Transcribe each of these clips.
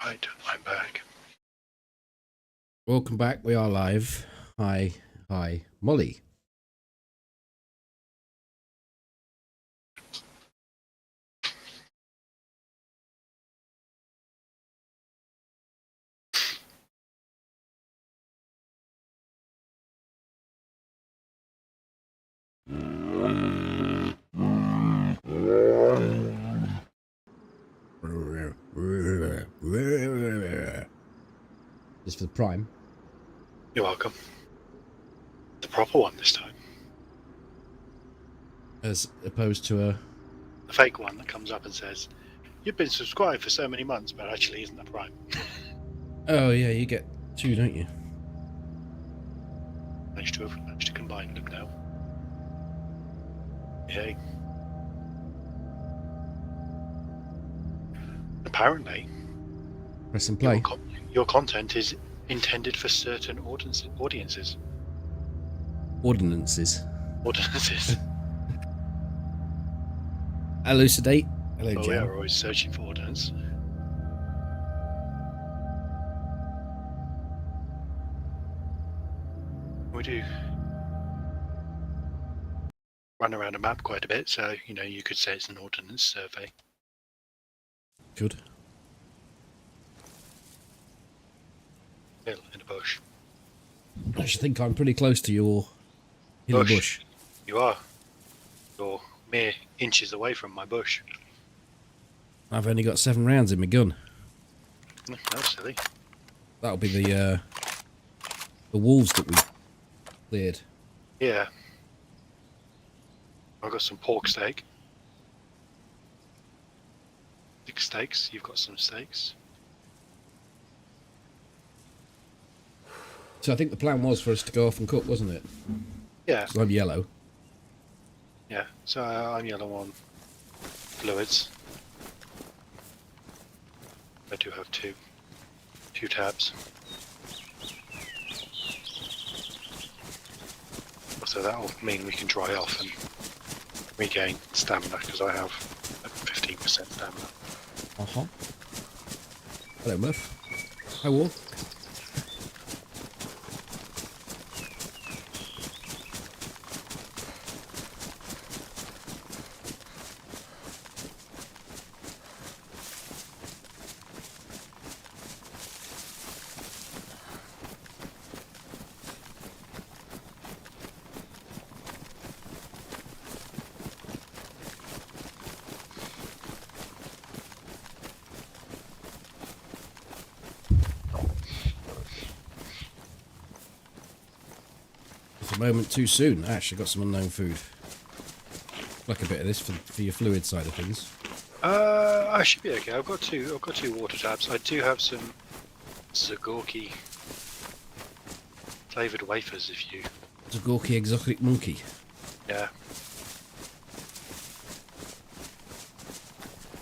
Right, I'm back. Welcome back. We are live. Hi, Molly. Just for the prime. You're welcome. The proper one this time. As opposed to a... The fake one that comes up and says, "You've been subscribed for so many months," but actually isn't the prime. Oh yeah, you get two, don't you? Managed to combine them now. Yay. Apparently, Press and play. your content is intended for certain audiences. Ordinances. Audiences. Elucidate. Hello, Well, we Jan. are always searching for ordinance. We do run around a map quite a bit, so you could say it's an ordnance survey. Good. Hill in a bush. I should think I'm pretty close to your hilly bush. You are. You're mere inches away from my bush. I've only got 7 rounds in my gun. That's silly. That'll be the wolves that we cleared. Yeah. I've got some pork steak. 6 steaks. You've got some steaks. So I think the plan was for us to go off and cook, wasn't it? Yeah. So I'm yellow. Yeah. So I'm yellow on fluids. I do have two tabs. So that'll mean we can dry off and regain stamina, because I have 15% stamina. Uh-huh. Hello, Muff. Hi, Wall. A moment too soon. I actually got some unknown food. Like a bit of this for your fluid side of things. I should be okay. I've got two water tabs. I do have some Zagorki flavoured wafers if you... Zagorki exotic monkey. Yeah.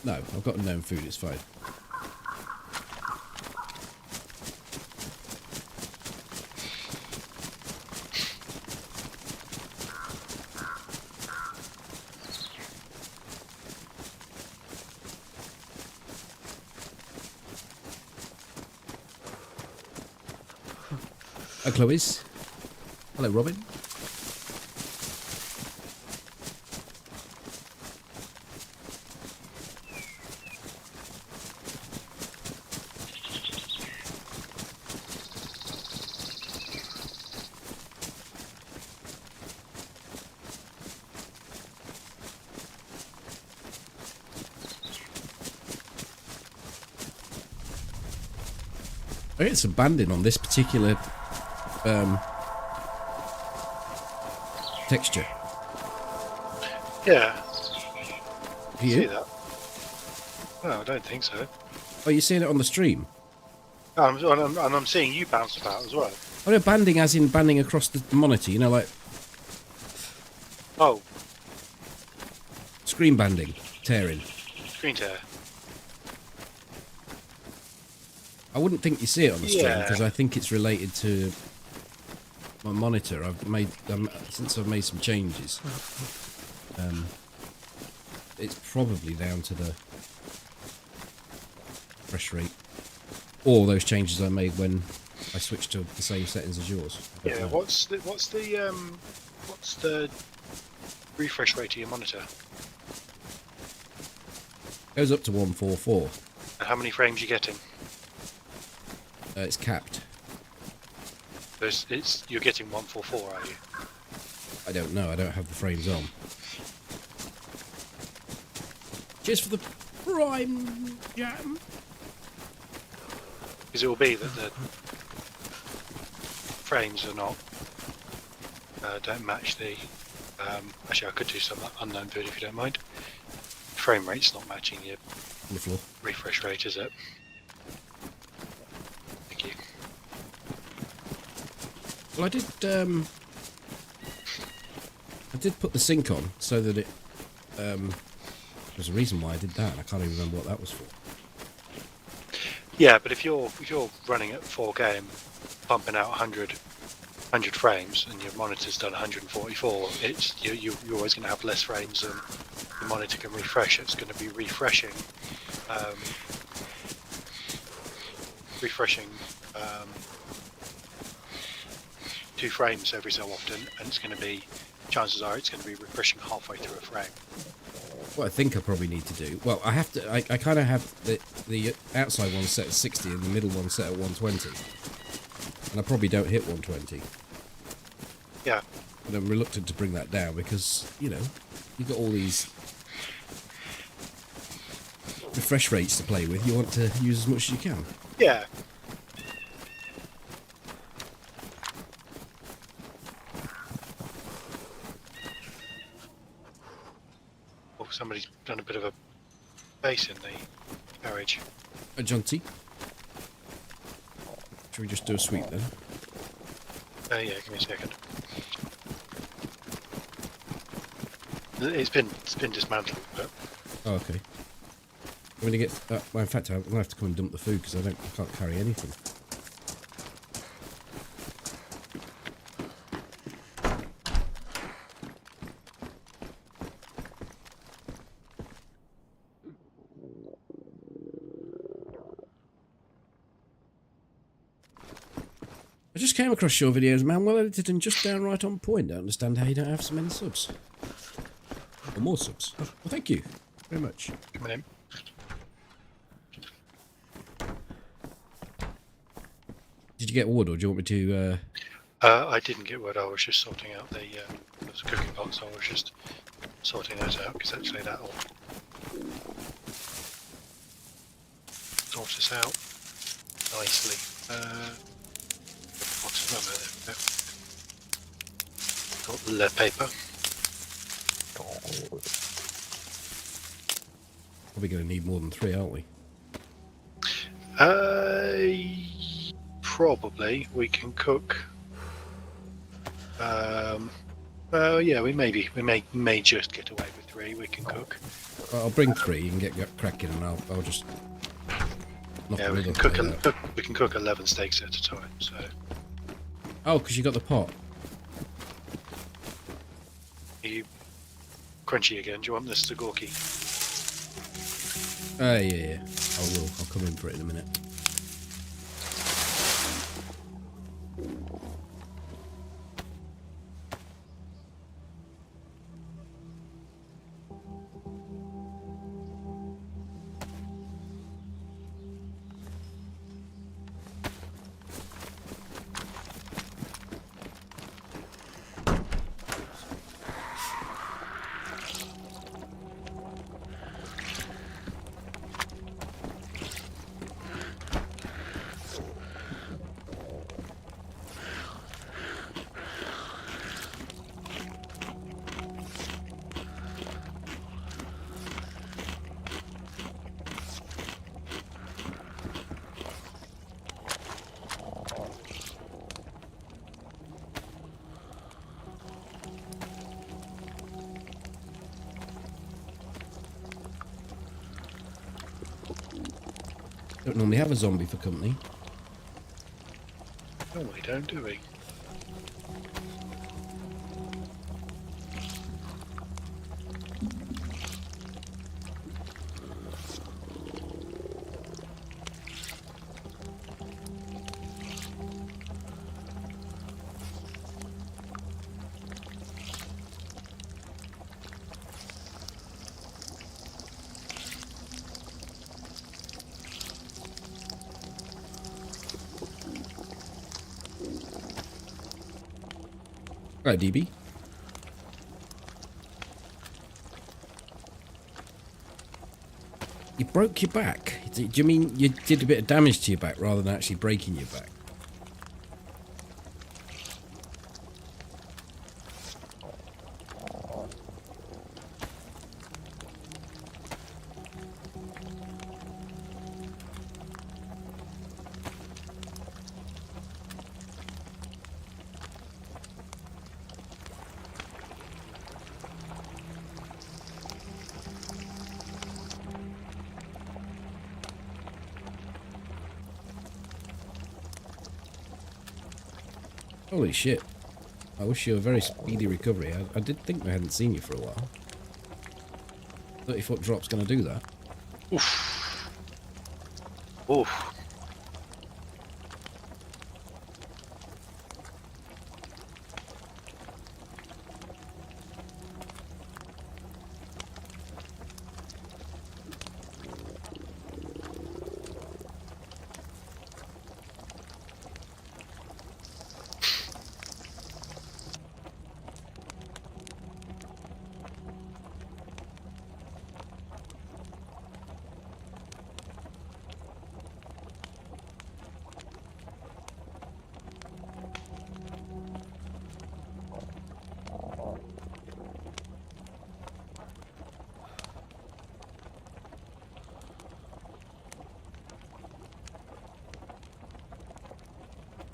No, I've got unknown food, it's fine. Hi, Chloe's. Hello, Robin. I get some banding on this particular texture. Yeah. Do you? See that? No, I don't think so. Oh, you're seeing it on the stream? I'm seeing you bounce about as well. Oh, no, banding as in banding across the monitor, you know, like... Oh. Screen banding. Tearing. Screen tear. I wouldn't think you see it on the stream, because Yeah. I think it's related to my monitor. Since I've made some changes. It's probably down to the refresh rate. Or those changes I made when I switched to the same settings as yours. I don't Yeah. know. What's the refresh rate of your monitor? Goes up to 144. And how many frames are you getting? It's capped. You're getting 144, are you? I don't know. I don't have the frames on. Cheers for the prime jam. Because it will be that the frames are not don't match the. Actually, I could do some unknown food if you don't mind. Frame rate's not matching your On the floor. refresh rate, is it? Thank you. Well, I did put the sync on so that it. There's a reason why I did that. I can't even remember what that was for. Yeah, but if you're running at 4K and pumping out 100 frames and your monitor's done 144, you're always going to have less frames than the monitor can refresh. It's going to be refreshing 2 frames every so often, and it's going to be, chances are it's going to be refreshing halfway through a frame. What I think I probably need to do. Well, I have to. I kind of have the outside one set at 60 and the middle one set at 120, and I probably don't hit 120. Yeah. But I'm reluctant to bring that down because you've got all these refresh rates to play with. You want to use as much as you can. Yeah. Oh, somebody's done a bit of a base in the garage. A Junty. Should we just do a sweep then? Yeah, give me a second. It's been dismantled, but Oh, okay. I'm going to get. Well, in fact, I'm going to have to come and dump the food because I can't carry anything. I just came across your videos, man. Well edited and just downright on point. Don't understand how you don't have so many subs. Or more subs. Well, thank you very much. coming in. Did you get wood, or do you want me to? I didn't get wood. I was just sorting out there was a cooking pot, so I was just sorting that out because actually that'll sort us out nicely. Got the lead paper. Probably going to need more than 3, aren't we? Probably we can cook. Well, yeah, we may just get away with 3. We can cook. I'll bring 3 and get cracking, and I'll just. Yeah, we can cook 11 steaks at a time. So. Oh, because you got the pot. Are you crunchy again? Do you want this to gorky? Yeah. I will. I'll come in for it in a minute. Don't normally have a zombie for company. No, we don't, do we? Right, DB. You broke your back. Do you mean you did a bit of damage to your back rather than actually breaking your back? Holy shit. I wish you a very speedy recovery. I did think I hadn't seen you for a while. 30-foot drop's going to do that. Oof. Oof.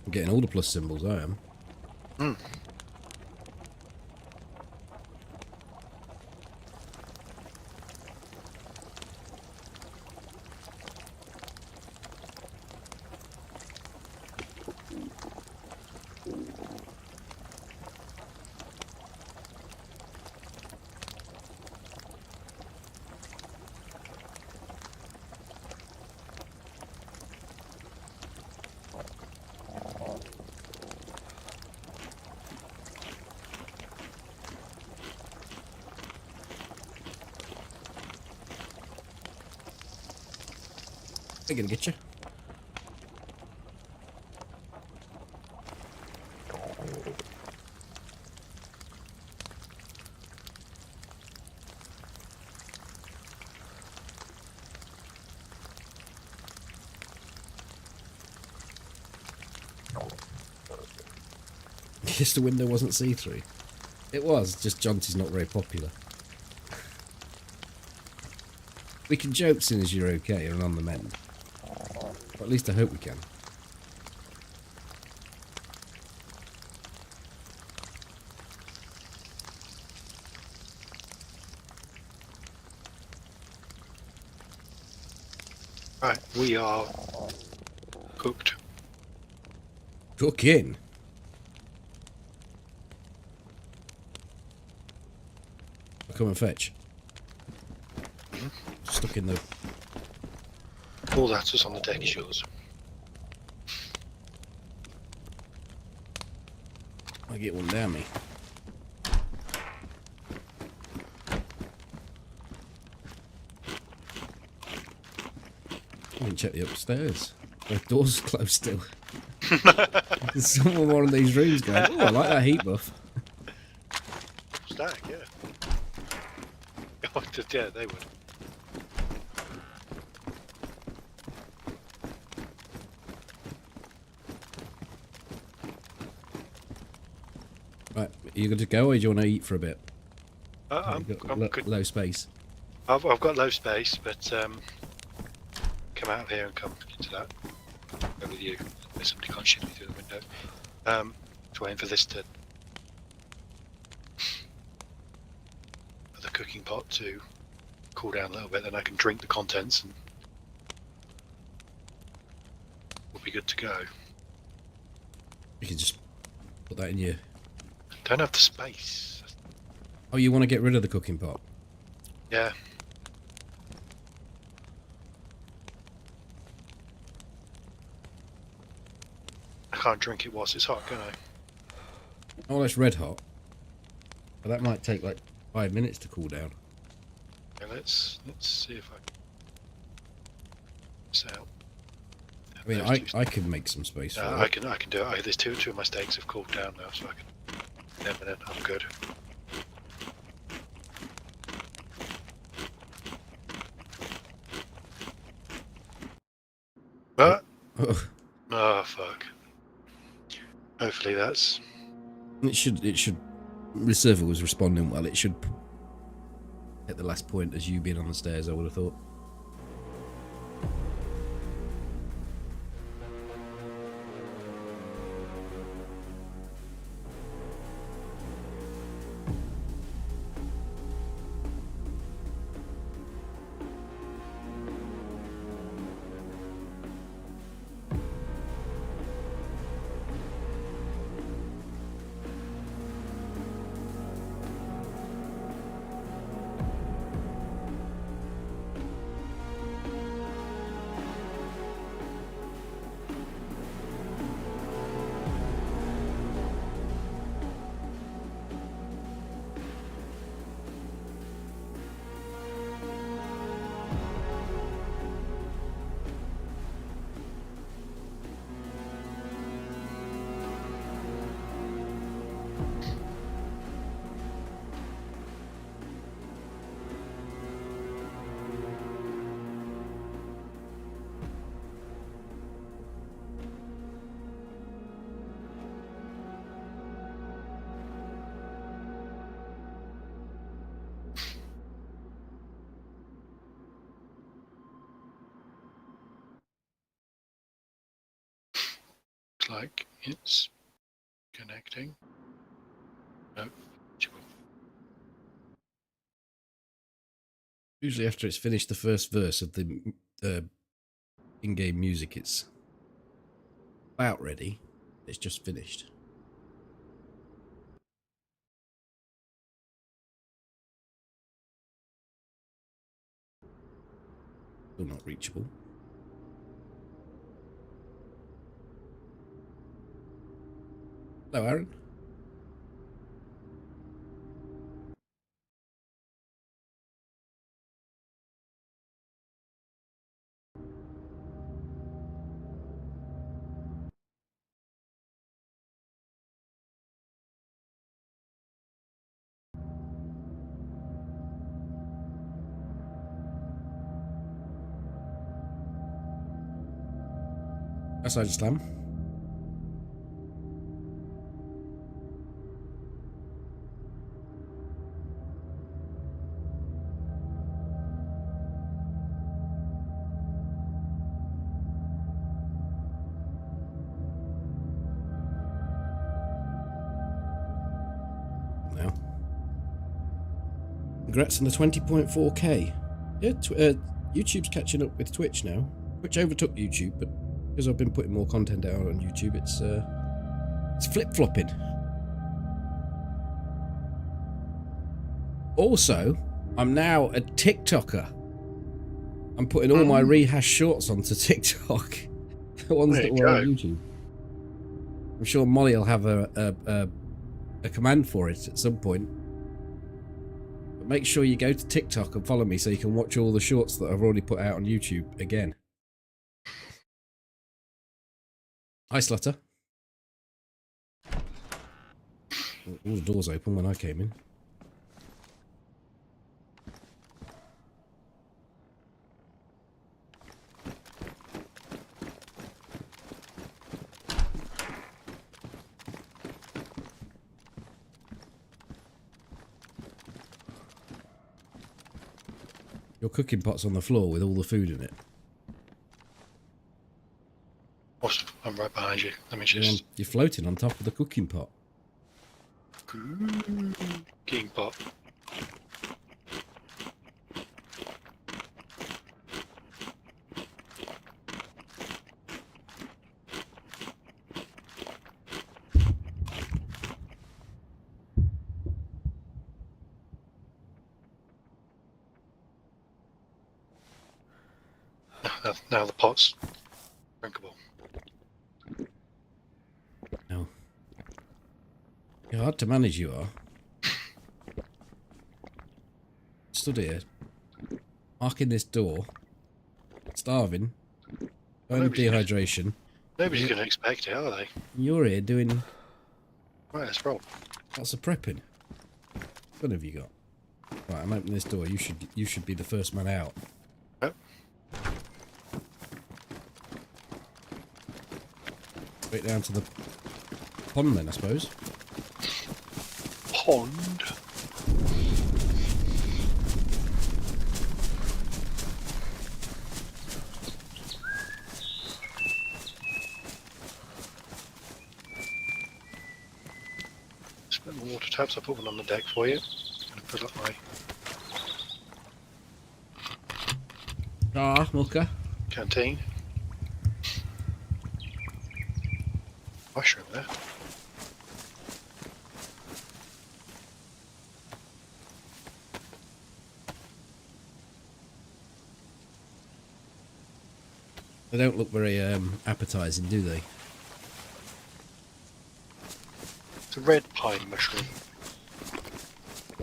I'm getting all the plus symbols, I am. Hmm. I'm going to get you. Guess the window wasn't see-through. It was, just Jonty's not very popular. We can joke soon as you're okay and on the mend. Or at least I hope we can. Right, we are cooked. Cook in. I'll come and fetch. Stuck in the... All that is on the deck is yours. I'll get one down me. I didn't check the upstairs. The door's closed still. There's someone in one of these rooms going, oh, I like that heat buff. Stack, yeah. Oh, yeah, they would. Right, are you good to go or do you want to eat for a bit? I'm good. Low space. I've got low space, but come out of here and come into that. Go with you. Somebody can't shoot me through the window. Just waiting for this to... for the cooking pot to cool down a little bit, then I can drink the contents and we'll be good to go. You can just put that in your... Don't have the space. Oh, you want to get rid of the cooking pot? Yeah. I can't drink it whilst it's hot, can I? Oh, that's red hot. But that might take like 5 minutes to cool down. Okay, let's see if I can... This out. I mean, I could make some space for I can do it. There's two of my steaks have cooled down now, so I can... Eminent, I'm good. What? Oh, Oh, fuck. Hopefully that's... it should. The server was responding well. It should hit the last point as you being on the stairs, I would have thought. Looks like it's connecting. No. Usually, after it's finished the first verse of the in-game music, it's about ready. It's just finished. Still not reachable. Hello, Aaron. Outside Slam. Now. Congrats on the 20.4k. Yeah, YouTube's catching up with Twitch now. Twitch overtook YouTube, but because I've been putting more content out on YouTube, it's flip-flopping. Also, I'm now a TikToker. I'm putting all my rehash shorts onto TikTok. The ones that were on YouTube. I'm sure Molly will have a command for it at some point. But make sure you go to TikTok and follow me so you can watch all the shorts that I've already put out on YouTube again. Hi, Slutter. All the doors open when I came in. Your cooking pot's on the floor with all the food in it. Awesome. I'm right behind you. Let me just... You're floating on top of the cooking pot. King pot. Now the pot's drinkable. No. You're hard to manage, you are. Stood here, marking this door, starving, going with dehydration. Nobody's going to expect it, are they? You're here doing... Right, let's roll. Lots of prepping. What have you got? Right, I'm opening this door. You should be the first man out. Yep. Straight down to the pond then, I suppose. Pond. Split the water taps. I put one on the deck for you. I'm gonna put up my Milker. canteen. Mushroom there. They don't look very appetizing, do they? It's a red pine mushroom.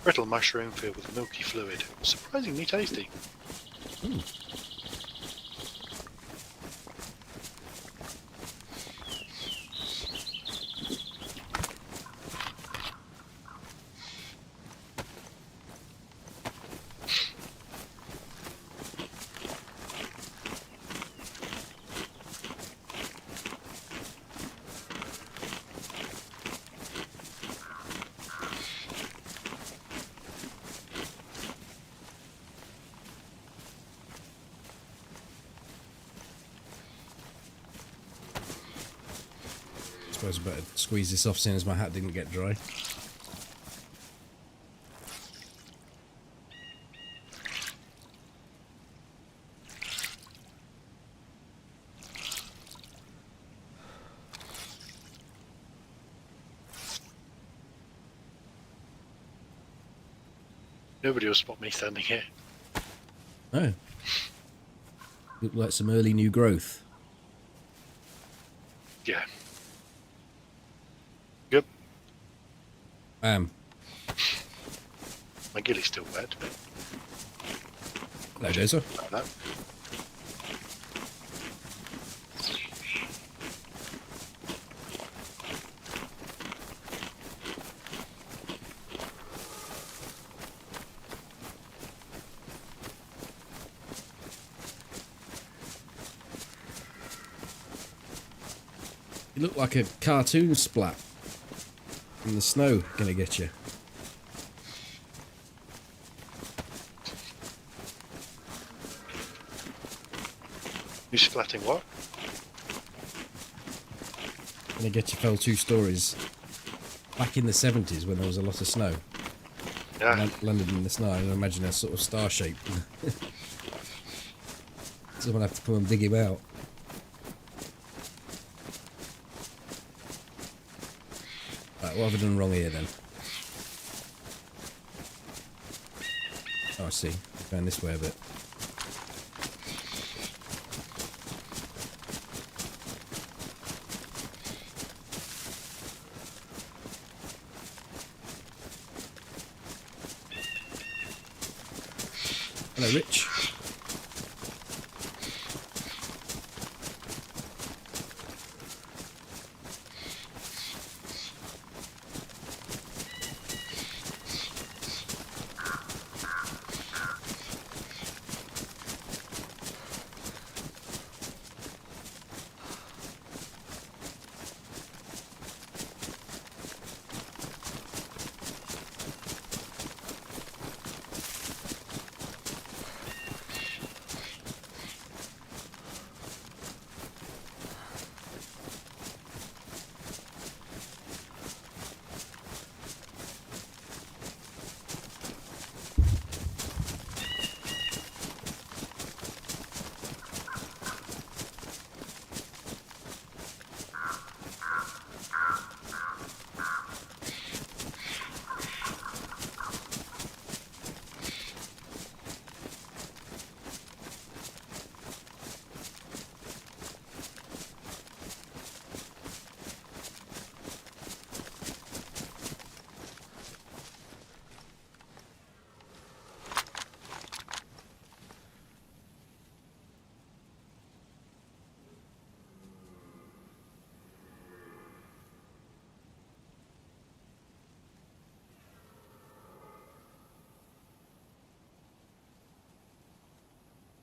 Brittle mushroom filled with milky fluid. Surprisingly tasty. Ooh. I suppose I better squeeze this off soon as my hat didn't get dry. Nobody will spot me standing here. Oh. Look like some early new growth. Yeah. Good. My gilly's still wet, but hello, DayZ. like that. You look like a cartoon splat. And the snow gonna get you. You splatting what? Gonna get you fell 2 stories. Back in the 70s when there was a lot of snow. Yeah. Landed in the snow, I imagine a sort of star shape. Someone have to come and dig him out. Right, what have I done wrong here then? Oh, I see. Going this way a bit. Hello, Rich.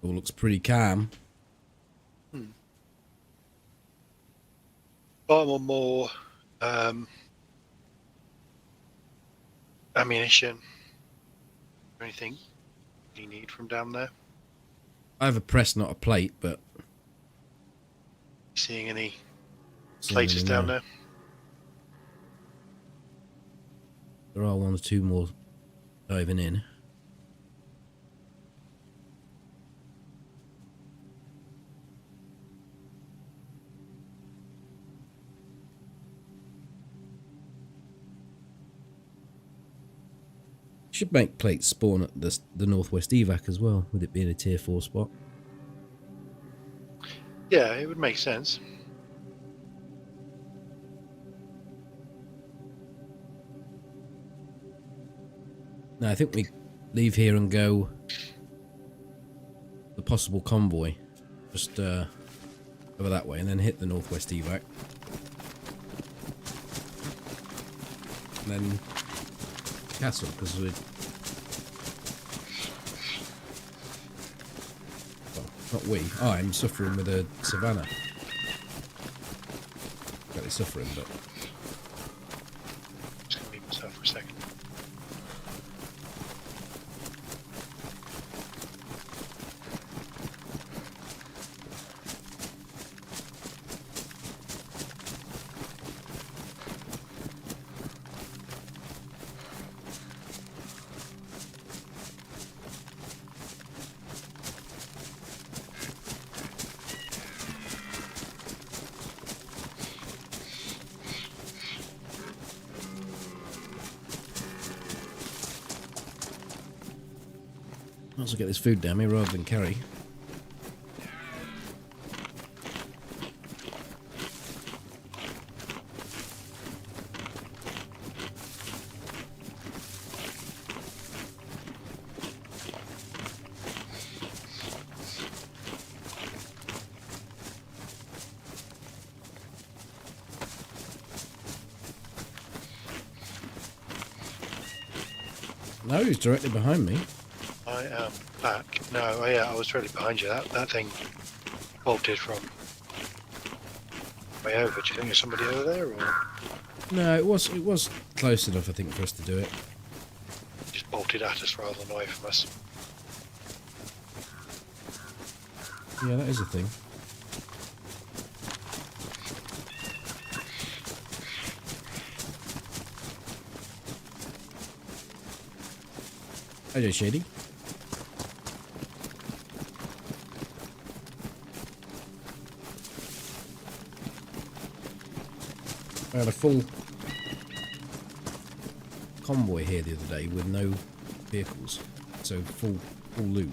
All looks pretty calm. Buy one more ammunition. Anything you need from down there? I have a press, not a plate, but... Seeing any places down there? There are 1 or 2 more diving in. Should make plates spawn at the northwest evac as well, with it being a tier 4 spot. Yeah, it would make sense. No, I think we leave here and go the possible convoy, just over that way, and then hit the northwest evac. And then castle, because we're... Well, not we. I'm suffering with a savannah. Really suffering, but... Just gonna mute myself for a second. Might as well get this food down me rather than carry. No, he's directly behind me. I am back. No, oh yeah, I was really behind you. That thing bolted from way over. Do you think there's somebody over there, or No, it was close enough, I think, for us to do it. just bolted at us rather than away from us? Yeah, that is a thing. Hey, Shady. I had a full convoy here the other day with no vehicles, so full loot.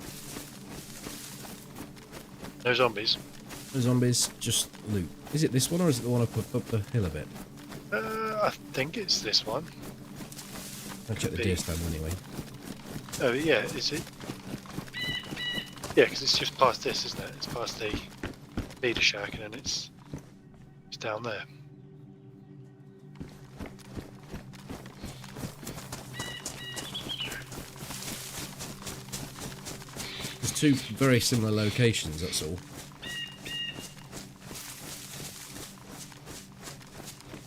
No zombies. No zombies, just loot. Is it this one or is it the one up the hill a bit? I think it's this one. I'll check the deer stand anyway. Oh yeah, is it? Yeah, because it's just past this, isn't it? It's past the leader shack, and then it's down there. There's 2 very similar locations, that's all.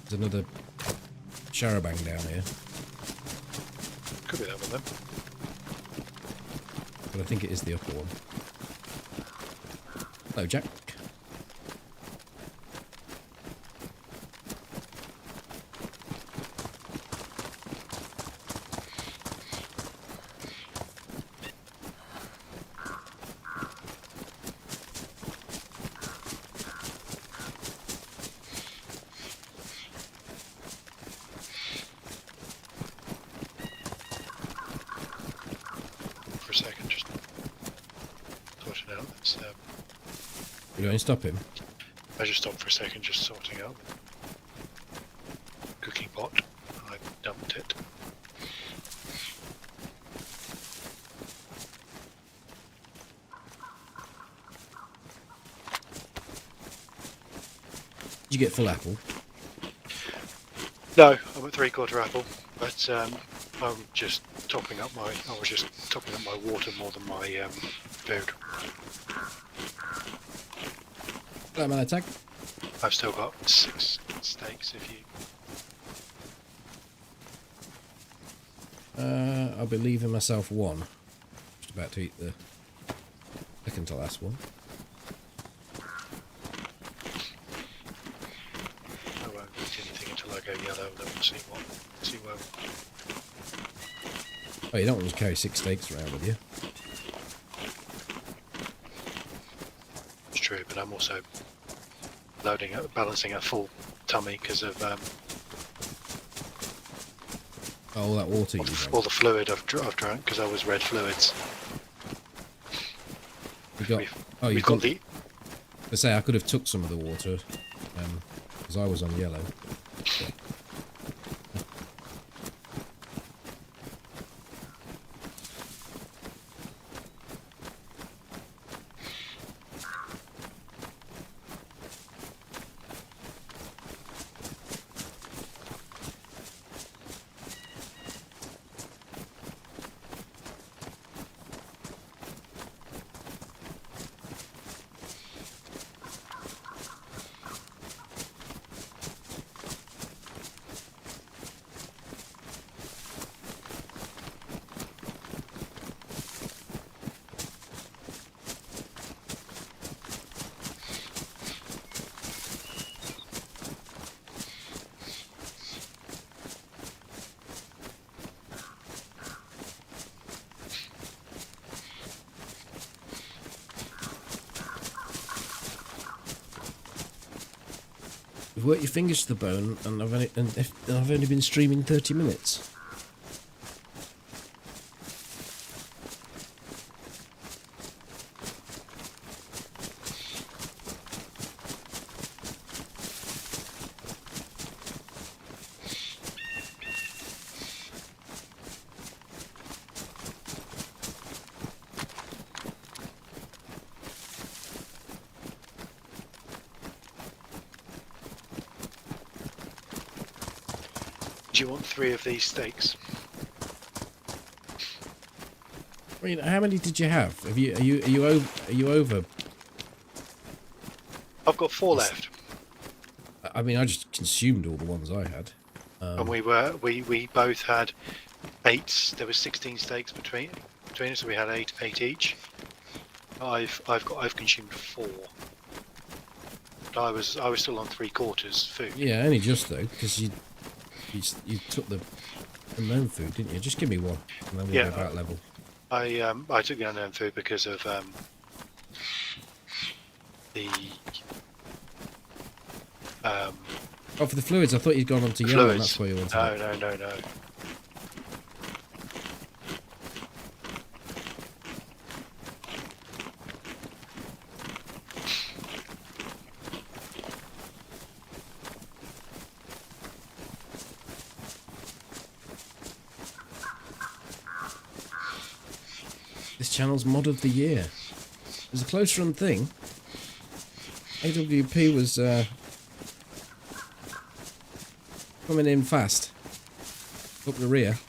There's another Charabang down here. Could be that one then. But I think it is the upper one. Hello, Jack. For a second, just sorting out this. You going to stop him? I just stopped for a second, just sorting out cooking pot. I dumped it. Did you get full apple? No, I'm at 3/4 apple, but I'm just topping up my. I was just topping up my water more than my food. Hello, man, attack. I've still got 6 steaks if you... I'll be leaving myself 1. Just about to eat the second to last one. I won't eat anything until I go yellow, then we'll see where... Oh, you don't want to carry 6 steaks around with you. It's true, but I'm also balancing a full tummy because of all that water you drank. all the fluid I've drunk because I was red fluids. You've got the... I say I could have took some of the water because I was on yellow. Yeah. You've worked your fingers to the bone, and I've only been streaming 30 minutes. Do you want 3 of these steaks? I mean, how many did you have? Are you over? I've got 4 left. I mean, I just consumed all the ones I had. And we both had 8. There was 16 steaks between us, so we had 8 each. I've consumed 4. But I was still on 3/4 food. Yeah, only just though, because you took the unknown food, didn't you? Just give me 1, and then we'll go about level. I took the unknown food because of Oh, for the fluids, I thought you'd gone on to yellow, and that's why you wanted it. No. This channel's mod of the year. It was a close run thing. AWP was coming in fast. Up the rear.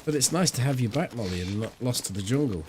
But it's nice to have you back, Molly, and not lost to the jungle.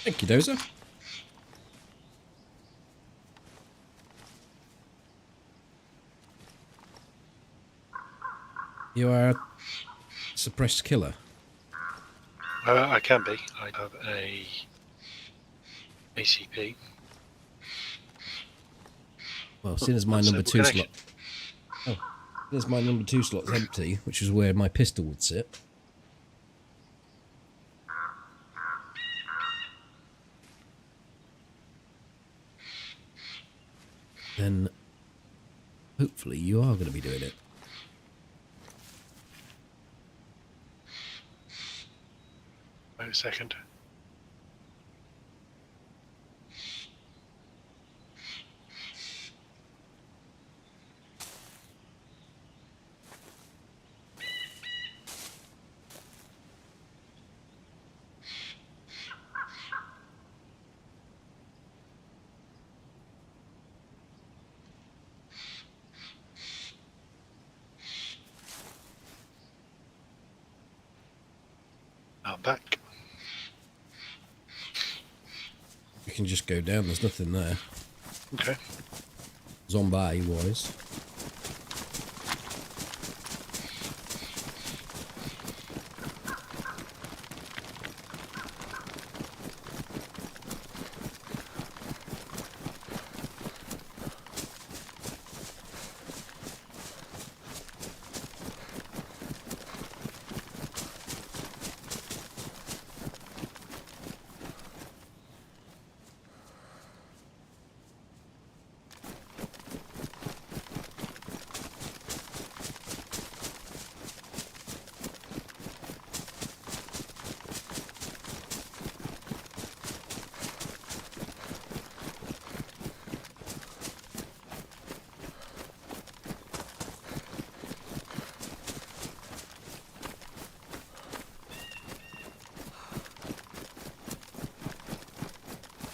Thank you, Dozer. You are a suppressed killer. I can be. I have a ACP. Well, seeing as my number 2 slot... Oh, seeing as my number 2 slot's empty, which is where my pistol would sit. Then, hopefully, you are going to be doing it. Wait a second. I'm back. You can just go down, there's nothing there. Okay. Zombie-wise.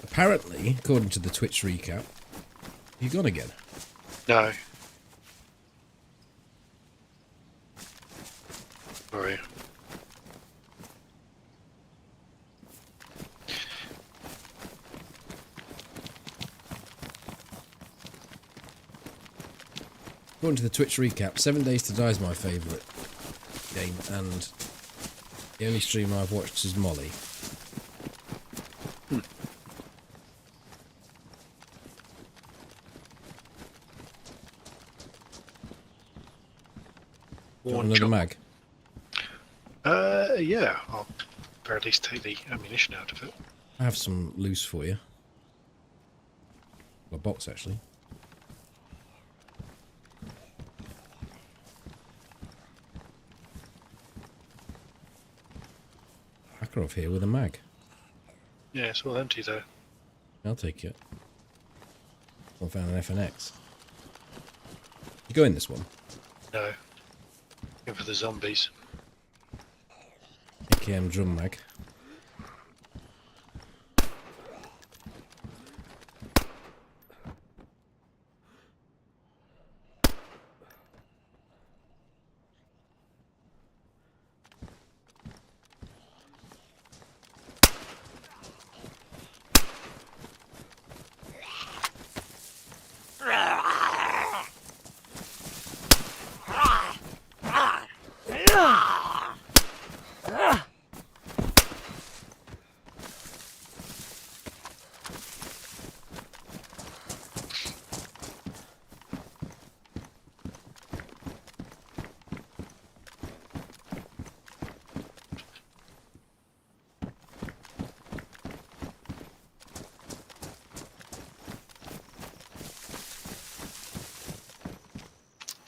Apparently, according to the Twitch recap, you gone again. No. Sorry. According to the Twitch recap, 7 Days to Die is my favourite game, and the only stream I've watched is Molly. Another mag? Yeah. I'll at least take the ammunition out of it. I have some loose for you. A box, actually. Makarov here with a mag. Yeah, it's all empty though. I'll take it. I found an FNX. You go in this one? No. Going for the zombies. AKM drum mag.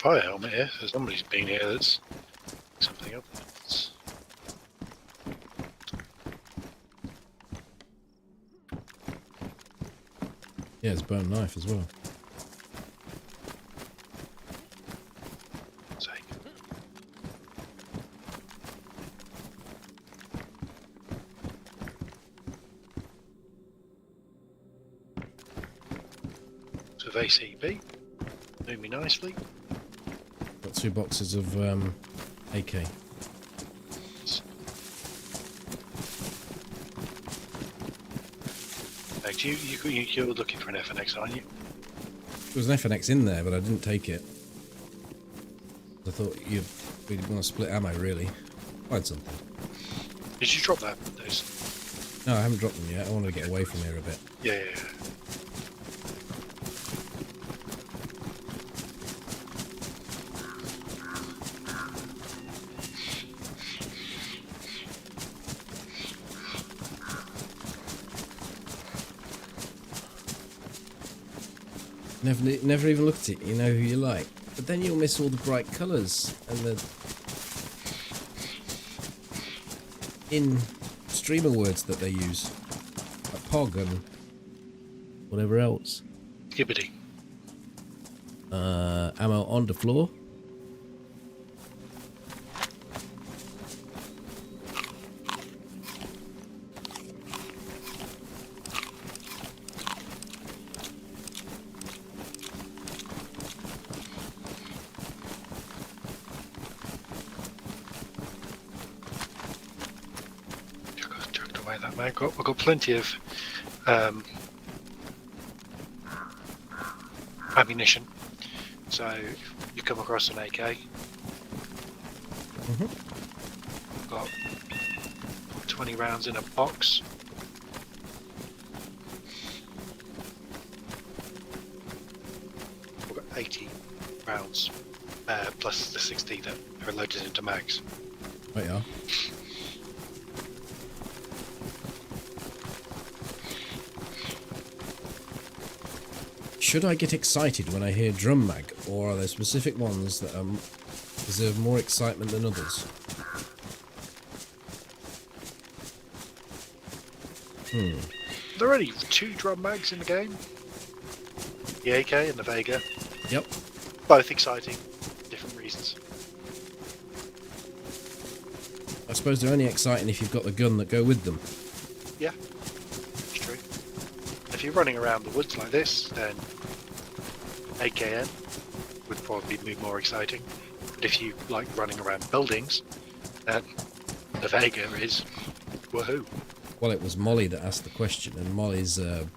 Fire helmet here. So somebody's been here that's something else. Yeah, it's burnt knife as well. Sake. So ACB. Doing me nicely. Got 2 boxes of AK. correct. You're looking for an FNX, aren't you? There was an FNX in there, but I didn't take it. I thought we'd want to split ammo, really. Find something. Did you drop those? No, I haven't dropped them yet. I wanted to get away from here a bit. Yeah. Never even looked at it. You know who you like. But then you'll miss all the bright colours and the in-streamer words that they use. Like POG and whatever else. Gibbity. Ammo on the floor. I've got plenty of ammunition. So you come across an AK. Got 20 rounds in a box. We've got 80 rounds plus the 60 that are loaded into mags. Right, yeah. Should I get excited when I hear drum mag, or are there specific ones that deserve more excitement than others? There are only 2 drum mags in the game. The AK and the Vega. Yep. Both exciting, different reasons. I suppose they're only exciting if you've got the gun that go with them. Yeah, it's true. If you're running around the woods like this, then AKN would probably be more exciting. But if you like running around buildings, then the Vega is woohoo. Well, it was Molly that asked the question, and Molly's a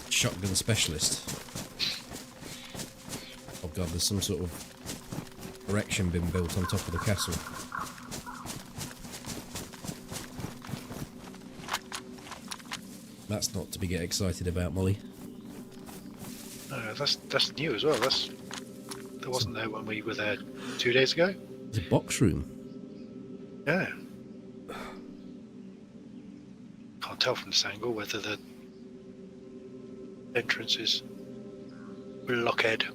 shotgun specialist. Oh god, there's some sort of erection been built on top of the castle. That's not to be get excited about, Molly. No, that's new as well. There wasn't there when we were there 2 days ago. It's a box room. Yeah. Can't tell from this angle whether the entrance is blockhead.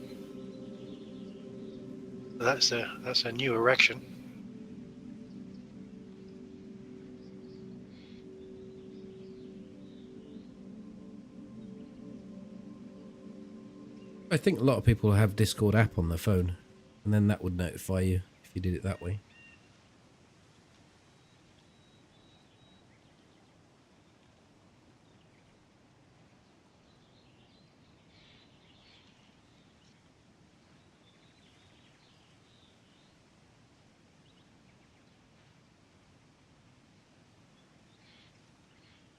That's a new erection. I think a lot of people have Discord app on their phone, and then that would notify you if you did it that way.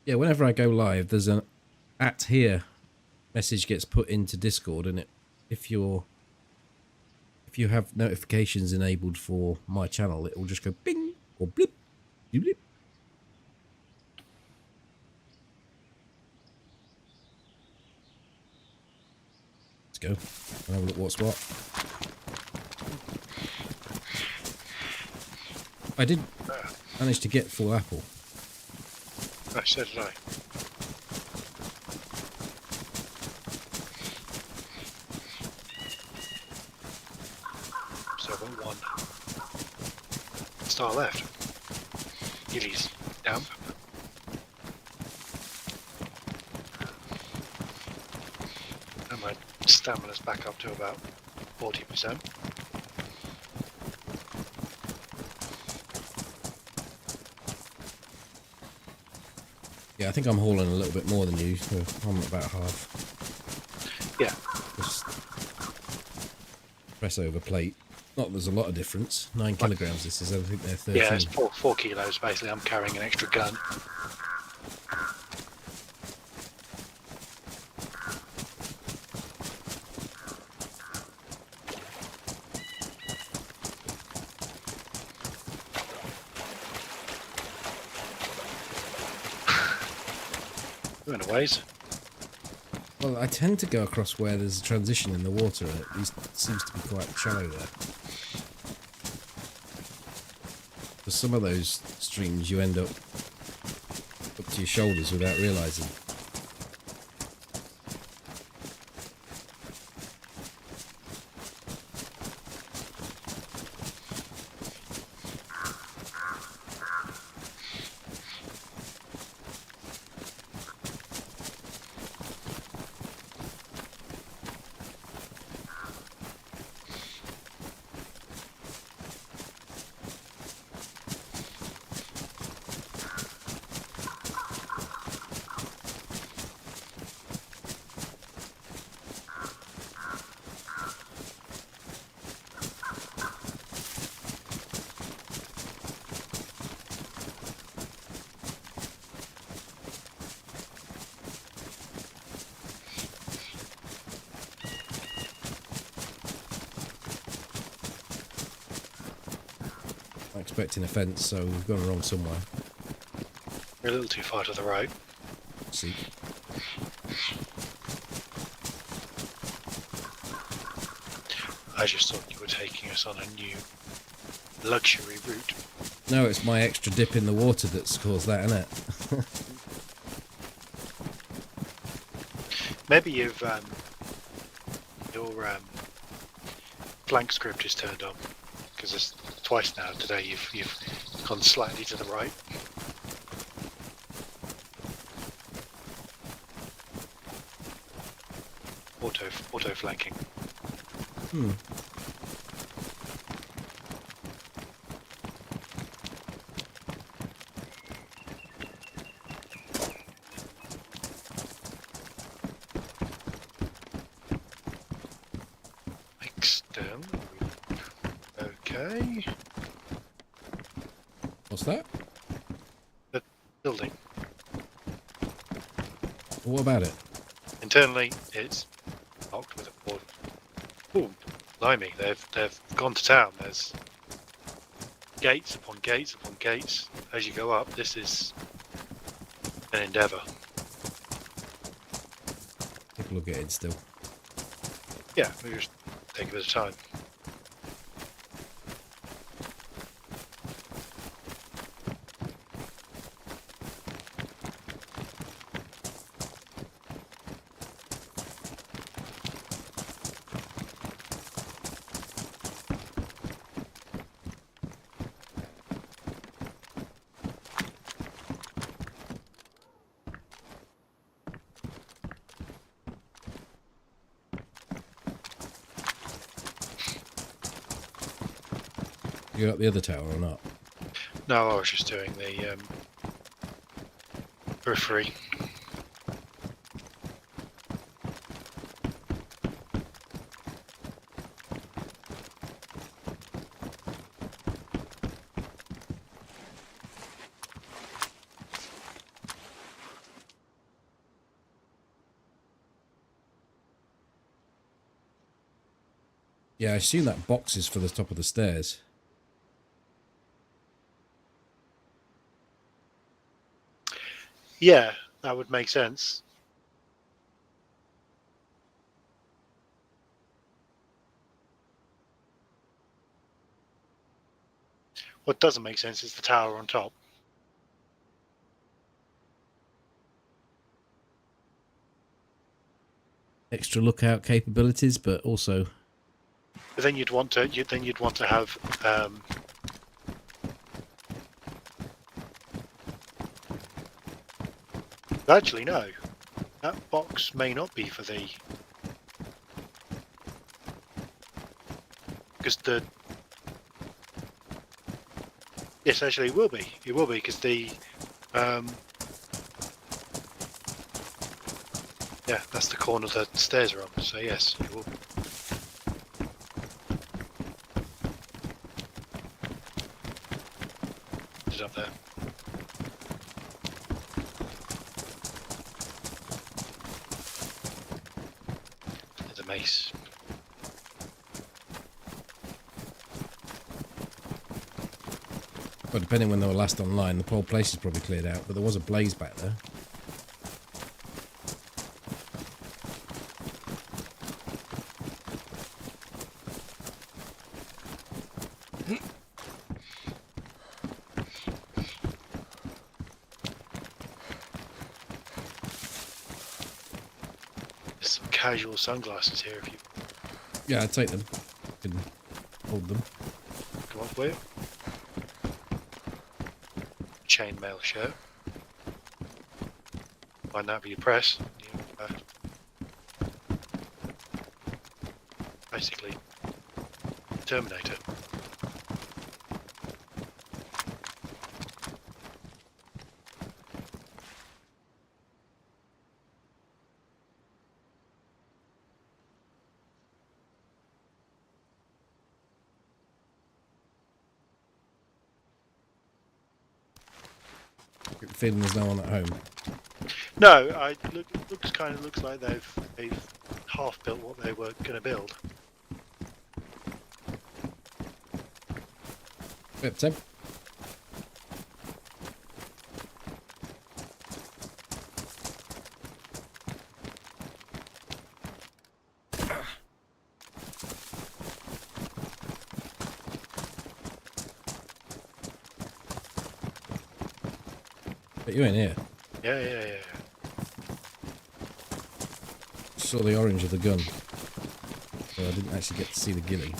Yeah, whenever I go live, there's an @ here message gets put into Discord, and if you have notifications enabled for my channel, it will just go bing or blip, blip. Let's go and have a look what's what. I did manage to get full apple. Oh, so did I. So I've got 1 star left. Gilly's damp. And my stamina's back up to about 40%. Yeah, I think I'm hauling a little bit more than you, so I'm about half. Yeah. Just press over plate. Not that there's a lot of difference. 9 kilograms this is, I think they're 13. Yeah, it's 4 kilos basically. I'm carrying an extra gun. Went a ways. Well, I tend to go across where there's a transition in the water, and it seems to be quite shallow there. For some of those streams, you end up to your shoulders without realising. Expecting a fence, so we've gone wrong somewhere. We're a little too far to the right. See. I just thought you were taking us on a new luxury route. No, it's my extra dip in the water that's caused that, isn't it? Maybe you've your flank script is turned on, because it's twice now today you've gone slightly to the right. Auto flanking. External. Okay. What's that? The building. What about it? Internally, it's locked with a board. Ooh, blimey, they've gone to town. There's gates upon gates upon gates. As you go up, this is an endeavour. People will get in still. Yeah, we just take a bit of time. You got the other tower or not? No, I was just doing the periphery. Yeah, I assume that box is for the top of the stairs. Yeah, that would make sense. What doesn't make sense is the tower on top. Extra lookout capabilities, but also... But then you'd want to have actually no. That box may not be for the yes, actually it will be. It will be because the yeah, that's the corner the stairs are on. So yes, it will. It's up there. There's a mace. Well, depending when they were last online, the whole place is probably cleared out, but there was a blaze back there. There's some casual sunglasses here if you Yeah, I'd take them. You can hold them. come up with. Chainmail shirt. Find that for your press. You, basically, Terminator. Get the feeling there's no one at home. No, it looks like they've half built what they were going to build. Yep, Tim. But you in here. Yeah. Saw the orange of the gun. So I didn't actually get to see the ghillie.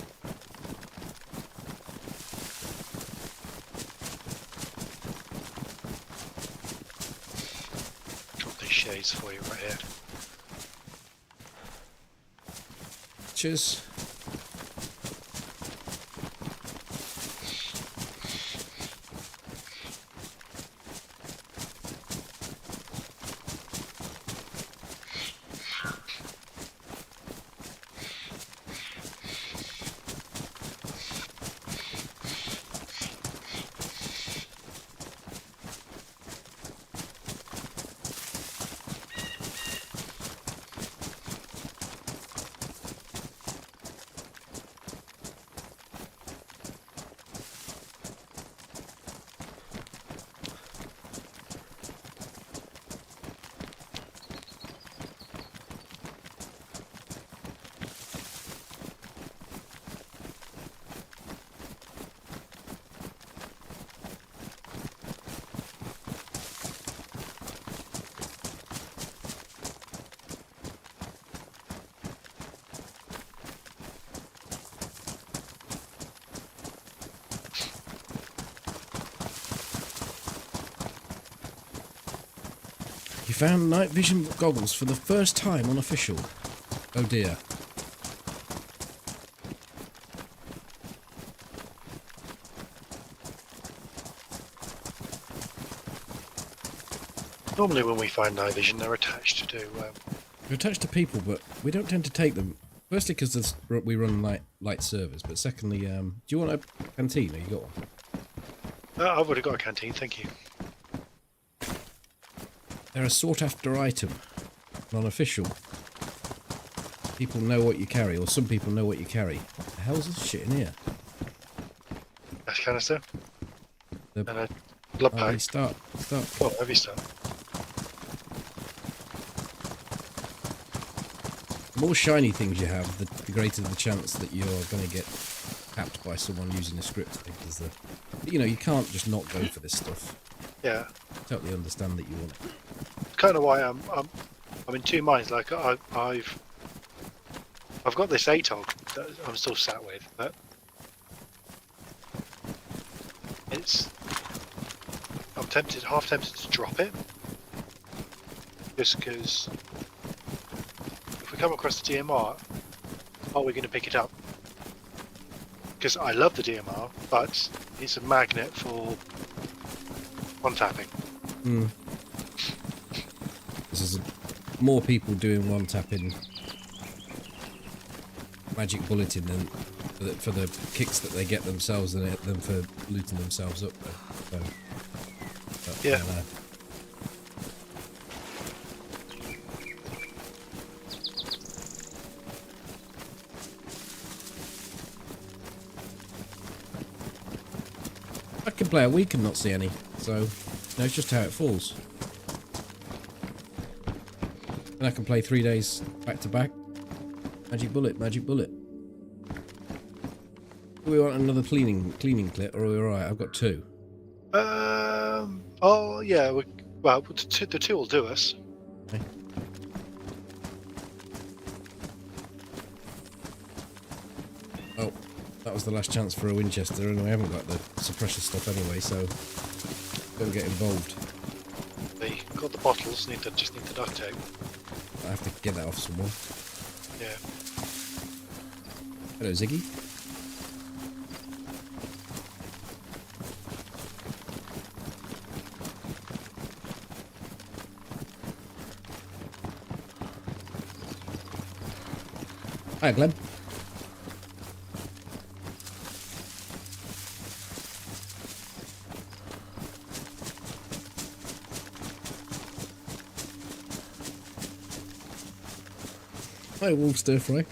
Drop these shades for you right here. Cheers. You found night vision goggles for the first time on official. Oh dear. Normally when we find night vision, they're attached to... They're attached to people, but we don't tend to take them. Firstly, because we run light servers, but secondly, do you want a canteen? Have you got one? I've already got a canteen, thank you. They're a sought-after item, non-official. People know what you carry, or some people know what you carry. What the hell's this shit in here? Gas canister. The, And a blood pack. heavy start. Oh, heavy stuff. The more shiny things you have, the greater the chance that you're going to get tapped by someone using a script. Because you know, you can't just not go for this stuff. Yeah. Totally understand that you want it. Kind of why I'm in two minds. Like I've got this ATOG that I'm still sat with, but half tempted to drop it, just because if we come across the DMR, are we going to pick it up? Because I love the DMR, but it's a magnet for one-tapping. Mm. There's more people doing one-tapping magic bulletin than for the kicks that they get themselves than for looting themselves up. So, yeah. I can play a week and not see any, so it's just how it falls. And I can play 3 days back to back. Magic bullet, magic bullet. Do we want another cleaning clip, or are we alright? I've got 2. Oh yeah. Well, the two will do us. Okay. Oh, that was the last chance for a Winchester, and we haven't got the suppressor stuff anyway, so don't get involved. We got the bottles. Just need the duct tape. I have to get that off someone. Yeah. Hello, Ziggy. Hi, Glenn. Hi, Wolf Stir Fry.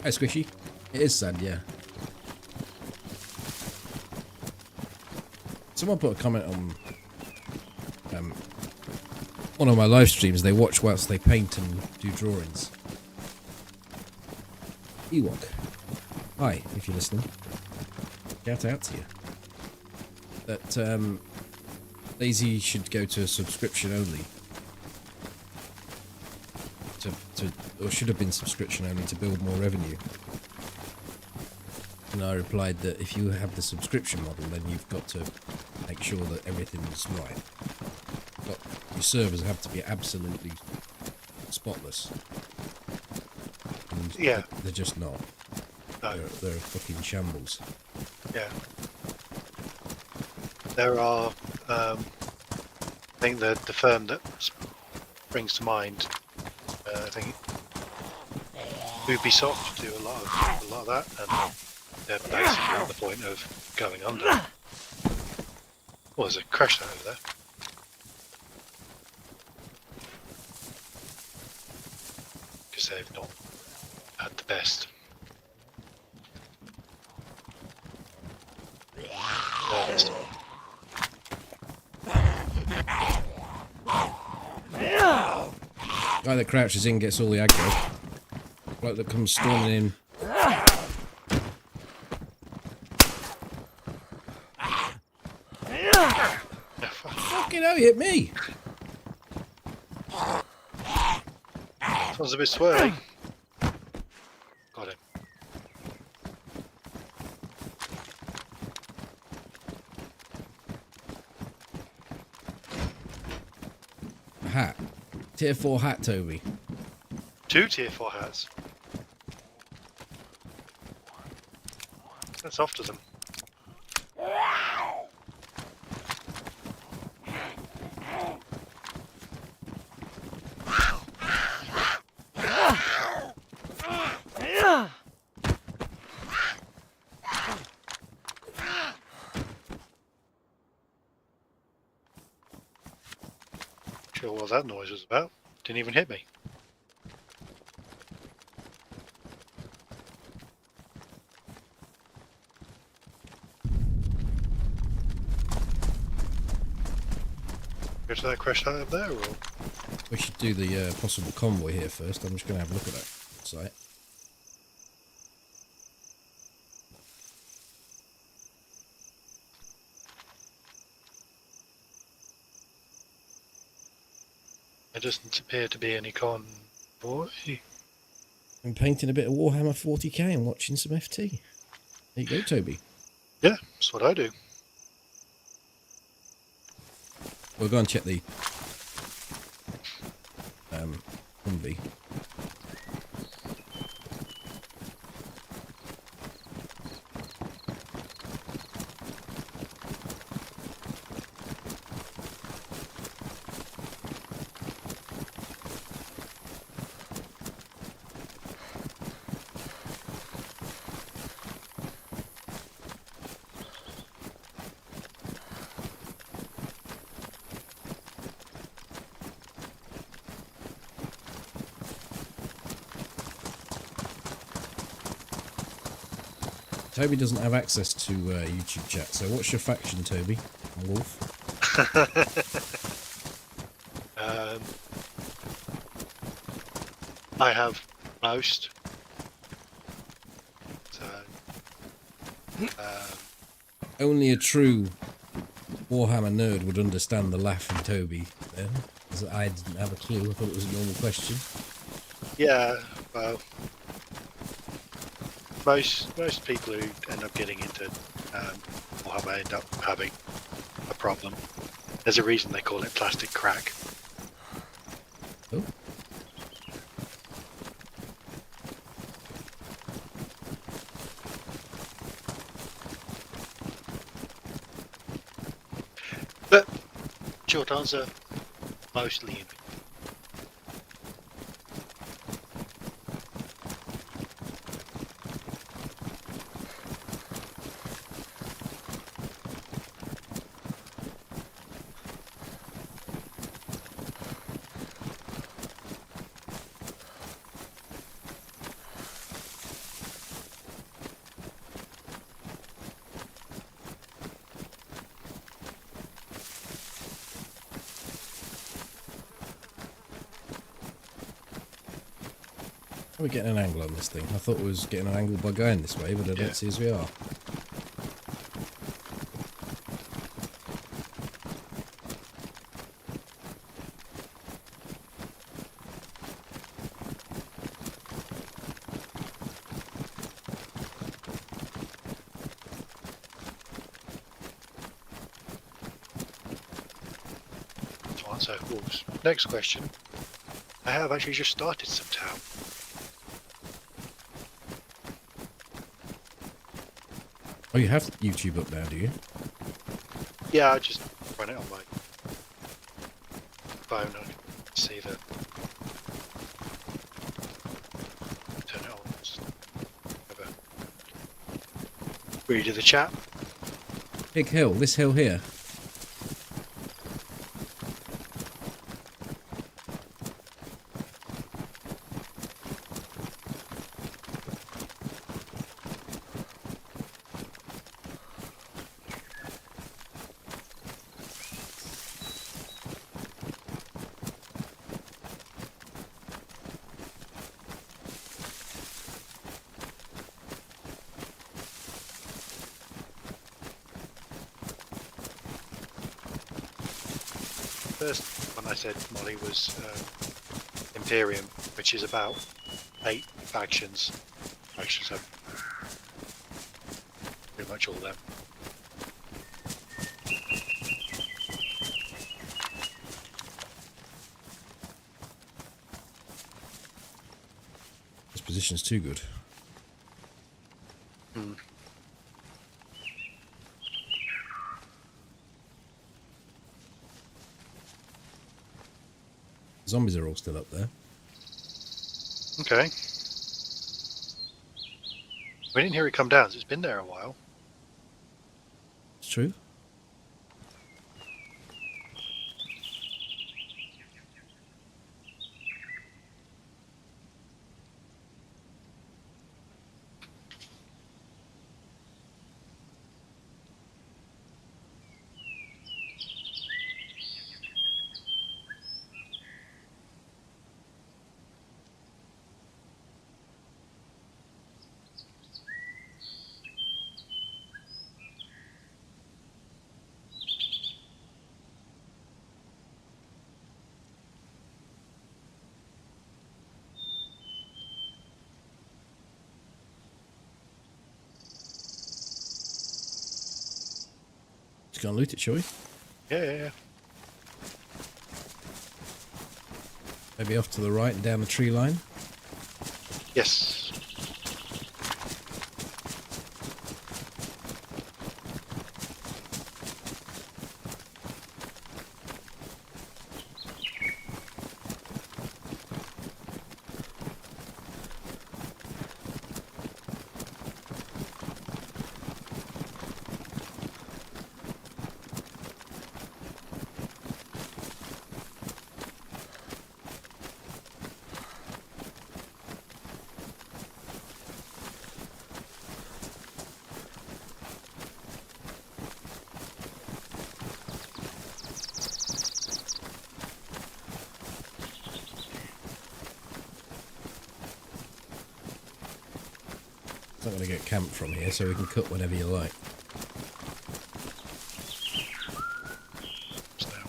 Hi, Squishy. It is sand, yeah. Someone put a comment on one of my live streams. They watch whilst they paint and do drawings. Ewok. Hi, if you're listening. Shout out to you. That DayZ should go to a subscription only. Or should have been subscription only to build more revenue. And I replied that if you have the subscription model, then you've got to make sure that everything's right. But your servers have to be absolutely spotless. And Yeah. they're just not. No. They're a fucking shambles. Yeah. There are, I think the firm that springs to mind, I think Ubisoft do a lot of that, and they're basically at the point of going under. Well, there's a crash over there. Because they've not had the best. Guy that crouches in gets all the aggro. Bloke that comes storming in. Fucking hell, you hit me! This one's a bit swirly. Got him. A hat. Tier 4 hat, Toby. 2 tier 4 hats. That's after them. Sure what that noise was about. Didn't even hit me. Go to that crash site up there, or? We should do the possible convoy here first. I'm just going to have a look at that site. There doesn't appear to be any convoy. I'm painting a bit of Warhammer 40k and watching some FT. There you go, Toby. Yeah, that's what I do. We'll go and check the Convoy. Toby doesn't have access to YouTube chat, so what's your faction, Toby? Wolf? I have most. So, Only a true Warhammer nerd would understand the laugh in Toby then, because I didn't have a clue. I thought it was a normal question. yeah, well, most people who end up getting into Warhammer end up having a problem. There's a reason they call it plastic crack. Oh. But short answer, mostly. How are we getting an angle on this thing? I thought we was getting an angle by going this way, but I don't see as we are. To answer Wolf's next question, I have actually just started some town. Oh, you have YouTube up now, do you? Yeah, I just run it on my phone. I can see the turn it on. Just have a read of the chat. Big hill, this hill here. First one I said, Molly, was Imperium, which is about 8 factions. Factions have pretty much all of them. This position's too good. Hmm. Zombies are all still up there. Okay. We didn't hear it come down, so it's been there a while. It's true. Let's go and loot it, shall we? Yeah. Maybe off to the right and down the tree line. Yes. It's not going to get camped from here, so we can cut whenever you like. So, yeah.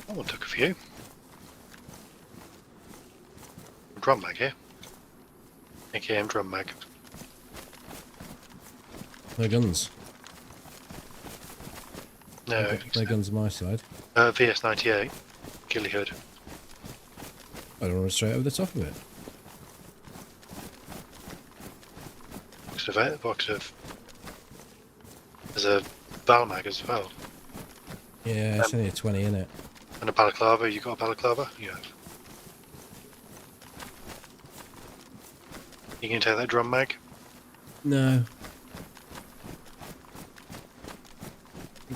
That one took a few. Drum mag here. AKM drum mag. No guns. No, No guns on my side. VS98. Ghillie hood. I don't run straight over the top of it. Box of. There's a Val mag as well. Yeah, it's only a 20, isn't it? And a balaclava. You got a balaclava? Yeah. You can take that drum mag? No.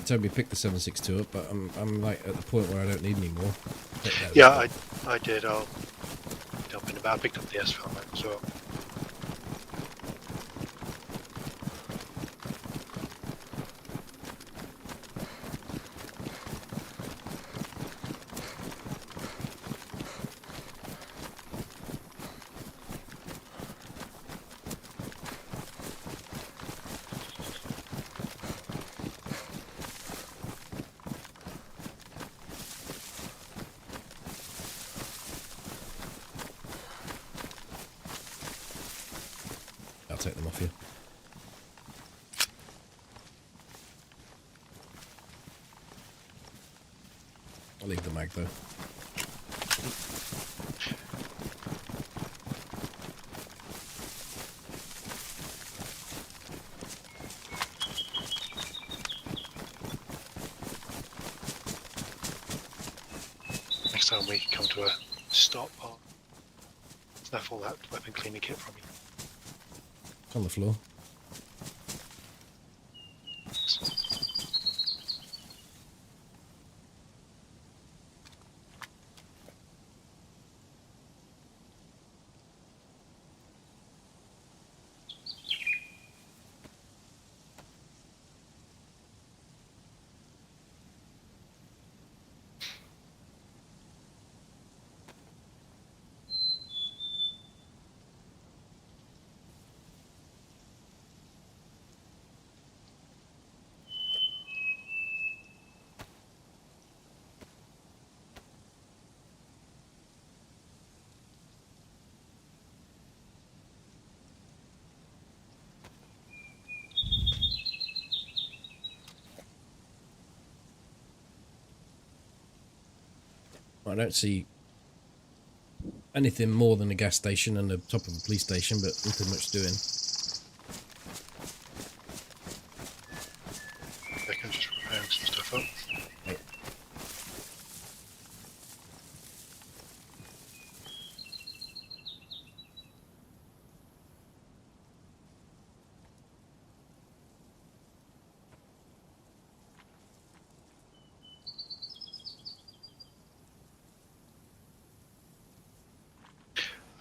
Toby picked the 7.62 up, but I'm like at the point where I don't need any more. Yeah, I did. I'll jump in about. I picked up the S-File mag as well. I'll take them off you. I'll leave the mag though. Next time we come to a stop, I'll snuff all that weapon cleaning kit from you. It's on the floor. I don't see anything more than a gas station and the top of a police station, but nothing much doing. I can just repairing some stuff up. Right.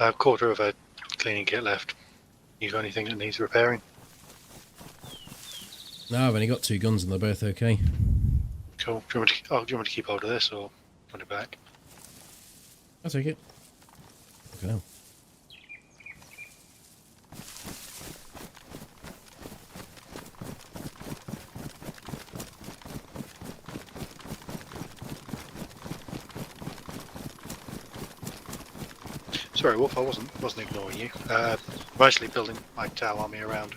A quarter of a cleaning kit left. You got anything that needs repairing? No, I've only got 2 guns and they're both okay. Cool. Do you want me to keep hold of this or put it back? I'll take it. Okay. Sorry, Wolf, I wasn't ignoring you. I'm actually building my Tau army around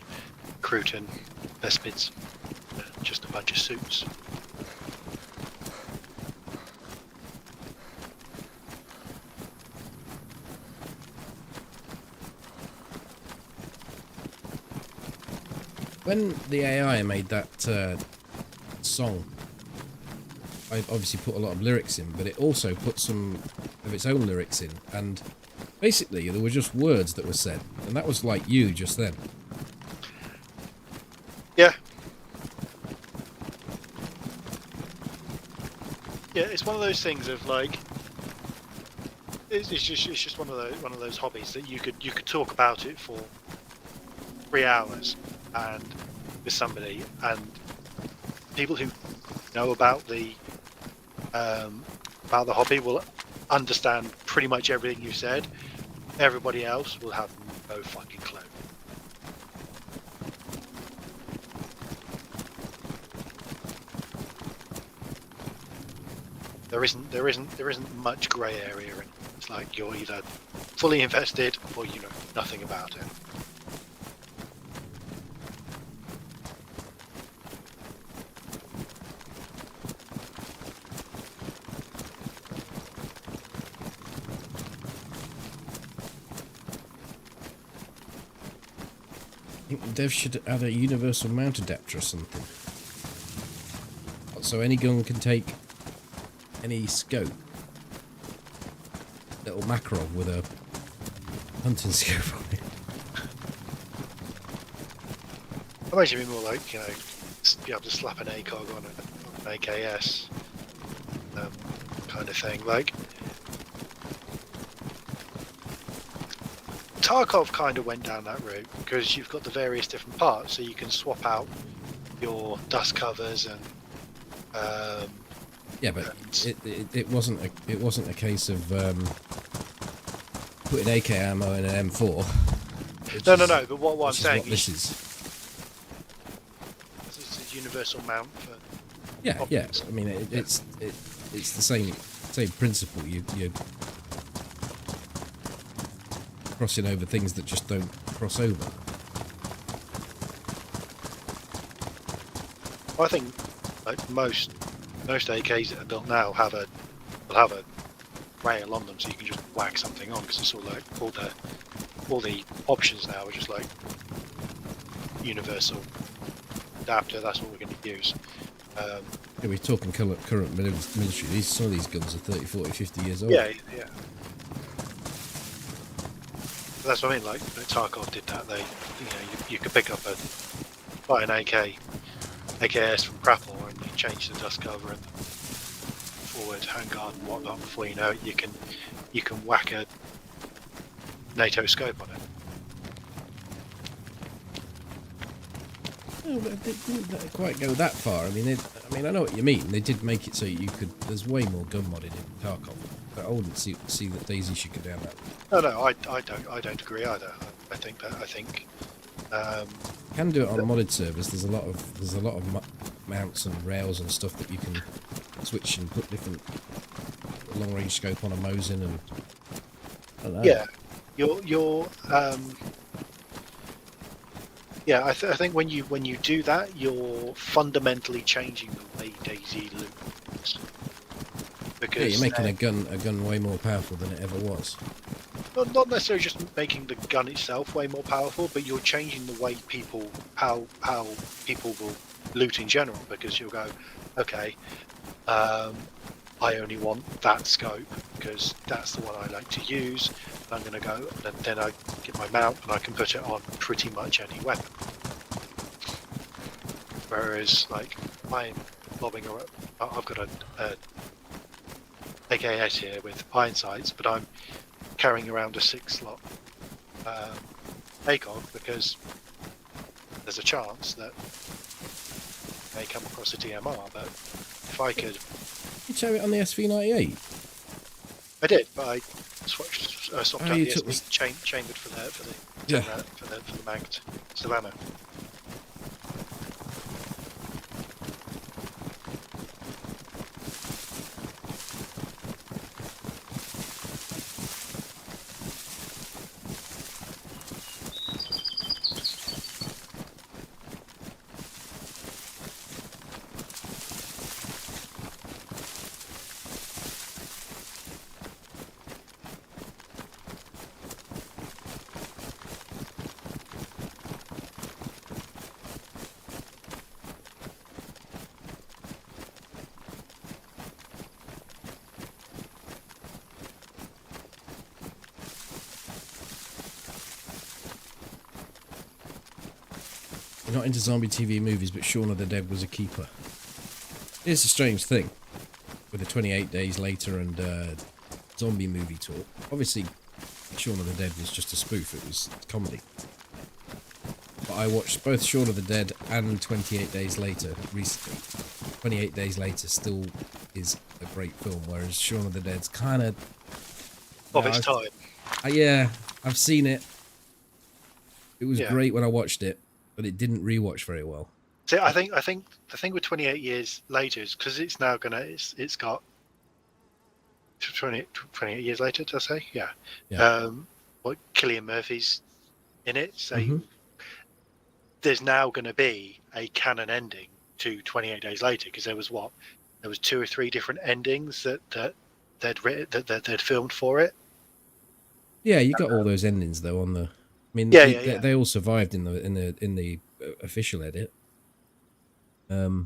Cruton, Vespids, just a bunch of suits. When the AI made that song, I obviously put a lot of lyrics in, but it also put some of its own lyrics in, and basically there were just words that were said, and that was like you just then. Yeah. Yeah, it's one of those things of like, it's just one of those hobbies that you could talk about it for 3 hours and with somebody, and people who know about the hobby will understand pretty much everything you said. Everybody else will have no fucking clue. There isn't much grey area, and it's like you're either fully invested or you know nothing about it. I think Dev should add a universal mount adapter or something. So any gun can take any scope. Little Makarov with a hunting scope on it. I imagine it'd be more like, you know, be able to slap an ACOG on an AKS kind of thing. Like, Tarkov kind of went down that route because you've got the various different parts, so you can swap out your dust covers and yeah, but it wasn't a case of putting AK ammo in an M4. No. But what I'm saying is this is a universal mount for. Yeah. I mean, it's the same principle. You're crossing over things that just don't cross over. I think like most AKs that are built now will have a rail on them, so you can just whack something on, because it's all like all the options now are just like universal adapter. That's what we're going to use. Yeah, we're talking current military. Some of these guns are 30, 40, 50 years old. Yeah. That's what I mean. Like Tarkov did that. They, you could pick up buy an AKS from Grapple, and you change the dust cover and forward handguard and whatnot. Before you know it, you can whack a NATO scope on it. No, but they didn't quite go that far. I mean, I know what you mean. They did make it so you could. There's way more gun modded in Tarkov, but I wouldn't see that DayZ should go down that way. No, I don't agree either. I think you can do it on modded servers. There's a lot of mounts and rails and stuff that you can switch and put different long range scope on a Mosin and. I don't know. Yeah, yeah. I think when you do that, you're fundamentally changing the way DayZ loots. Because yeah, you're making a gun way more powerful than it ever was. Not necessarily just making the gun itself way more powerful, but you're changing the way how people will loot in general. Because you'll go, okay, I only want that scope because that's the one I like to use. And I'm going to go, and then I get my mount and I can put it on pretty much any weapon. Whereas, like, I'm lobbing around, I've got a AKS here with iron sights, but I'm carrying around a 6-slot ACOG, because there's a chance that they come across a DMR. But if I could, You tow it on the SV98. I did, but I swapped out the took SV chambered for the magged Solano. We're not into zombie TV movies, but Shaun of the Dead was a keeper. It's a strange thing with the 28 Days Later and zombie movie talk. Obviously, Shaun of the Dead was just a spoof. It was comedy. But I watched both Shaun of the Dead and 28 Days Later recently. 28 Days Later still is a great film, whereas Shaun of the Dead's kind of... Of its time. Yeah, I've seen it. It was great when I watched it, but it didn't rewatch very well. See, I think the thing with 28 years later is because it's now it's got 28 years later. Did I say? Yeah. What Cillian Murphy's in it, so there's now going to be a canon ending to 28 Days Later, because there was 2 or 3 different endings that they'd filmed for it. Yeah, you got all those endings though on the. I mean, yeah. They all survived in the official edit. But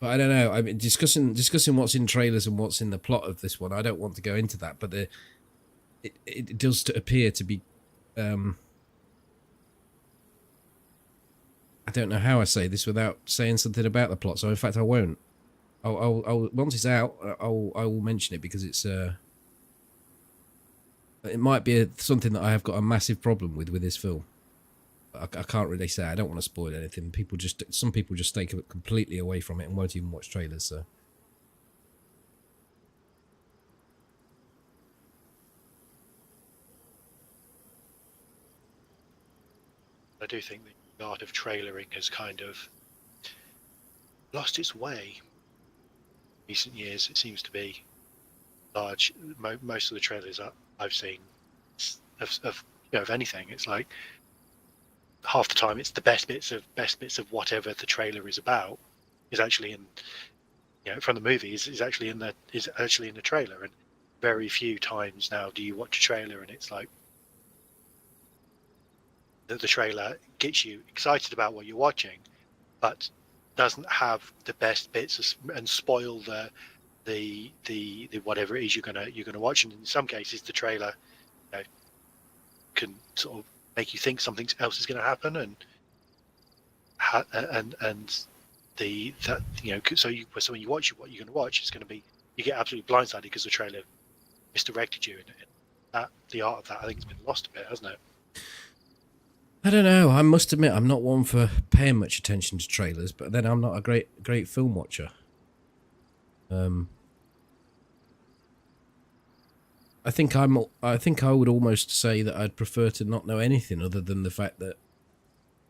I don't know. I mean, discussing what's in trailers and what's in the plot of this one, I don't want to go into that. But it does appear to be. I don't know how I say this without saying something about the plot. So in fact, I won't. I'll once it's out, I will mention it, because it's it might be something that I have got a massive problem with this film. I can't really say. I don't want to spoil anything. Some people just stay completely away from it and won't even watch trailers. So I do think the art of trailering has kind of lost its way. In recent years, it seems to be large. Most of the trailers I've seen of anything, it's like half the time it's the best bits of whatever the trailer is about is actually in, from the movie is actually in the trailer. And very few times now do you watch a trailer and it's like the trailer gets you excited about what you're watching, but doesn't have the best bits and spoil the whatever it is you're gonna watch. And in some cases, the trailer can sort of make you think something else is going to happen, so when you watch what you're going to watch, it's going to be, you get absolutely blindsided because the trailer misdirected you, and that the art of that, I think, has been lost a bit, hasn't it? I don't know. I must admit, I'm not one for paying much attention to trailers, but then I'm not a great film watcher. I think I would almost say that I'd prefer to not know anything other than the fact that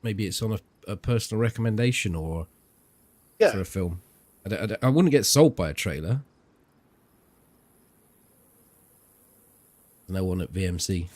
maybe it's on a personal recommendation or for a film. I wouldn't get sold by a trailer. No one at VMC.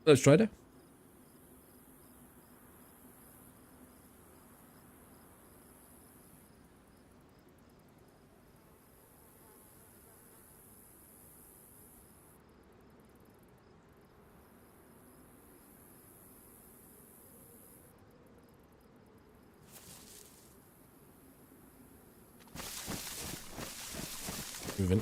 Let's try that. Moving.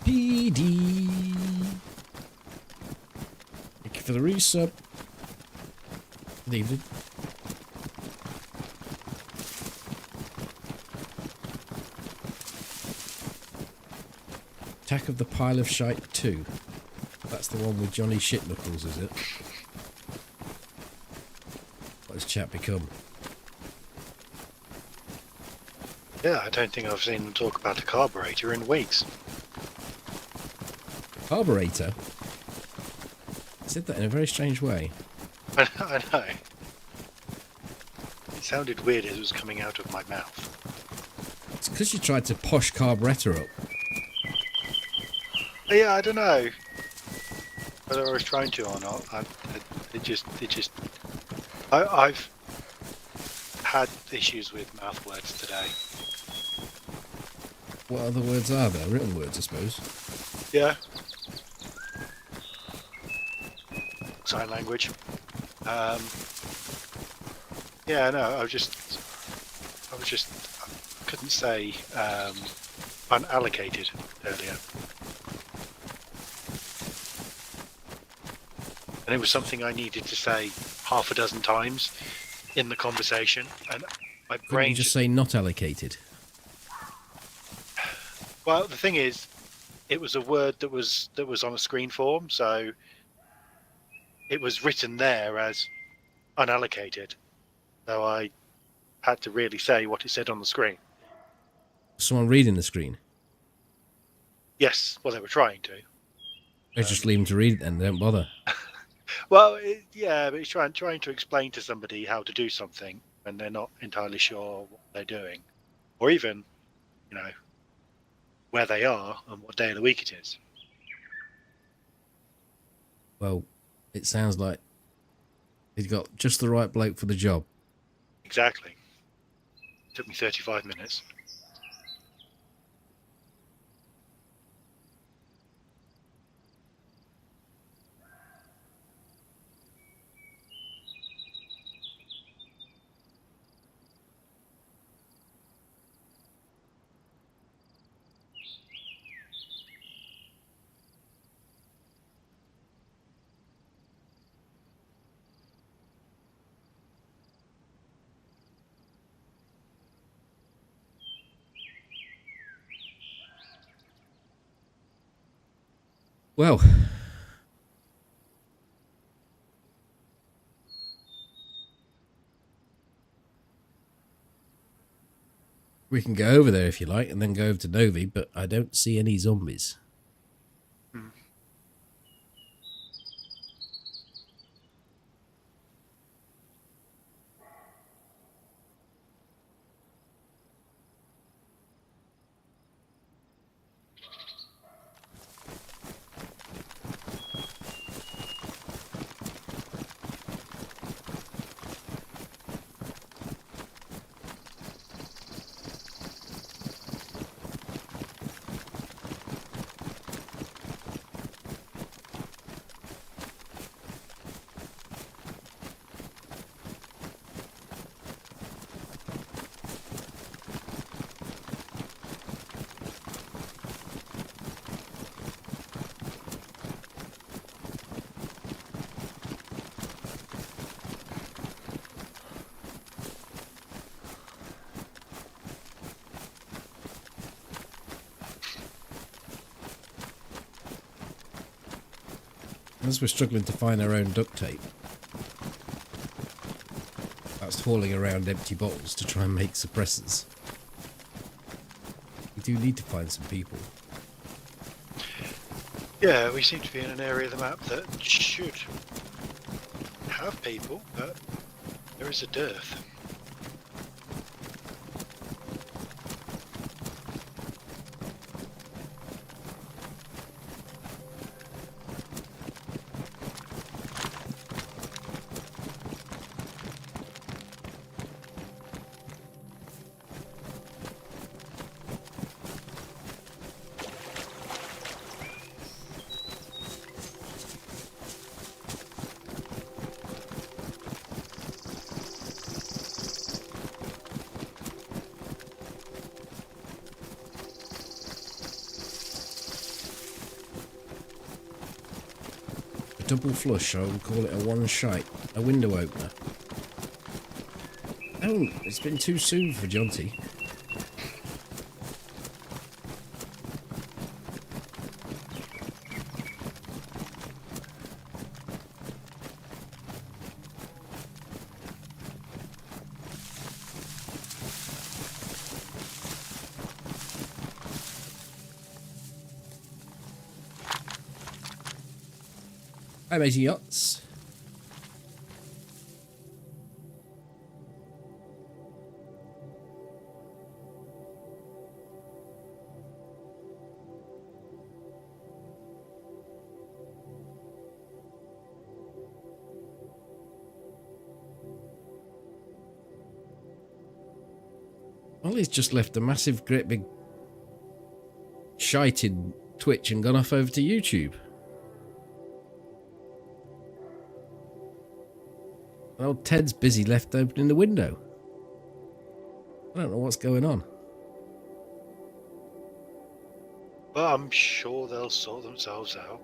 PD. Thank you for the resub. David. Attack of the Pile of Shite 2. That's the one with Johnny Shitknuckles, is it? What has chat become? Yeah, I don't think I've seen them talk about the carburetor in weeks. Carburetor? I said that in a very strange way. I know. It sounded weird as it was coming out of my mouth. It's because you tried to posh carburetor up. Yeah, I don't know whether I was trying to or not. I've had issues with mouth words today. What other words are there? Written words, I suppose. Yeah. Sign language. Yeah, no, I couldn't say unallocated earlier. And it was something I needed to say half a dozen times in the conversation, and my Couldn't brain you just say not allocated? Well, the thing is, it was a word that was on a screen form, so it was written there as unallocated. So I had to really say what it said on the screen. Someone reading the screen? Yes, well, they were trying to. Or just leave them to read it then, don't bother. Well, yeah, but it's trying to explain to somebody how to do something when they're not entirely sure what they're doing, or even, where they are and what day of the week it is. Well, it sounds like he's got just the right bloke for the job. Exactly. Took me 35 minutes. Well, we can go over there if you like, and then go over to Novi, but I don't see any zombies. As we're struggling to find our own duct tape, that's hauling around empty bottles to try and make suppressors. We do need to find some people. Yeah, we seem to be in an area of the map that should have people, but there is a dearth. Double flush, I would call it a one shite, a window opener. Oh, it's been too soon for Jonty. Hi, matey yachts. Ollie's just left a massive, great big shite in Twitch and gone off over to YouTube. Old Ted's busy left opening the window. I don't know what's going on. But I'm sure they'll sort themselves out.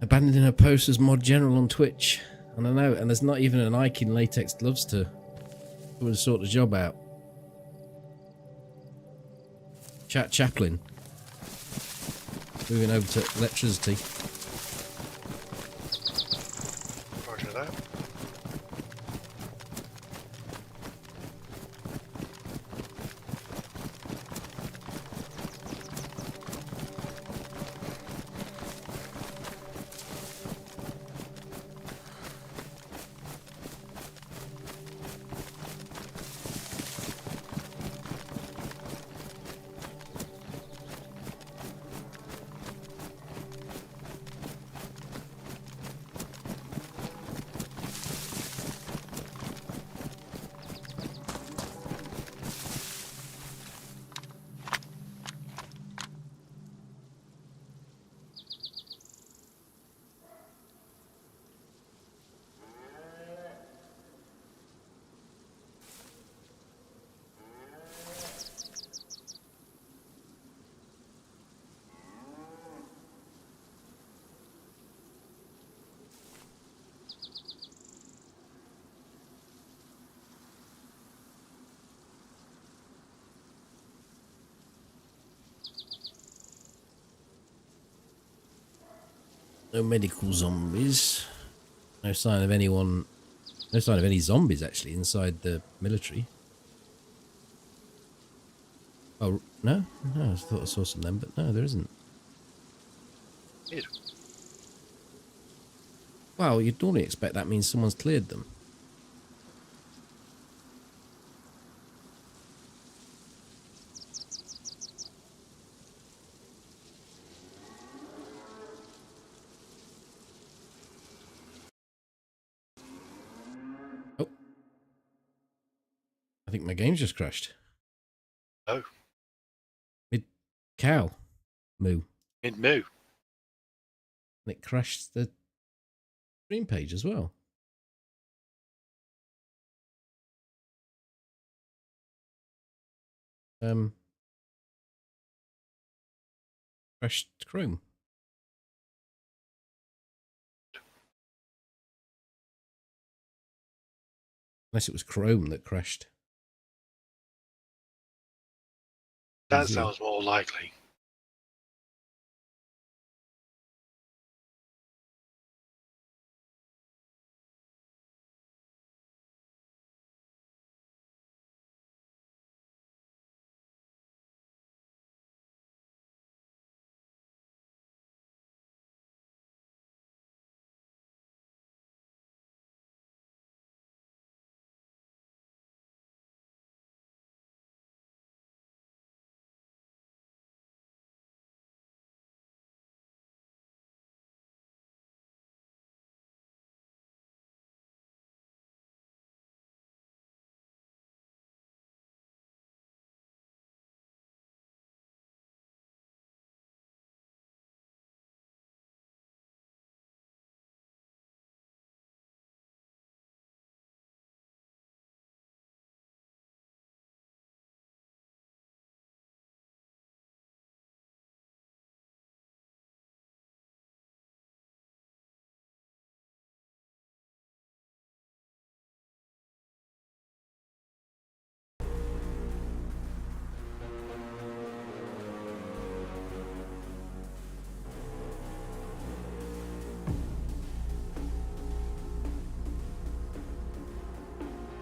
Abandoning a post as mod general on Twitch. And I know, and there's not even an Ike in latex gloves to come and sort the job out. Chat Chaplin. Moving over to electricity. Roger that. No medical zombies. No sign of anyone. No sign of any zombies actually inside the military. Oh no, no! I thought I saw some then, but no, there isn't. Weird. Well, you'd normally expect that means someone's cleared them. Oh. I think my game's just crashed. Oh. Cow. Moo. In moo. And it crashed the stream page as well. Crashed Chrome. Unless it was Chrome that crashed. That DayZ. sounds more likely.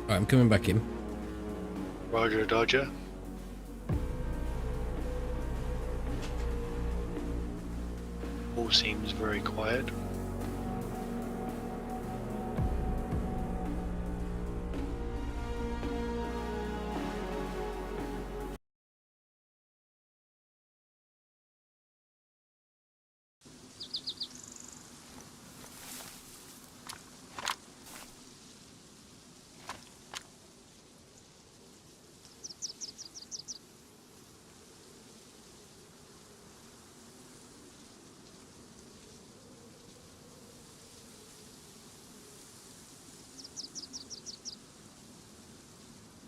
Right, I'm coming back in. Roger, Dodger. All seems very quiet.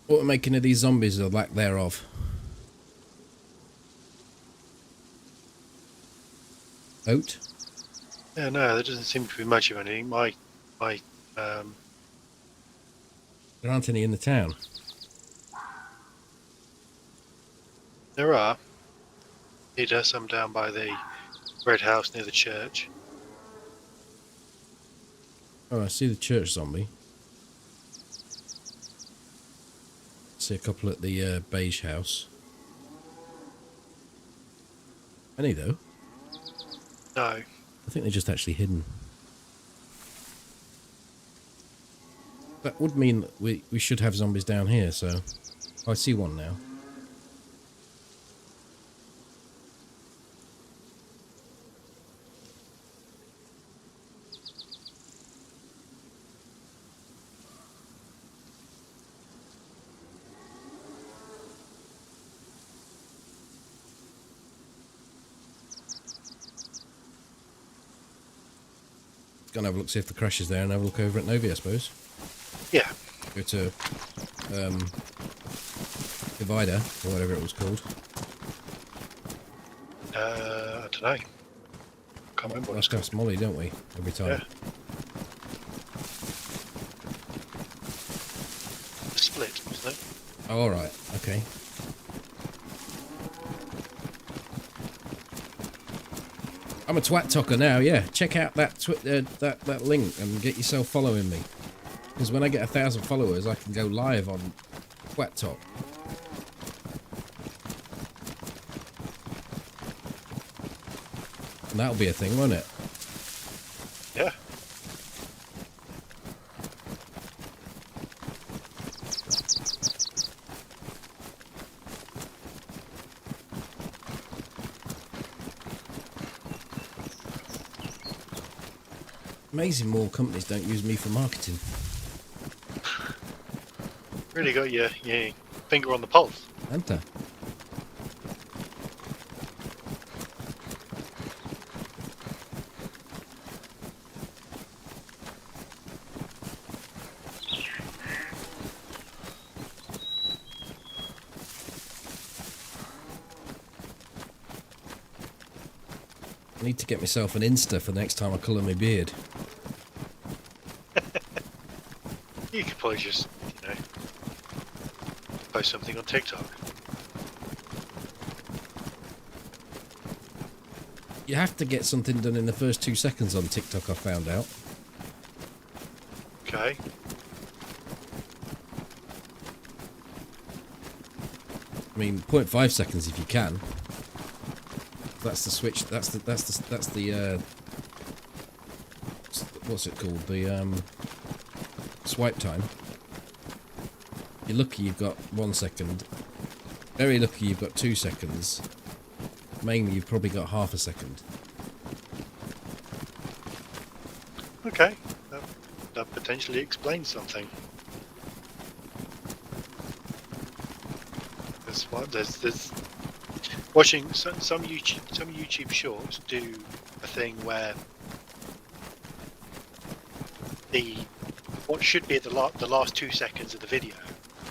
What we're making of these zombies or lack thereof? Oat? Yeah, no, there doesn't seem to be much of anything. There aren't any in the town. There are. He does some down by the red house near the church. Oh, I see the church zombie. See a couple at the beige house. Any though? No. I think they're just actually hidden. That would mean that we should have zombies down here, so... Oh, I see one now. Go and have a look, see if the crash is there, and have a look over at Novi, I suppose. Yeah. Go to Divider, or whatever it was called. I don't know. Can't remember what it's Let's called. Molly, don't we? Every time. Yeah. The split, wasn't it? Oh, all right. Okay. I'm a twat talker now. Yeah, check out that that link and get yourself following me. Because when I get 1,000 followers, I can go live on Twat Talk. And that'll be a thing, won't it? Yeah. Amazing more companies don't use me for marketing. Really got your finger on the pulse. Haven't I? I need to get myself an Insta for the next time I colour my beard. You could probably just, post something on TikTok. You have to get something done in the first 2 seconds on TikTok, I found out. Okay. I mean, 0.5 seconds if you can. That's the switch. That's the what's it called? The swipe time. You're lucky you've got 1 second. Very lucky you've got 2 seconds. Mainly you've probably got half a second. Okay. That potentially explains something. There's watching some YouTube shorts do a thing where what should be the last 2 seconds of the video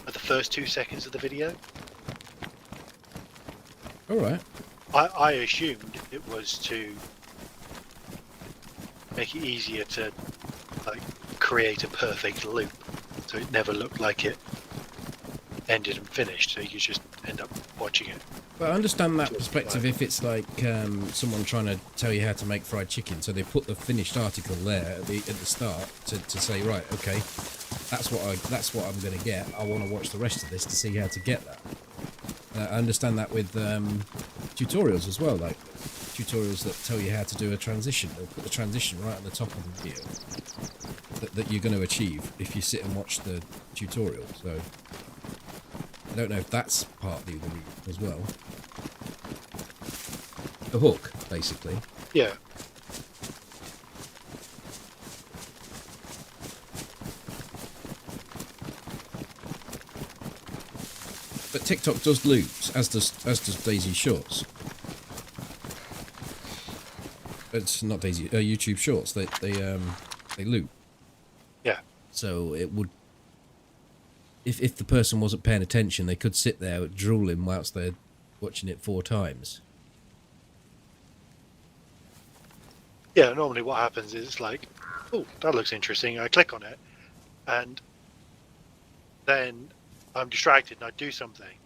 are the first 2 seconds of the video. All right. I assumed it was to make it easier to create a perfect loop, so it never looked like it ended and finished, so you could just end up watching it. But I understand that perspective if it's like someone trying to tell you how to make fried chicken, so they put the finished article there at the start to say, right, okay, that's what I'm going to get. I want to watch the rest of this to see how to get that. I understand that with tutorials as well, like tutorials that tell you how to do a transition. They'll put the transition right on the top of the video that you're going to achieve if you sit and watch the tutorial. So I don't know if that's partly the reason as well. The hook, basically. Yeah. But TikTok does loops, as does DayZ Shorts. It's not DayZ, YouTube Shorts. They loop. Yeah. So it would, if the person wasn't paying attention, they could sit there drooling whilst they're watching it 4 times. Yeah, normally what happens is it's like, oh, that looks interesting. I click on it, and then I'm distracted and I do something,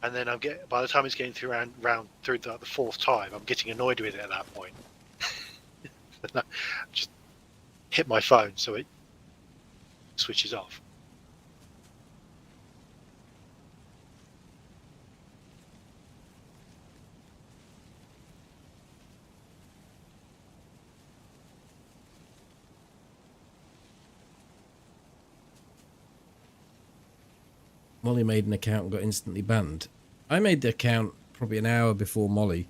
and then by the time it's getting through round through the 4th time, I'm getting annoyed with it at that point. And I just hit my phone so it switches off. Molly made an account and got instantly banned. I made the account probably an hour before Molly.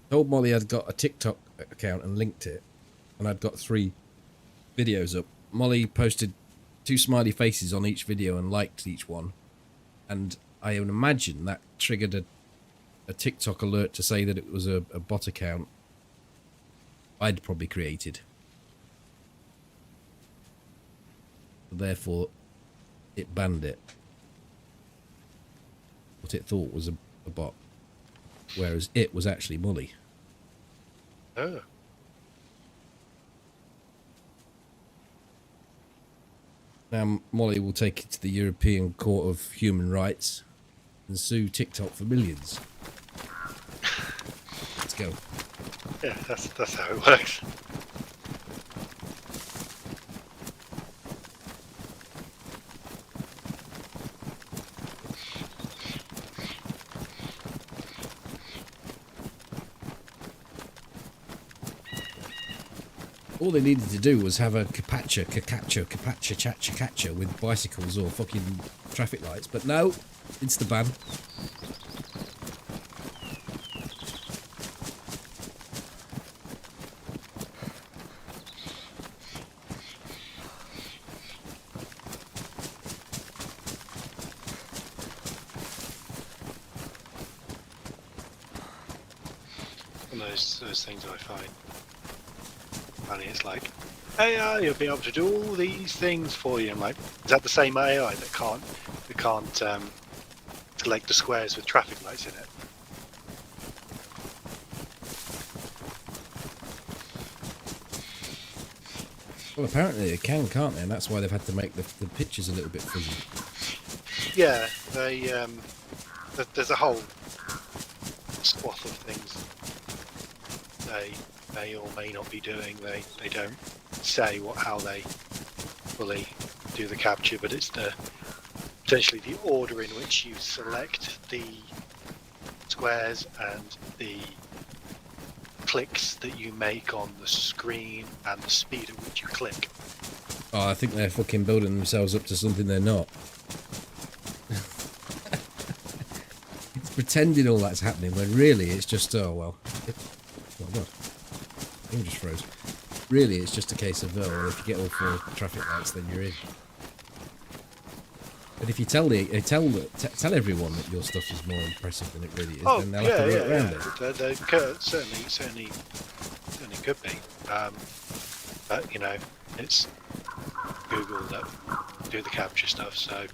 Told Molly I'd got a TikTok account and linked it, and I'd got 3 videos up. Molly posted 2 smiley faces on each video and liked each one, and I would imagine that triggered a TikTok alert to say that it was a bot account I'd probably created. Therefore, it banned it. What it thought was a bot, whereas it was actually Molly. Oh. Now Molly will take it to the European Court of Human Rights and sue TikTok for millions. Let's go. Yeah, that's how it works. All they needed to do was have a capatcha with bicycles or fucking traffic lights, but no, insta-ban. one of those things I find. And it's like, AI, you'll be able to do all these things for you. I'm like, is that the same AI that can't select the squares with traffic lights in it? Well, apparently they can, can't they? And that's why they've had to make the pictures a little bit fuzzy. Yeah, there's a whole swath of things they may or may not be doing. They don't say how they fully do the capture, but it's potentially the order in which you select the squares and the clicks that you make on the screen and the speed at which you click. Oh, I think they're fucking building themselves up to something they're not. It's pretending all that's happening when really it's just, oh well. Oh god. Thing just froze. Really it's just a case of, oh well, if you get all 4 traffic lights then you're in. But if you tell everyone that your stuff is more impressive than it really is, then they'll have to work around it. They certainly could be. But you know, it's Google that do the capture stuff, so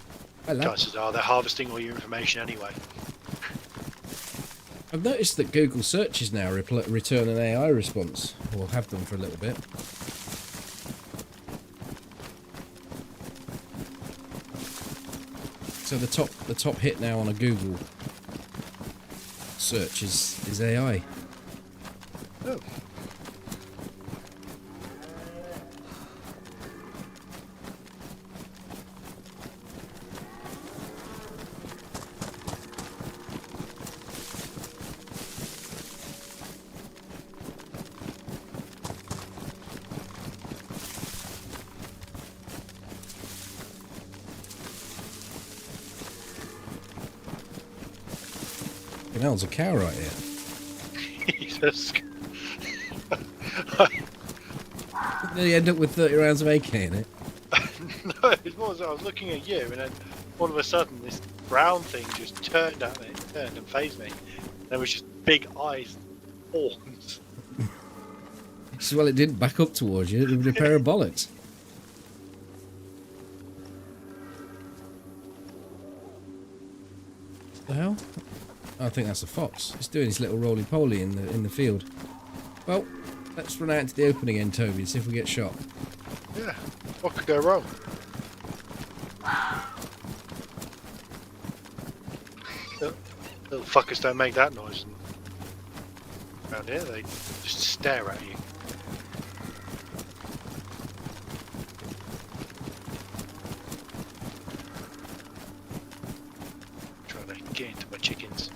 chances are they're harvesting all your information anyway. I've noticed that Google searches now return an AI response, or have done for a little bit. So the top hit now on a Google search is AI. Oh. You know, there's a cow right here. Jesus. Did you end up with 30 rounds of AK in it? No, it was. I was looking at you, and then all of a sudden, this brown thing just turned at me, turned and phased me. There was just big eyes, horns. Well, it didn't back up towards you. It was a pair of bollocks. What the hell? I think that's a fox. It's doing his little roly-poly in the field. Well, let's run out into the open again, Toby, and see if we get shot. Yeah, what could go wrong? Little fuckers don't make that noise. Around here, they just stare at you. Trying to get into my chickens.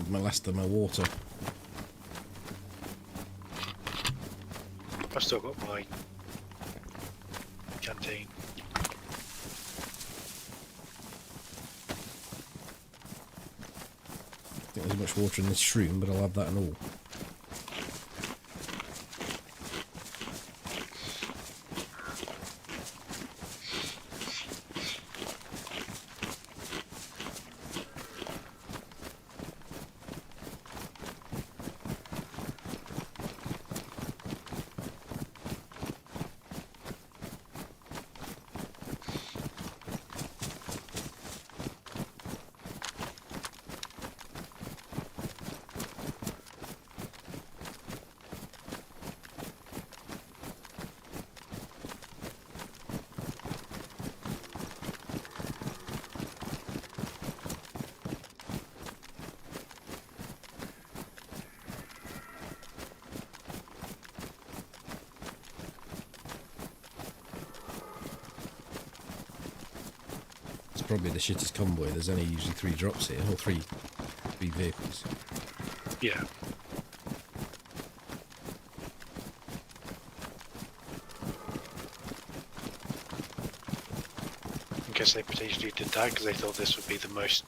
My last of my water. I've still got my canteen. much water in this shroom, but I'll have that and all. Probably the shittest convoy. There's only usually 3 drops here, or three vehicles. Yeah. I guess they potentially did that because they thought this would be the most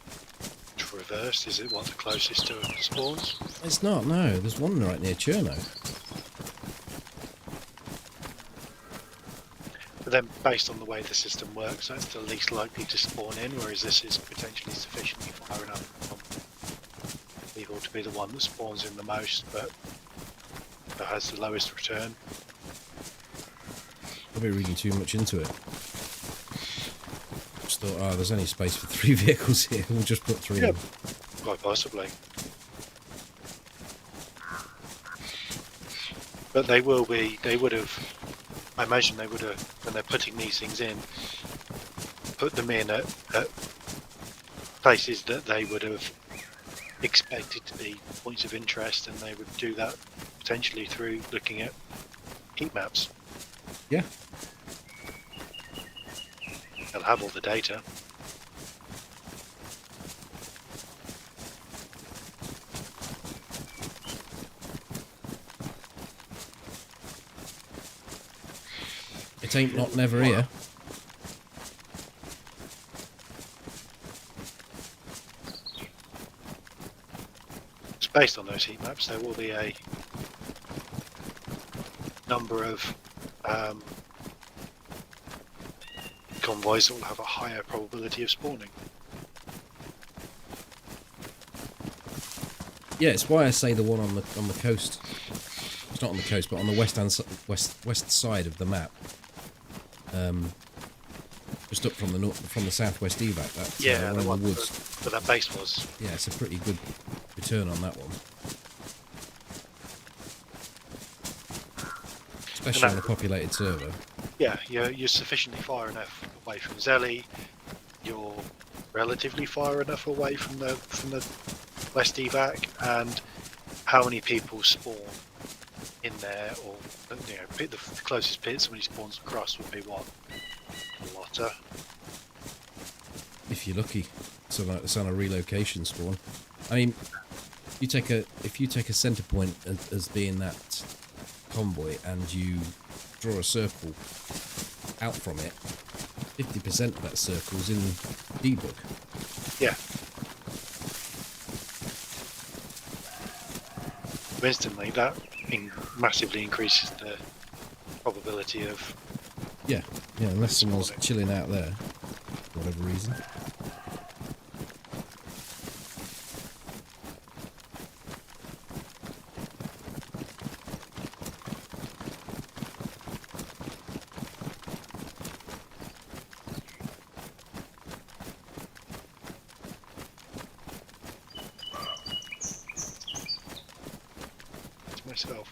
traversed. Is it what the closest to spawns? It's not, no. There's one right near Cherno. But then, based on the way the system works, that's the least likely to spawn in, whereas this is potentially sufficiently far enough from evil to be the one that spawns in the most, but that has the lowest return. Probably reading too much into it. Just thought, oh, there's only space for 3 vehicles here. We'll just put 3 in. Quite possibly. But they would have, I imagine they would have, when they're putting these things in, put them in at places that they would have expected to be points of interest, and they would do that potentially through looking at heat maps. Yeah. They'll have all the data. It ain't not never here. It's based on those heat maps. There will be a number of convoys that will have a higher probability of spawning. Yeah, it's why I say the one on the coast. It's not on the coast, but on the west side of the map. Just up from the southwest evac. That's the one in the woods. where that base was. Yeah, it's a pretty good return on that one. Especially on a populated server. Yeah, you're sufficiently far enough away from Zelly. You're relatively far enough away from the west evac, and how many people spawn in there, or the closest pit somebody spawns across would be what? A lotter. If you're lucky, so like it's on a relocation spawn. I mean, if you take a centre point as being that convoy, and you draw a circle out from it, 50% of that circle's in debug. Yeah. Instantly, that massively increases the probability of. Yeah, unless someone's chilling out there, for whatever reason. Myself.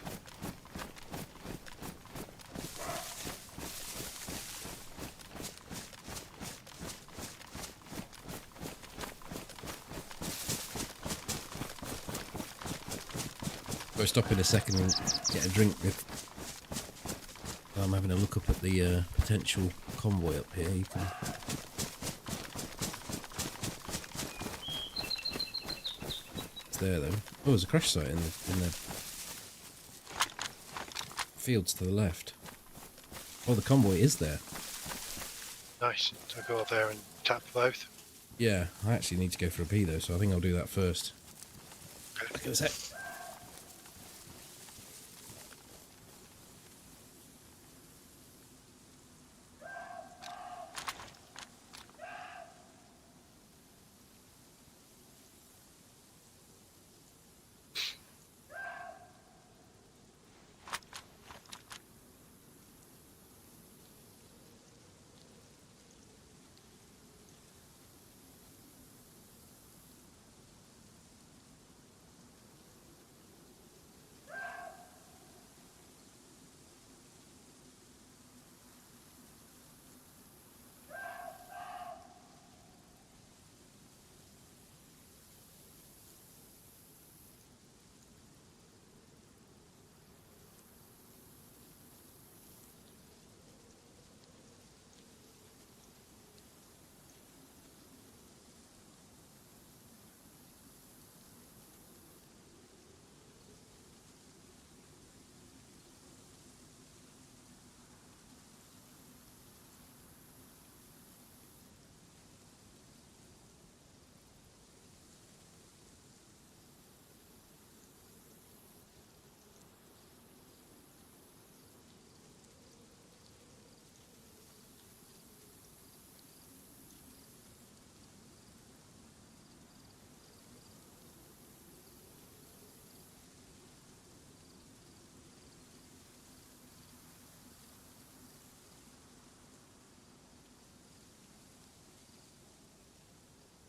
Go stop in a second and get a drink. I'm having a look up at the potential convoy up here. You can. It's there though. Oh, there's a crash site in the fields to the left. Oh, the convoy is there. Nice. So go up there and tap both. Yeah, I actually need to go for a pee though, so I think I'll do that first. Give us a sec.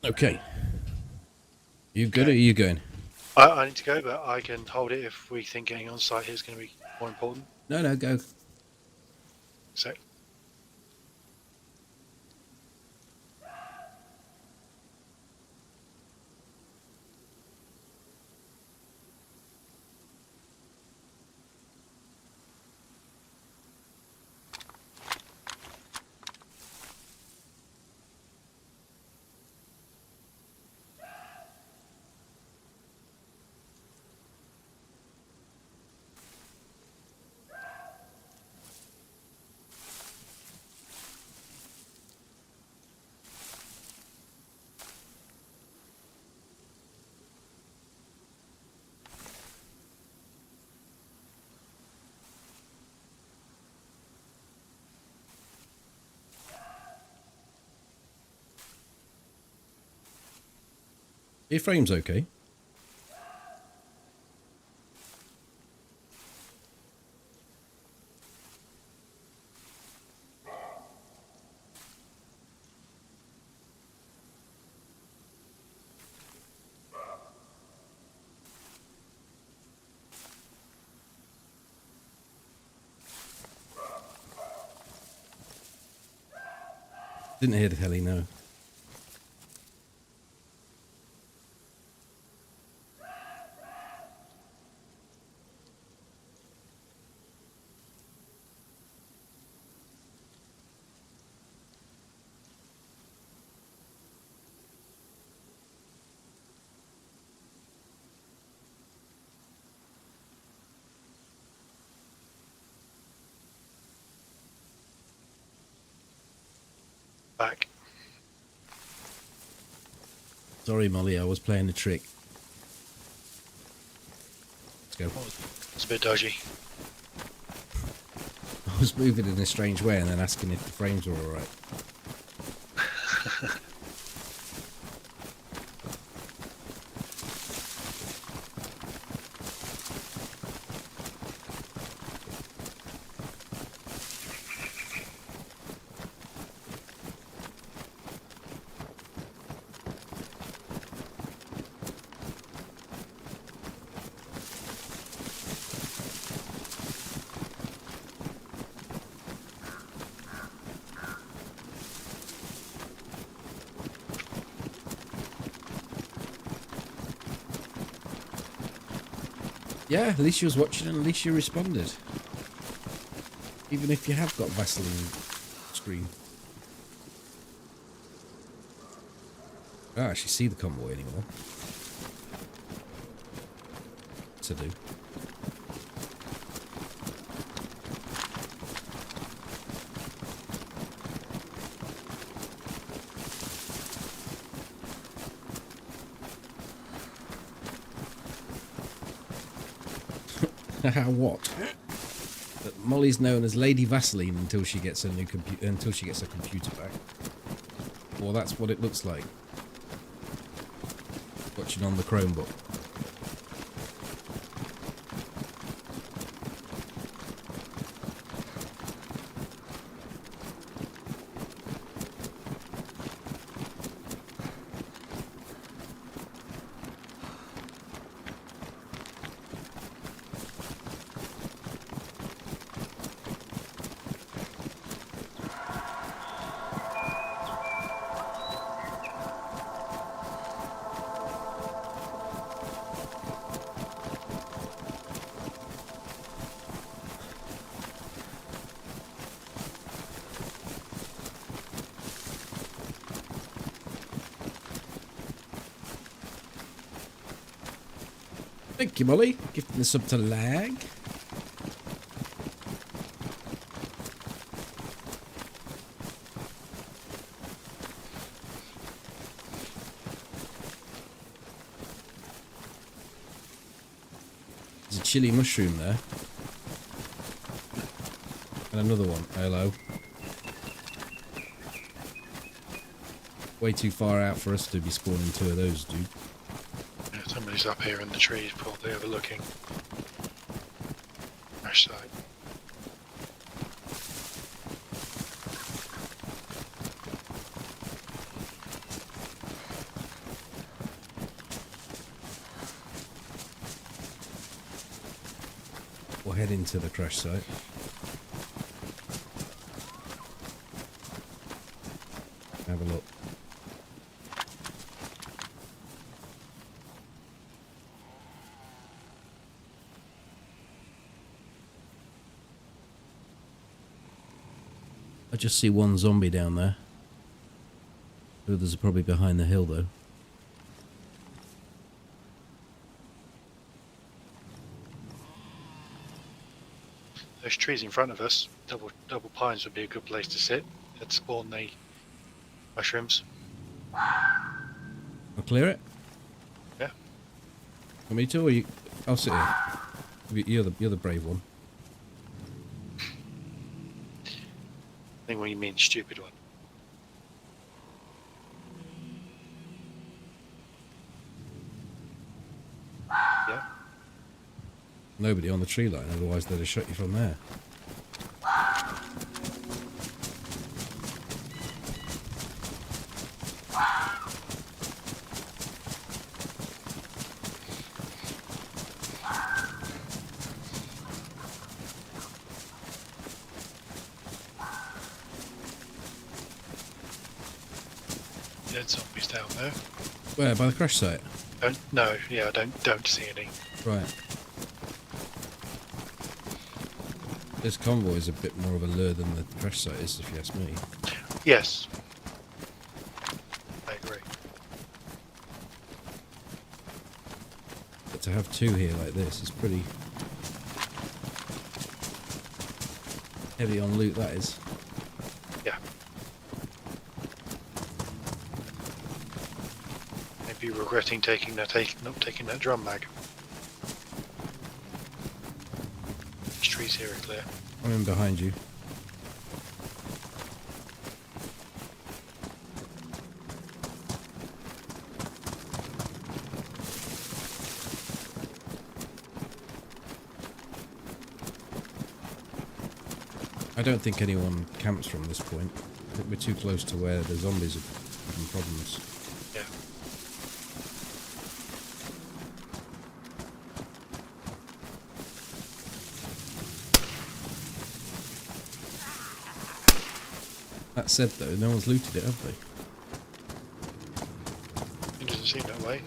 Okay. You good or are you going? I need to go, but I can hold it if we think getting on site here is going to be more important. No, go. So. Your frame's okay. Didn't hear the heli, no. Back. Sorry, Molly, I was playing a trick. Let's go. It's a bit dodgy. I was moving in a strange way and then asking if the frames were alright. Yeah, at least you was watching and at least you responded. Even if you have got Vaseline screen. I don't actually see the convoy anymore. To do. How what? But Molly's known as Lady Vaseline until she gets a computer back. Well, that's what it looks like. Watching on the Chromebook. Thank you, Molly. Gifting the sub to Lag. There's a chili mushroom there. And another one. Hello. Way too far out for us to be spawning two of those, dude. Yeah, somebody's up here in the trees, probably overlooking. Crash site. We'll head into the crash site. Have a look. I just see one zombie down there. The others are probably behind the hill, though. Those trees in front of us, double pines would be a good place to sit. Let's spawn the mushrooms. I'll clear it? Yeah. Want me to, or you? I'll sit here. You're the brave one. I think what you mean, stupid one. Yeah. Nobody on the tree line, otherwise they'd have shot you from there. Dead zombies down there. Where? By the crash site? No, yeah, I don't see any. Right. This convoy is a bit more of a lure than the crash site is, if you ask me. Yes. I agree. But to have two here like this is pretty heavy on loot, that is. Yeah. Maybe regretting not taking that drum mag. These trees here are clear. I'm in behind you. I don't think anyone camps from this point. I think we're too close to where the zombies are having problems. Yeah. That said, though, no one's looted it, have they? It doesn't seem that way.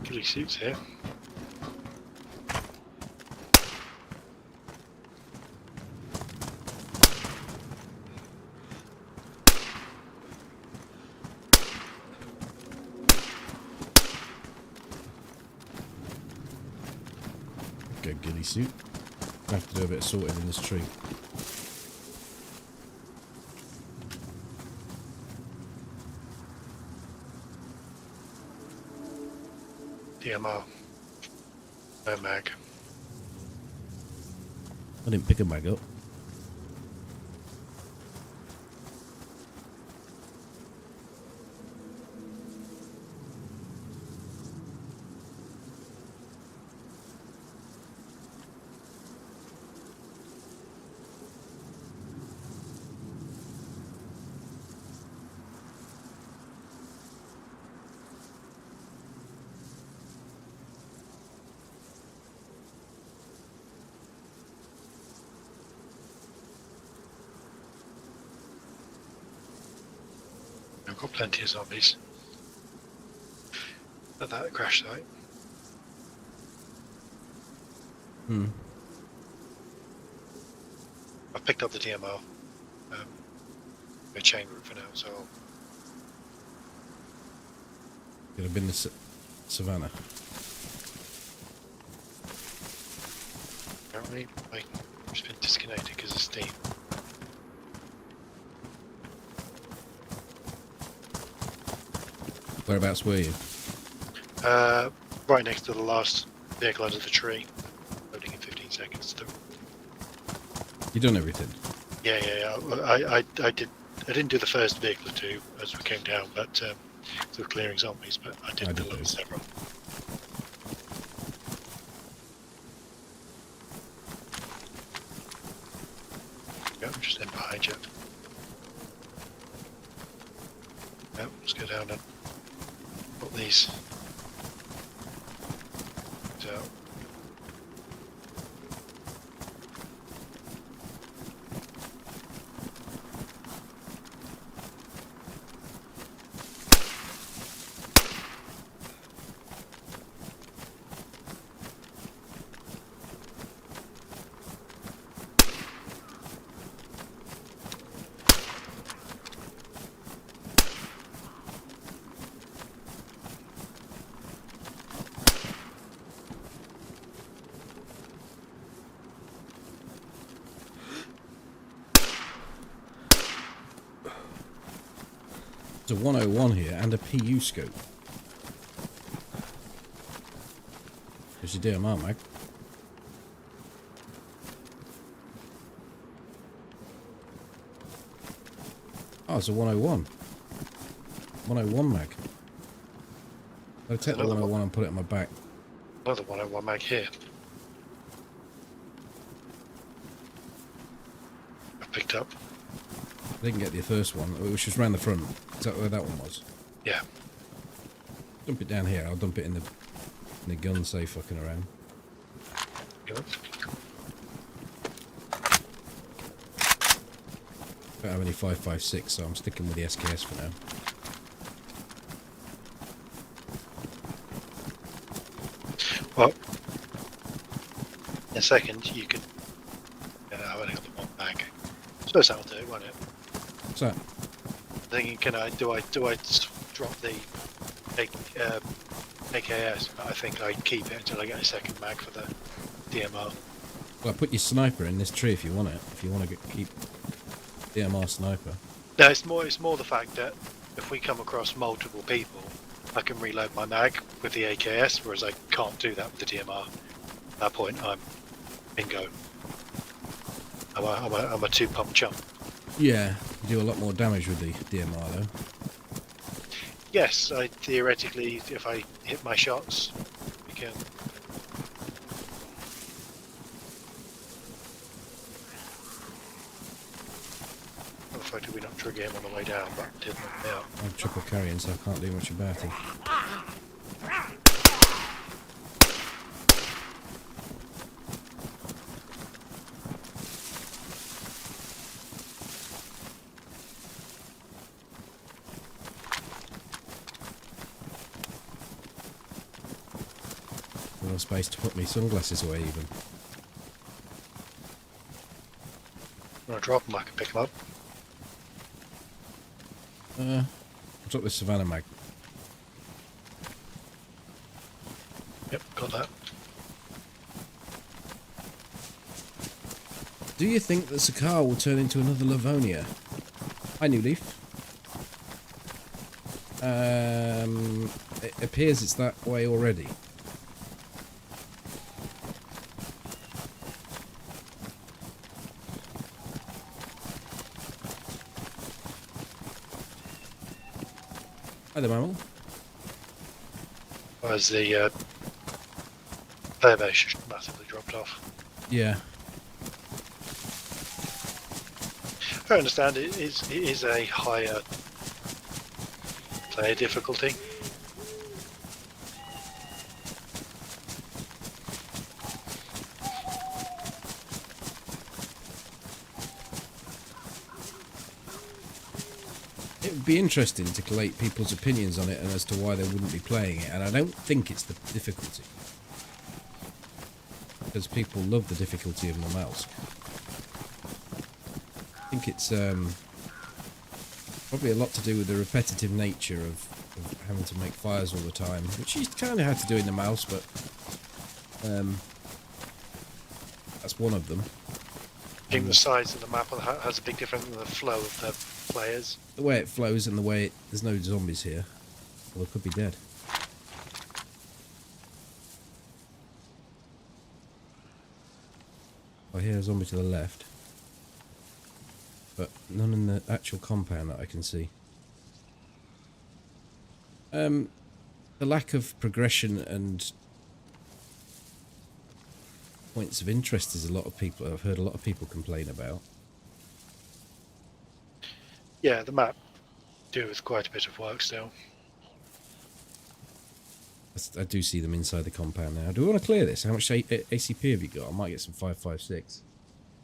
Ghillie suits here. spacesuit. I have to do a bit of sorting in this tree. DMR. No mag. I didn't pick a mag up. I've got plenty of zombies at that crash site. Hmm. I've picked up the DMR. A chain route for now, so Could have been the savannah. apparently it's been disconnected because of steam. Whereabouts were you? Right next to the last vehicle under the tree. Loading in 15 seconds. You done everything? Yeah. I didn't do the first vehicle or two as we came down, but through clearing zombies. But I did deliver those. several. Yeah, I'm just in behind you. Yeah, let's go down and put these out. There's a 101 here and a PU scope. There's your DMR mag. Oh, it's a 101. 101 mag. I'll take the 101 and put it on my back. Another 101 mag here. I picked up. I didn't get the first one, which was round the front. Is that where that one was? Yeah. Dump it down here. I'll dump it in the gun safe fucking around. Good. Don't have any 5.56, so I'm sticking with the SKS for now. Well, in a second you could. I've only got the one bag. I suppose that'll do it, won't it? What's that? Thinking, do I drop the AKS? But I think I'd keep it until I get a second mag for the DMR. Well, put your sniper in this tree if you want it. If you want to keep DMR sniper. No, it's more the fact that if we come across multiple people, I can reload my mag with the AKS, whereas I can't do that with the DMR. At that point, I'm bingo. I'm a two-pump chump. Yeah, you do a lot more damage with the DMR though. Yes, I theoretically, if I hit my shots, we can. How the fuck did we not trigger him on the way down? But did knock me out. I'm triple carrying, so I can't do much about it. No space to put my sunglasses away even. When I drop them, I can pick them up. I'll drop this Savannah mag. Yep, got that. Do you think that Sakar will turn into another Livonia? Hi, New Leaf. It appears it's that way already. Hi there, Mammal. Whereas the player base just massively dropped off. Yeah. I understand it is a higher player difficulty. It would be interesting to collate people's opinions on it and as to why they wouldn't be playing it, and I don't think it's the difficulty. Because people love the difficulty of the mouse. I think it's probably a lot to do with the repetitive nature of having to make fires all the time, which you kind of have to do in the mouse, but that's one of them. I think the size of the map has a big difference in the flow of the players. The way it flows and the way there's no zombies here. Well, they could be dead. I hear a zombie to the left, but none in the actual compound that I can see. The lack of progression and points of interest is a lot of people. I've heard a lot of people complain about. Yeah, the map do with quite a bit of work still. I do see them inside the compound now. Do we want to clear this? How much ACP have you got? I might get some 5.56.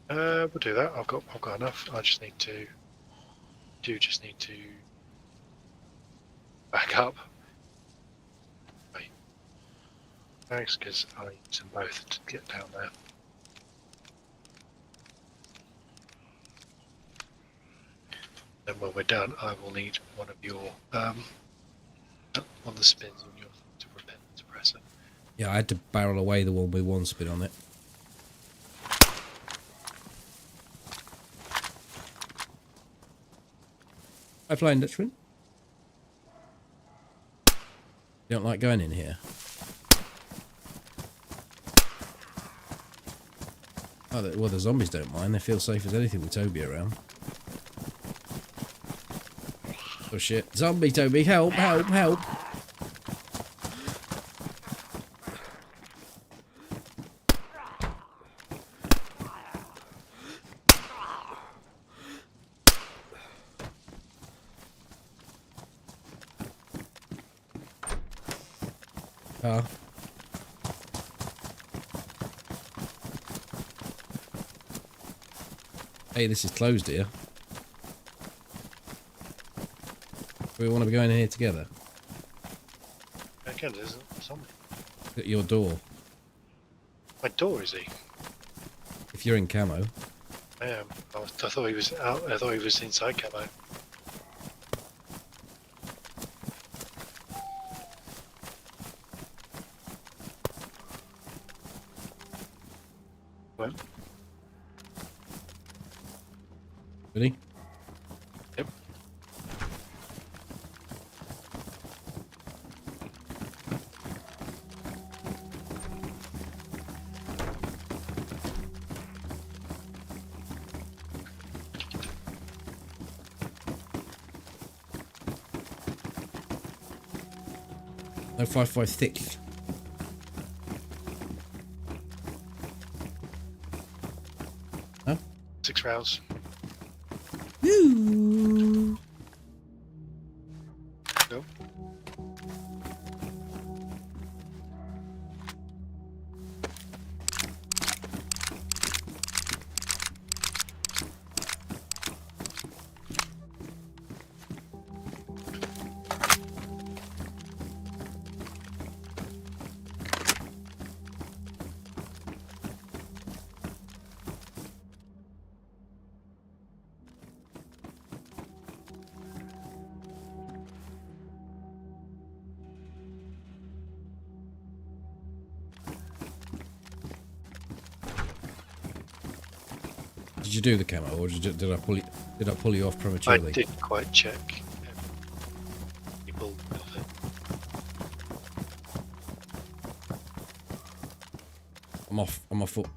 We'll do that. I've got enough. I just need to back up. Wait. Thanks, because I need them both to get down there. Then when we're done, I will need one of your on the spins on your to repair the suppressor. Yeah, I had to barrel away the one with one spin on it. Hi, Flying Dutchman. You don't like going in here? Oh, well, the zombies don't mind. They feel safe as anything with Toby around. Oh shit. Zombie Toby, help, help, help. Hey, this is closed here. We want to be going in here together. Again, there's something. At your door. My door, is he? If you're in camo. I am. I thought he was out. I thought he was inside camo. Well. Ready? Yep. No 5.5 thick. Huh? 6 rounds. Woo! Go. Did you do the camo, or did I pull you off prematurely? I didn't quite check. People of it. I'm off up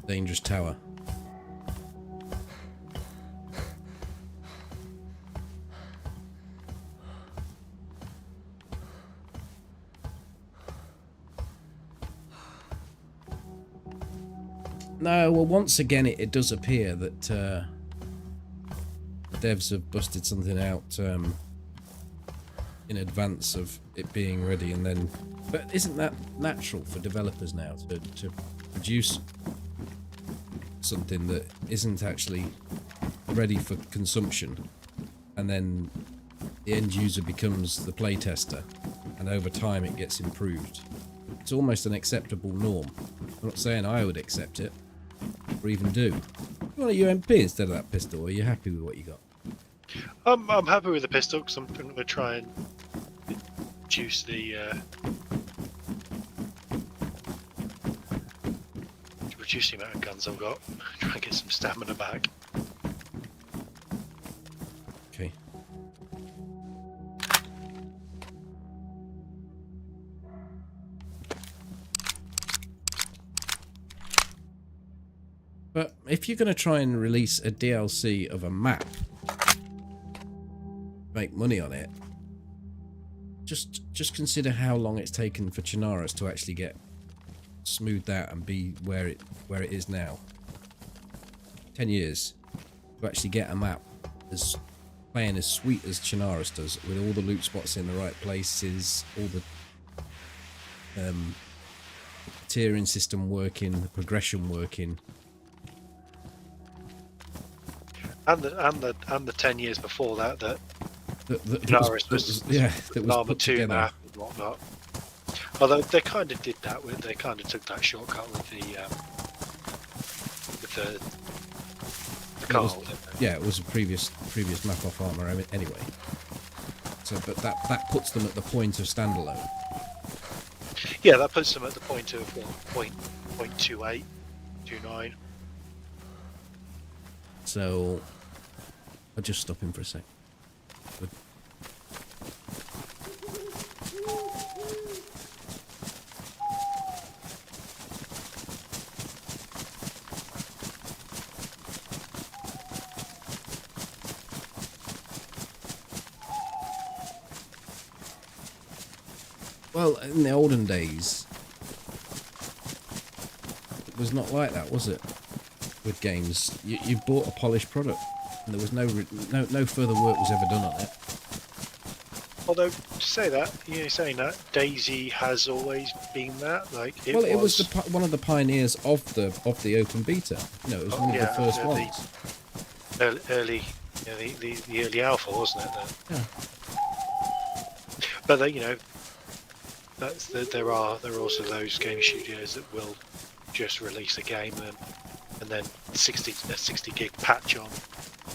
dangerous tower. No, well, once again, it does appear that the devs have busted something out in advance of it being ready, and then. But isn't that natural for developers now to produce something that isn't actually ready for consumption, and then the end user becomes the playtester, and over time it gets improved? It's almost an acceptable norm. I'm not saying I would accept it, or even do. You want a UMP instead of that pistol, or are you happy with what you got? I'm happy with the pistol because I'm going to try and reduce the amount of guns I've got. Try and get some stamina back. Okay. But if you're going to try and release a DLC of a map, make money on it, just consider how long it's taken for Chernarus to actually get smoothed out and be where it is now. 10 years to actually get a map playing as sweet as Chernarus does, with all the loot spots in the right places, all the tiering system working, the progression working. And the 10 years before that Chernarus was Armour put 2 together. map and whatnot. Although they kind of did that they kind of took that shortcut with the car. Yeah, it was a previous map off Armour anyway. So, but that puts them at the point of standalone. Yeah, that puts them at the point of what, 0.28, 29. So I'll just stop him for a sec. Good. Well, in the olden days, it was not like that, was it? With games, you bought a polished product, and there was no further work was ever done on it. Although to say that, saying that, DayZ has always been that. Like, it was one of the pioneers of the open beta. You know, it was one of the first ones. Early, the early alpha, wasn't it? Yeah. But there are also those game studios that will just release a game and then 60 gig patch on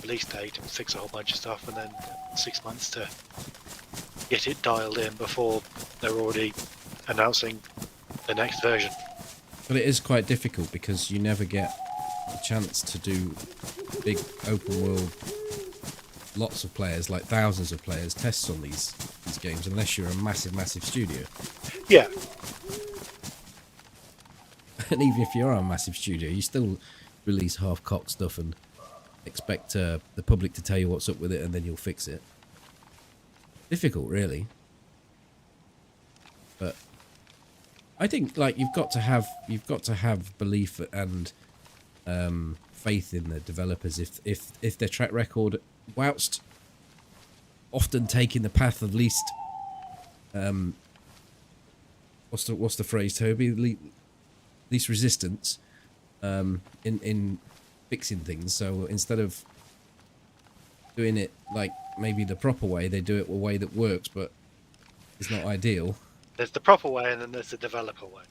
release date and fix a whole bunch of stuff, and then 6 months to get it dialed in before they're already announcing the next version. But it is quite difficult because you never get a chance to do big open world, lots of players, like thousands of players, tests on these games unless you're a massive studio. Yeah. And even if you're a massive studio, you still release half-cocked stuff and expect the public to tell you what's up with it, and then you'll fix it. Difficult, really. But I think, like, you've got to have belief and faith in the developers. If their track record, whilst often taking the path of least what's the phrase, Toby? Least resistance in fixing things. So instead of doing it like maybe the proper way, they do it a way that works, but it's not ideal. There's the proper way, and then there's the developer way.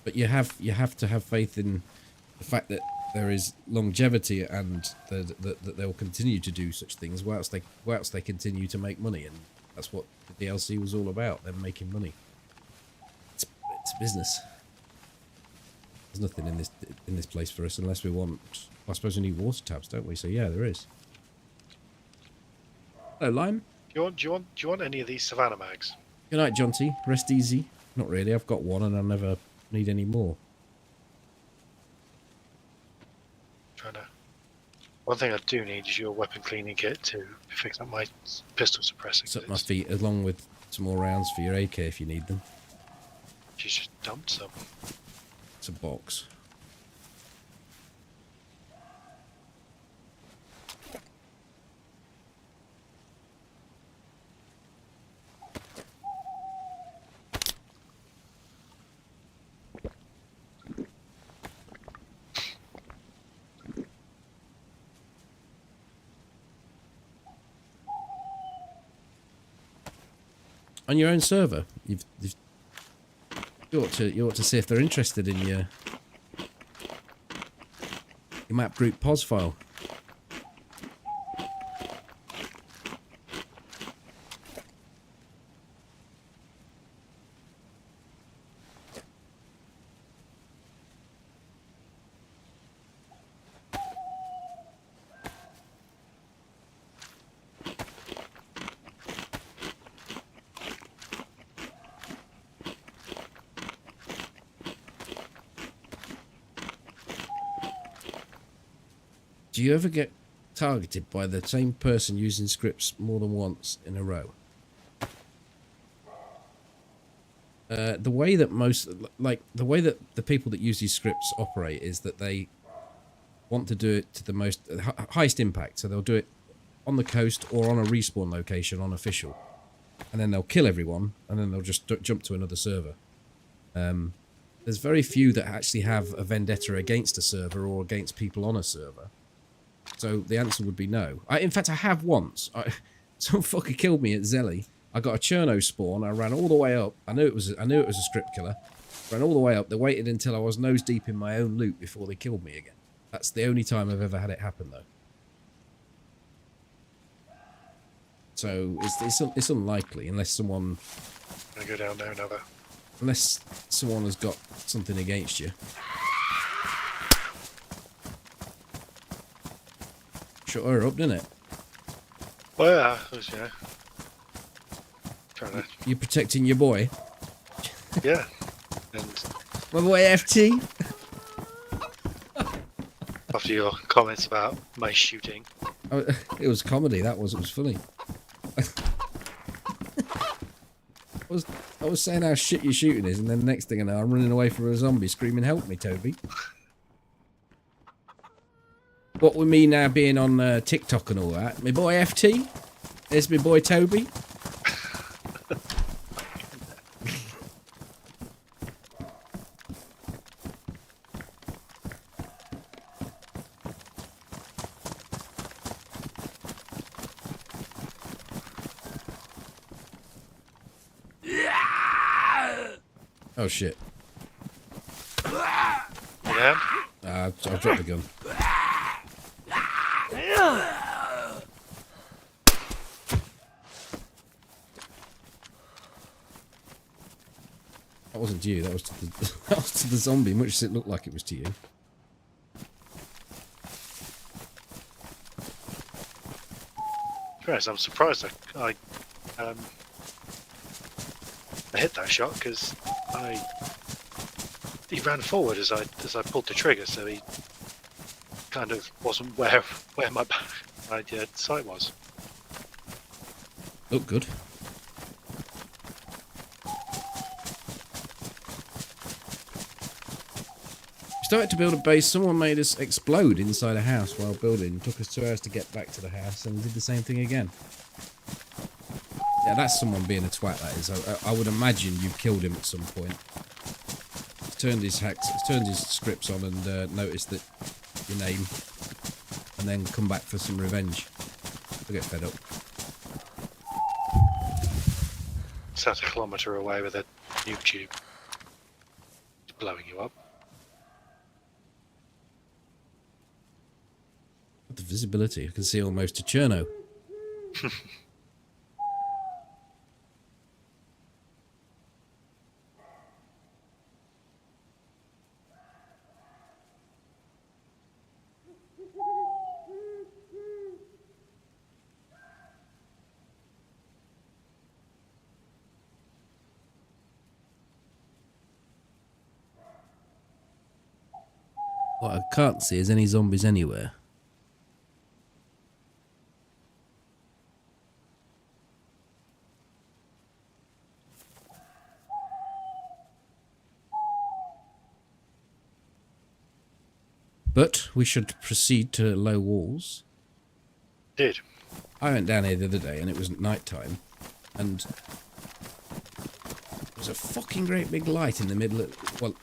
But you have to have faith in the fact that there is longevity, and that they will continue to do such things whilst they continue to make money, and that's what the DLC was all about, them making money. It's business. There's nothing in this place for us unless we want. I suppose we need water taps, don't we? So yeah, there is. Hello, Lime. Do you want any of these Savannah mags? Good night, Jonty. Rest easy. Not really. I've got one, and I'll never need any more. One thing I do need is your weapon cleaning kit to fix up my pistol suppressing. Set my feet along with some more rounds for your AK if you need them. She's just dumped some. It's a box. On your own server, you ought to see if they're interested in your map group pos file. Do you ever get targeted by the same person using scripts more than once in a row? The way that the way that the people that use these scripts operate is that they want to do it to the highest impact. So they'll do it on the coast or on a respawn location on official, and then they'll kill everyone, and then they'll just jump to another server. There's very few that actually have a vendetta against a server or against people on a server. So the answer would be no. In fact, I have once. Some fucker killed me at Zelly. I got a Cherno spawn. I ran all the way up. I knew it was a script killer. Ran all the way up. They waited until I was nose deep in my own loot before they killed me again. That's the only time I've ever had it happen, though. So it's unlikely unless someone. I'm gonna go down there another. Unless someone has got something against you. Shut her up, didn't it? Well, yeah, I was, trying to... You're protecting your boy? Yeah. And my boy FT? After your comments about my shooting. Oh, it was comedy, it was funny. I was saying how shit your shooting is, and then the next thing I know, I'm running away from a zombie screaming, "Help me, Toby." What with me now being on TikTok and all that, my boy FT, there's my boy Toby. Oh shit. Yeah? I've dropped the gun. That wasn't to you, that was to the zombie, much as it looked like it was to you. Yes, I'm surprised I hit that shot because he ran forward as I pulled the trigger, so he kind of wasn't where my sight was. Looked good. We started to build a base. Someone made us explode inside a house while building. Took us 2 hours to get back to the house and did the same thing again. Yeah, that's someone being a twat, that is. I would imagine you killed him at some point. He's turned his scripts on and noticed that your name, and then come back for some revenge. I'll get fed up. Sat a kilometre away with a nuke tube. It's blowing you up. The visibility, I can see almost to Cherno. What I can't see is any zombies anywhere. But we should proceed to low walls. Did. I went down here the other day and it was night time, and there was a fucking great big light in the middle of, well,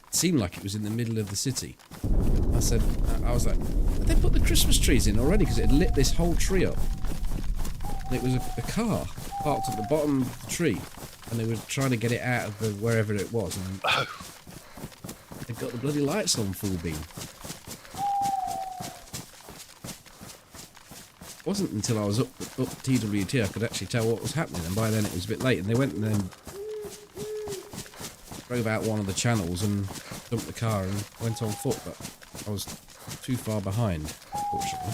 it seemed like it was in the middle of the city. I was like, they put the Christmas trees in already, because it had lit this whole tree up. And it was a car parked at the bottom of the tree, and they were trying to get it out of the wherever it was, and they got the bloody lights on full beam. It wasn't until I was up TWT I could actually tell what was happening, and by then it was a bit late, and they went and then drove out one of the channels and dumped the car and went on foot, but I was too far behind, fortunately.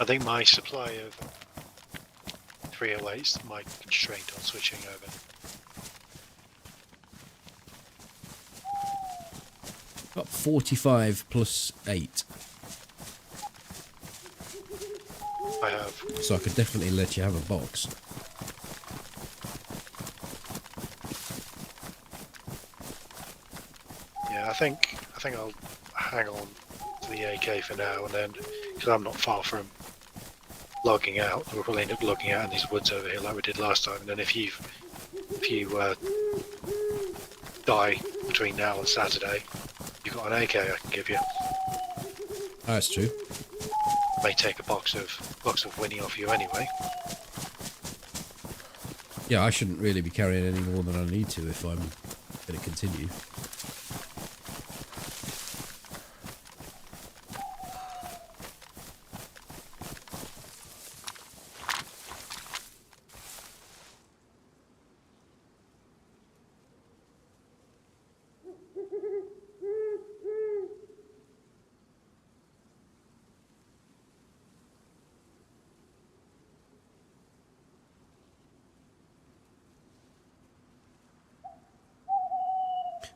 I think my supply of 308's my constraint on switching over. Got 45 plus 8. I have. So I could definitely let you have a box. Yeah, I think I'll hang on to the AK for now, and then, because I'm not far from logging out, we'll probably end up logging out in these woods over here like we did last time, and then if you die between now and Saturday, you've got an AK I can give you. Oh, that's true. May take a box of Winnie off you anyway. Yeah, I shouldn't really be carrying any more than I need to if I'm going to continue.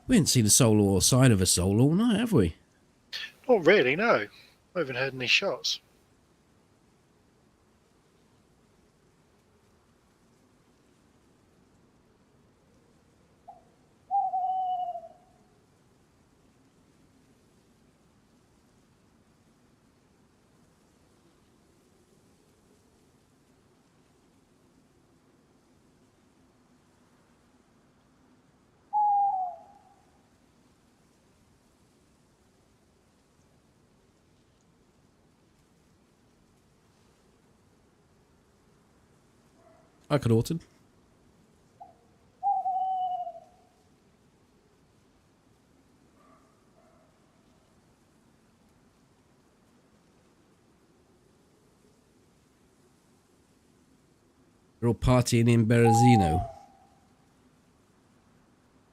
We ain't seen a soul or sign of a soul all night, have we? Not really, no. I haven't heard any shots. I could ordered. They're all partying in Berezino.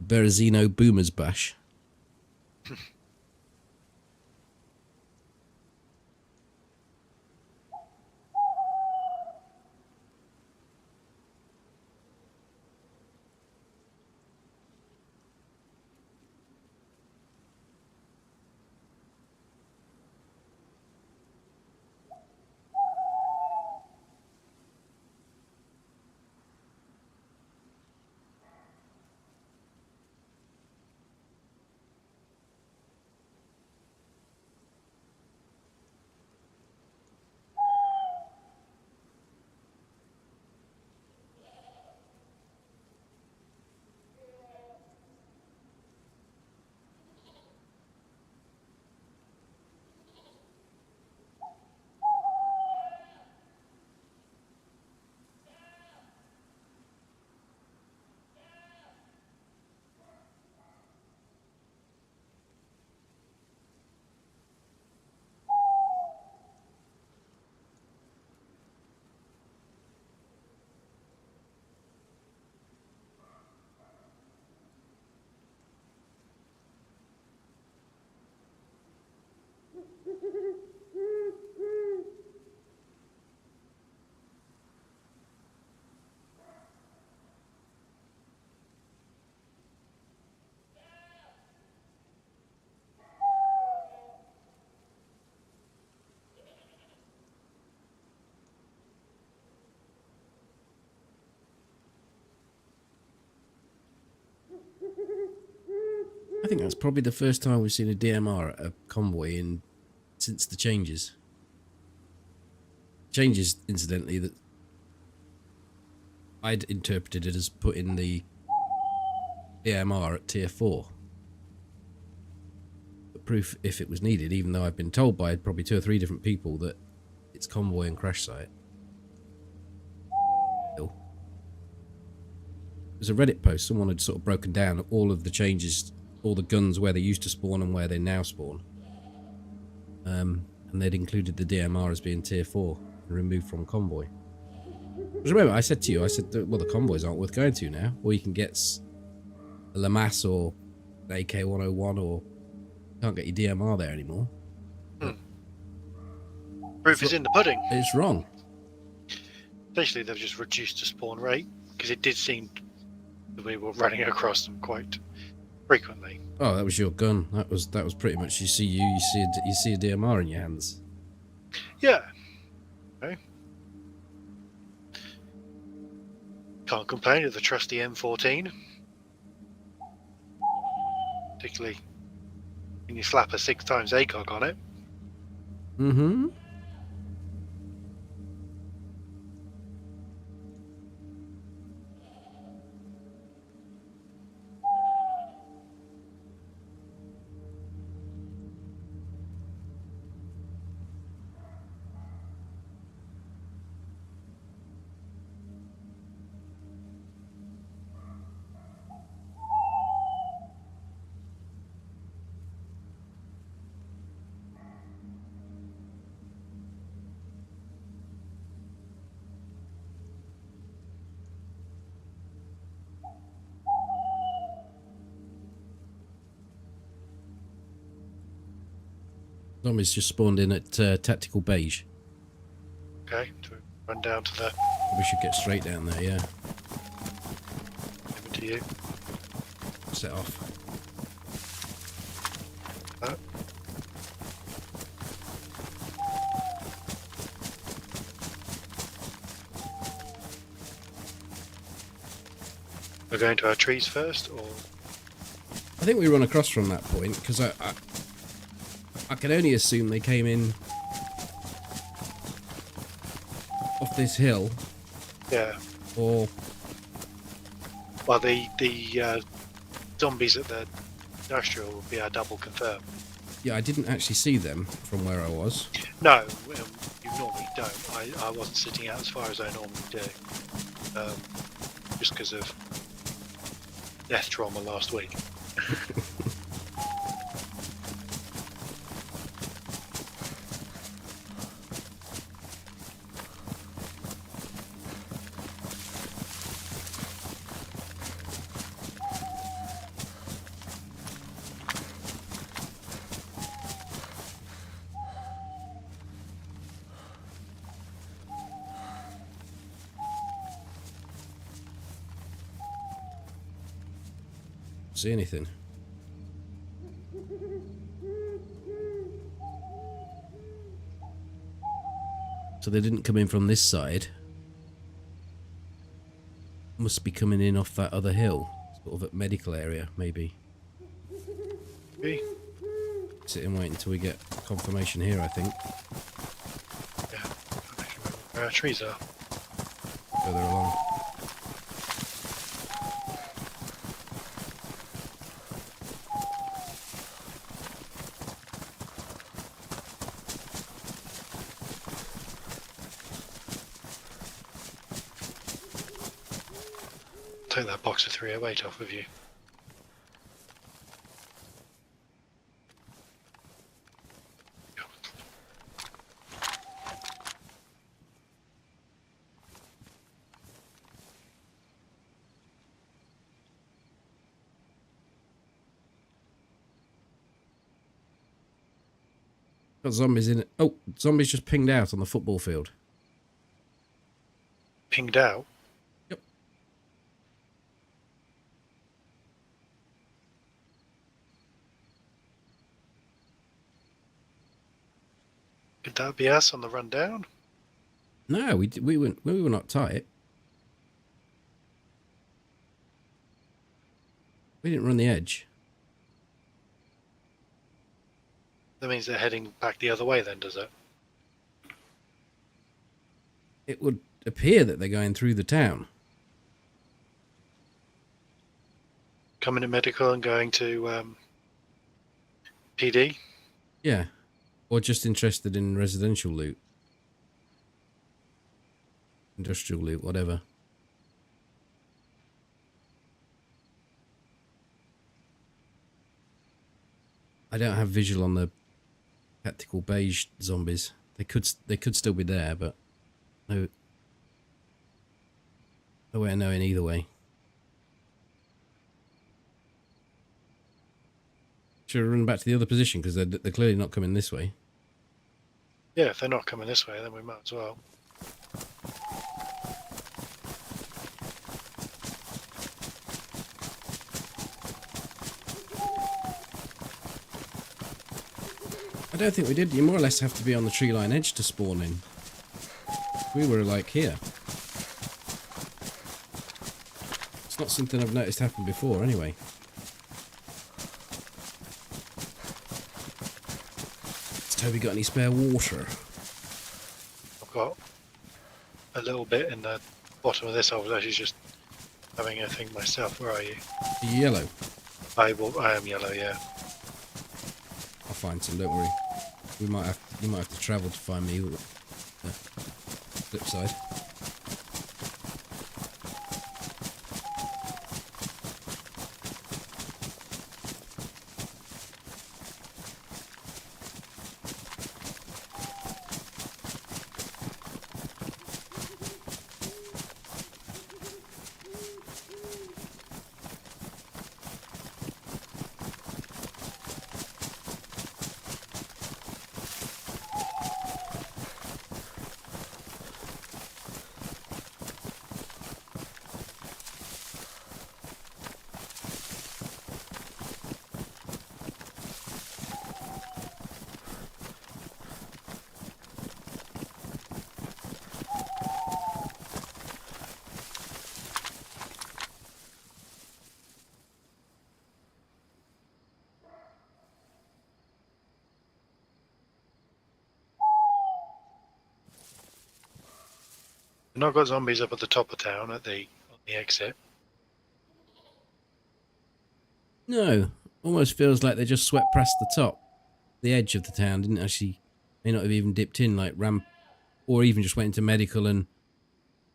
Berezino Boomers Bash. think that's probably the first time we've seen a DMR at a convoy since the changes. Changes, incidentally, that I'd interpreted it as putting the DMR at tier 4. But proof if it was needed, even though I've been told by probably 2 or 3 different people that it's convoy and crash site. Still. There's a Reddit post, someone had sort of broken down all of the changes, all the guns where they used to spawn and where they now spawn. And they'd included the DMR as being tier 4 and removed from convoy. Because remember, I said to you, well, the convoys aren't worth going to now. Or you can get a Lamass or an AK-101, or you can't get your DMR there anymore. Proof is in the pudding. It's wrong. Essentially, they've just reduced the spawn rate, because it did seem that we were running across them quite frequently. Oh, that was your gun. That was pretty much, you see a DMR in your hands. Yeah. Okay. Can't complain of the trusty M14. Particularly when you slap a 6 times ACOG on it. Mm-hmm. Zombies just spawned in at Tactical Beige. Okay, to run down to the... We should get straight down there, yeah. Over to you. Set off. We're going to our trees first, or...? I think we run across from that point, because I can only assume they came in off this hill. Yeah. Or... Well, the zombies at the industrial will be our double confirm. Yeah, I didn't actually see them from where I was. No, you normally don't. I wasn't sitting out as far as I normally do. Just because of death trauma last week. See anything? So they didn't come in from this side. Must be coming in off that other hill, sort of at medical area, maybe. Me? Sit and wait until we get confirmation here, I think. Yeah, I don't actually remember where our trees are. Further along. Take that box of 308 off of you. Got zombies in it. Oh, zombies just pinged out on the football field. Pinged out? Yep. Could that be us on the run down? No, we were not tight. We didn't run the edge. That means they're heading back the other way then, does it? It would appear that they're going through the town. Coming to medical and going to PD? Yeah. Or just interested in residential loot. Industrial loot, whatever. I don't have visual on the tactical beige zombies. They could still be there, but no way of knowing either way. Should we run back to the other position because they're clearly not coming this way. Yeah, if they're not coming this way, then we might as well. I don't think we did. You more or less have to be on the tree line edge to spawn in. We were like here. It's not something I've noticed happen before anyway. Has Toby got any spare water? I've got a little bit in the bottom of this. I was actually just having a thing myself. Where are you? Are you yellow? I am yellow, yeah. I'll find some, don't worry. You might have to travel to find me. Flip side. And I've got zombies up at the top of town on the exit. No, almost feels like they just swept past the top, the edge of the town. Didn't actually, may not have even dipped in, like ram, or even just went into medical and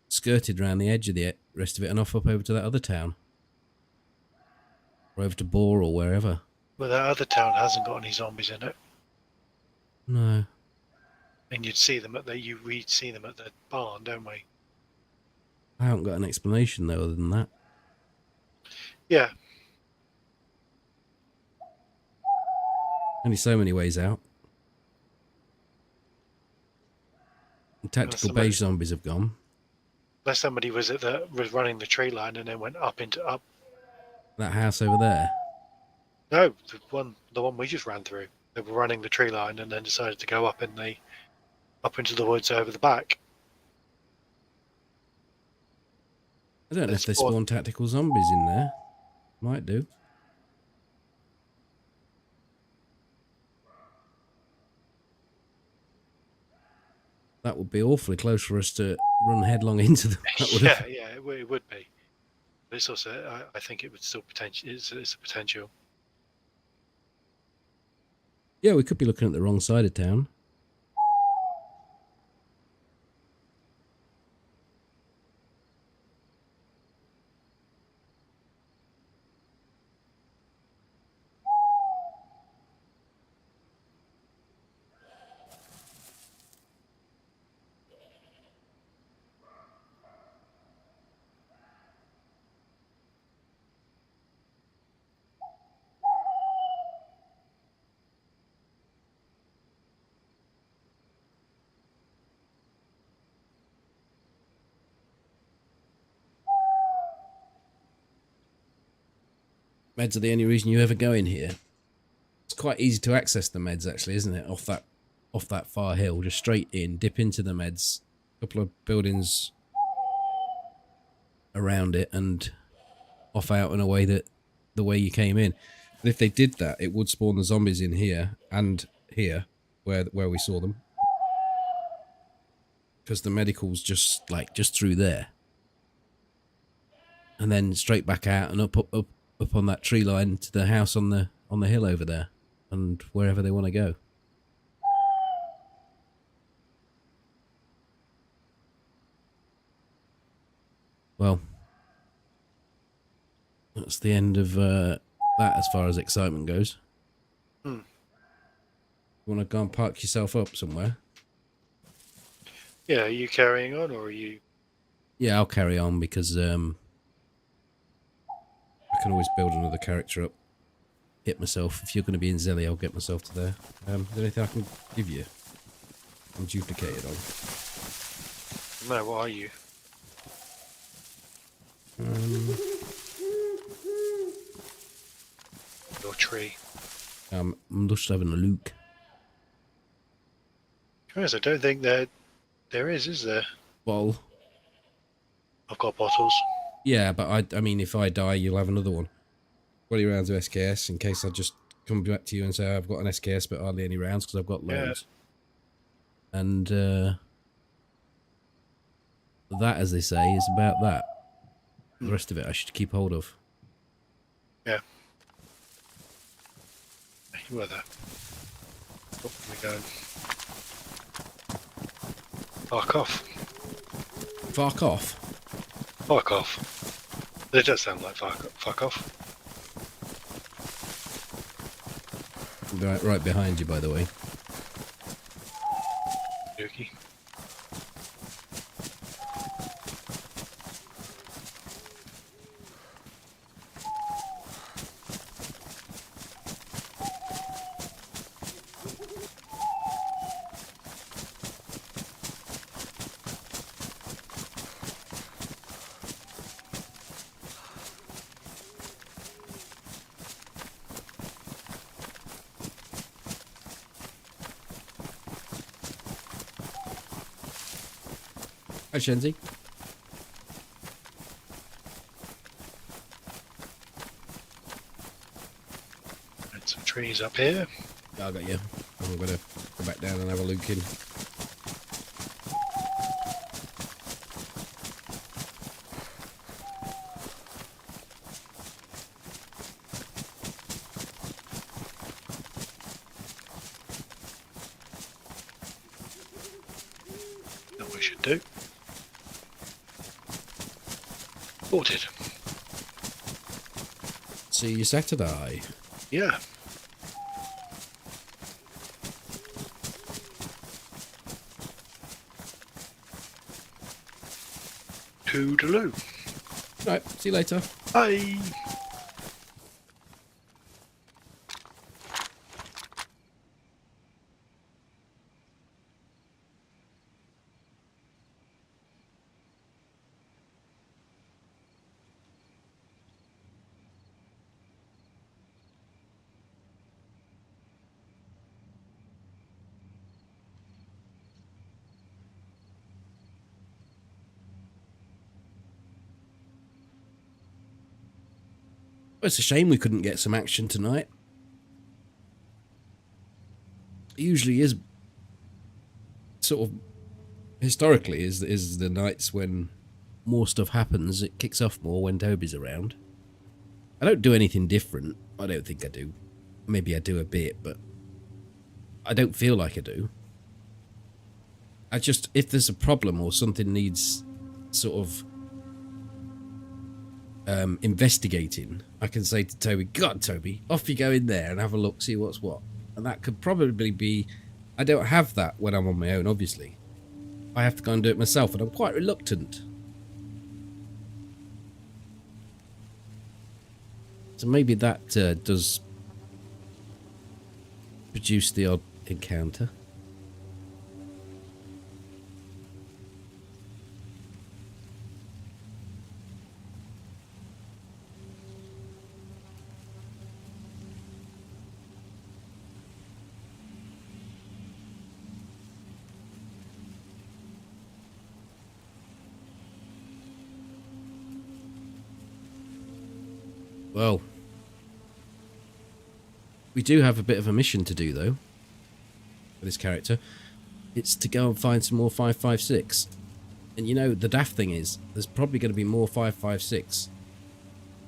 skirted around the edge of the rest of it and off up over to that other town, or over to Boar or wherever. Well, that other town hasn't got any zombies in it. No. And we'd see them at the barn, don't we? I haven't got an explanation though, other than that. Yeah. Only so many ways out. And tactical beige zombies have gone. Unless somebody was running the tree line and then went up that house over there. No, the one we just ran through. They were running the tree line and then decided to go up into the woods over the back. I don't know if they spawn tactical zombies in there. Might do. That would be awfully close for us to run headlong into them. Yeah, it would be. But it's also, I think it would still it's a potential. Yeah, we could be looking at the wrong side of town. Meds are the only reason you ever go in here. It's quite easy to access the meds, actually, isn't it? Off that far hill, just straight in, dip into the meds. A couple of buildings around it, and off out in a way that the way you came in. But if they did that, it would spawn the zombies in here, and here, where we saw them, because the medical's just through there, and then straight back out and up on that tree line to the house on the hill over there, and wherever they want to go. Well, that's the end of that as far as excitement goes. Hmm. You want to go and park yourself up somewhere? Yeah, are you carrying on, or are you... Yeah, I'll carry on, because I can always build another character up. Hit myself. If you're going to be in Zelly, I'll get myself to there. Is there anything I can give you? I'm duplicated on. No, what are you? Your tree. I'm just having a look. Guys, I don't think there is there? Bottle. I've got bottles. Yeah, but I mean, if I die, you'll have another one. 20 rounds of SKS, in case I just come back to you and say I've got an SKS, but hardly any rounds, because I've got loads. Yeah. And that, as they say, is about that. The rest of it I should keep hold of. Yeah. You were there. Oh, we're going. Fuck off. Fuck off? Fuck off. It does sound like fuck off. Right behind you, by the way. Dookie. Hi, Shenzi. And some trees up here. I got you. I'm going to go back down and have a look in. That we should do. Sorted. See you Saturday. Yeah. Toodaloo. Right, see you later. Bye. Well, it's a shame we couldn't get some action tonight. It usually is sort of historically is the nights when more stuff happens. It kicks off more when Toby's around. I don't do anything different. I don't think I do. Maybe I do a bit, but I don't feel like I do. I just, if there's a problem or something needs sort of investigating, I can say to Toby, God, Toby, off you go in there and have a look, see what's what. And that could probably be... I don't have that when I'm on my own, obviously. I have to go and do it myself, and I'm quite reluctant. So maybe that does produce the odd encounter. Well, we do have a bit of a mission to do, though. for this character. It's to go and find some more 5.56. And you know, the daft thing is, there's probably going to be more 5.56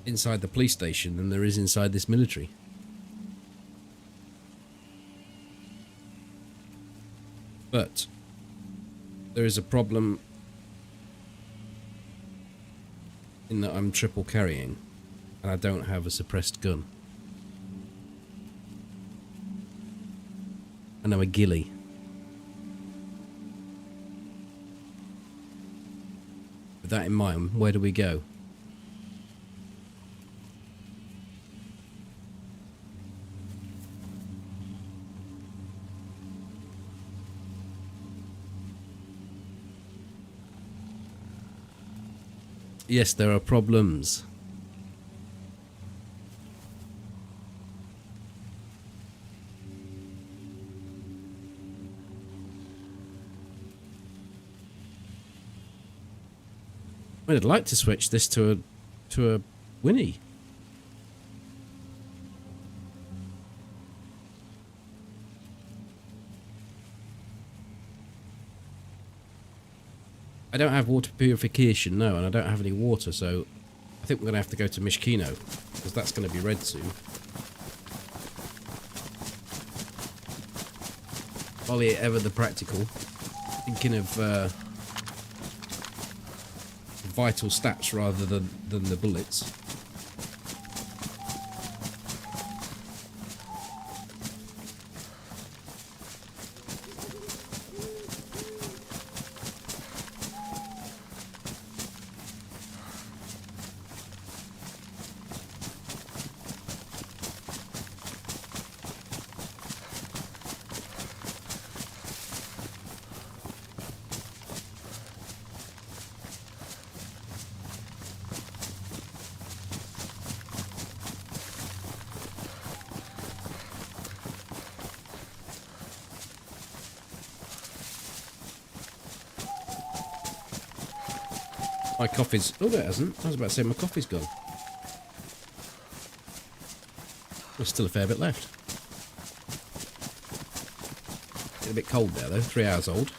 inside the police station than there is inside this military. But there is a problem in that I'm triple carrying and I don't have a suppressed gun. And I'm a ghillie. With that in mind, where do we go? Yes, there are problems. I'd like to switch this to a Winnie. I don't have water purification, no, and I don't have any water, so I think we're going to have to go to Mishkino, because that's going to be red soon. Ollie ever the practical. Thinking of vital stats rather than the bullets. My coffee's... Oh, no, it hasn't. I was about to say my coffee's gone. There's still a fair bit left. Getting a bit cold there, though. 3 hours old.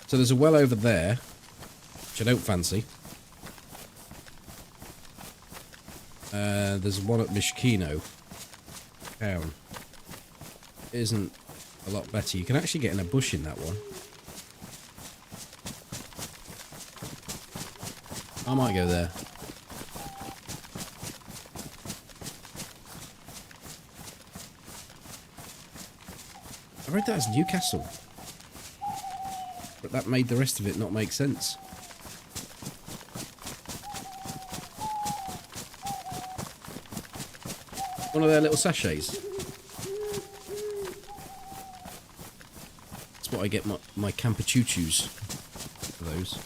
So there's a well over there, which I don't fancy. There's one at Mishkino town. It isn't a lot better. You can actually get in a bush in that one. I might go there. I read that as Newcastle. But that made the rest of it not make sense. One of their little sachets. That's what I get my camper choo-choos for those.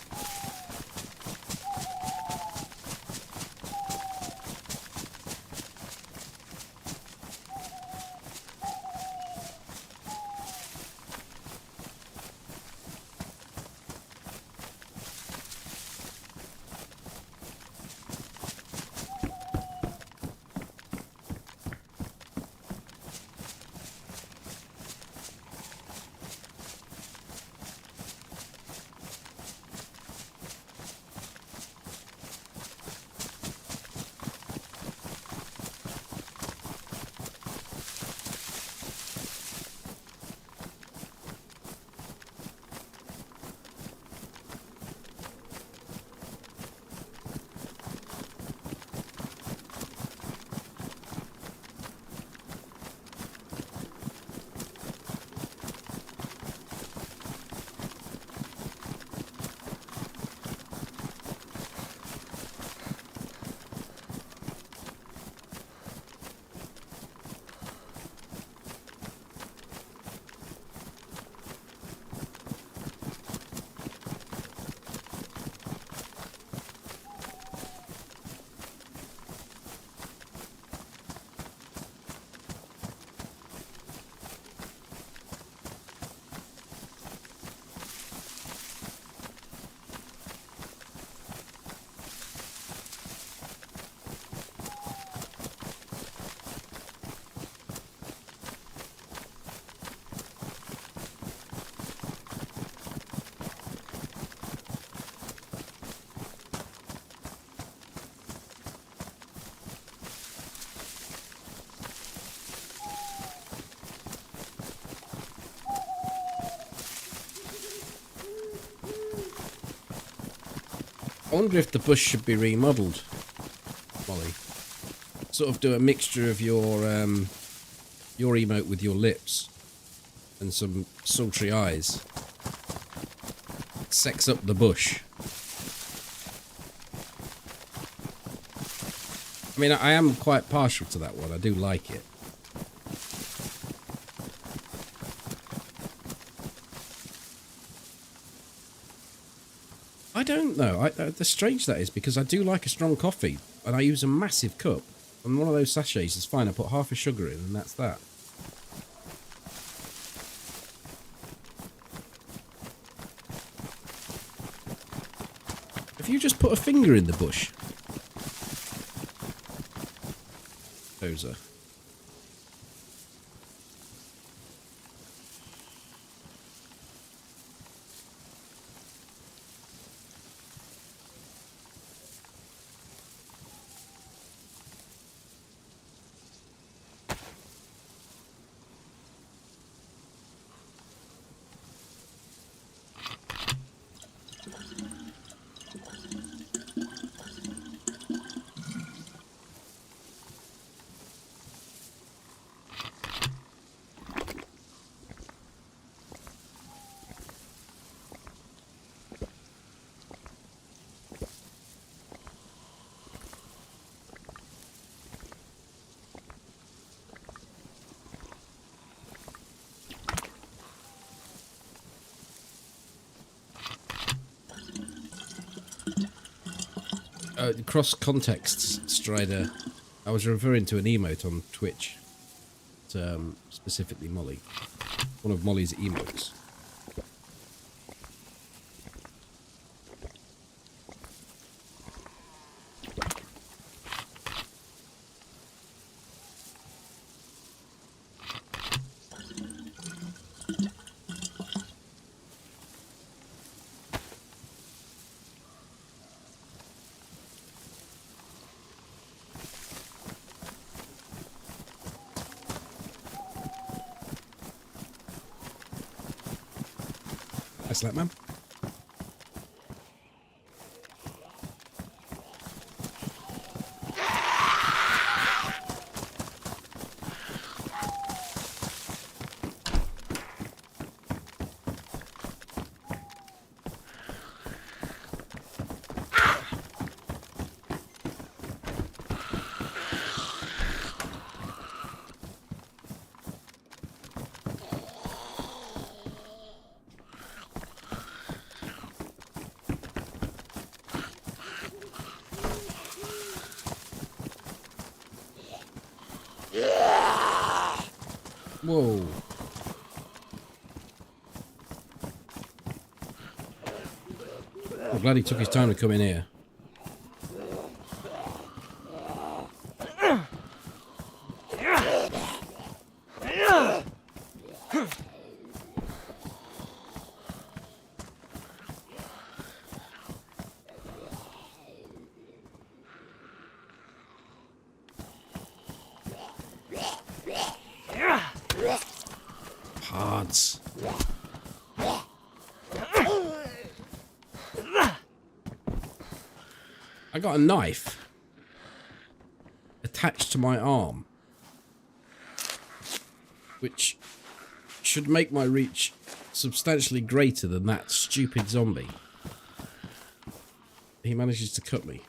I wonder if the bush should be remodelled, Molly. Sort of do a mixture of your emote with your lips and some sultry eyes. Sex up the bush. I mean, I am quite partial to that one. I do like it. I don't know. The strange that is, because I do like a strong coffee, and I use a massive cup. And one of those sachets is fine. I put half a sugar in, and that's that. Have you just put a finger in the bush? Dozer. Cross contexts, Strider. I was referring to an emote on Twitch. Specifically Molly. One of Molly's emotes. That's that, man. Whoa. I'm glad he took his time to come in here. Pards. I got a knife attached to my arm, which should make my reach substantially greater than that stupid zombie. He manages to cut me.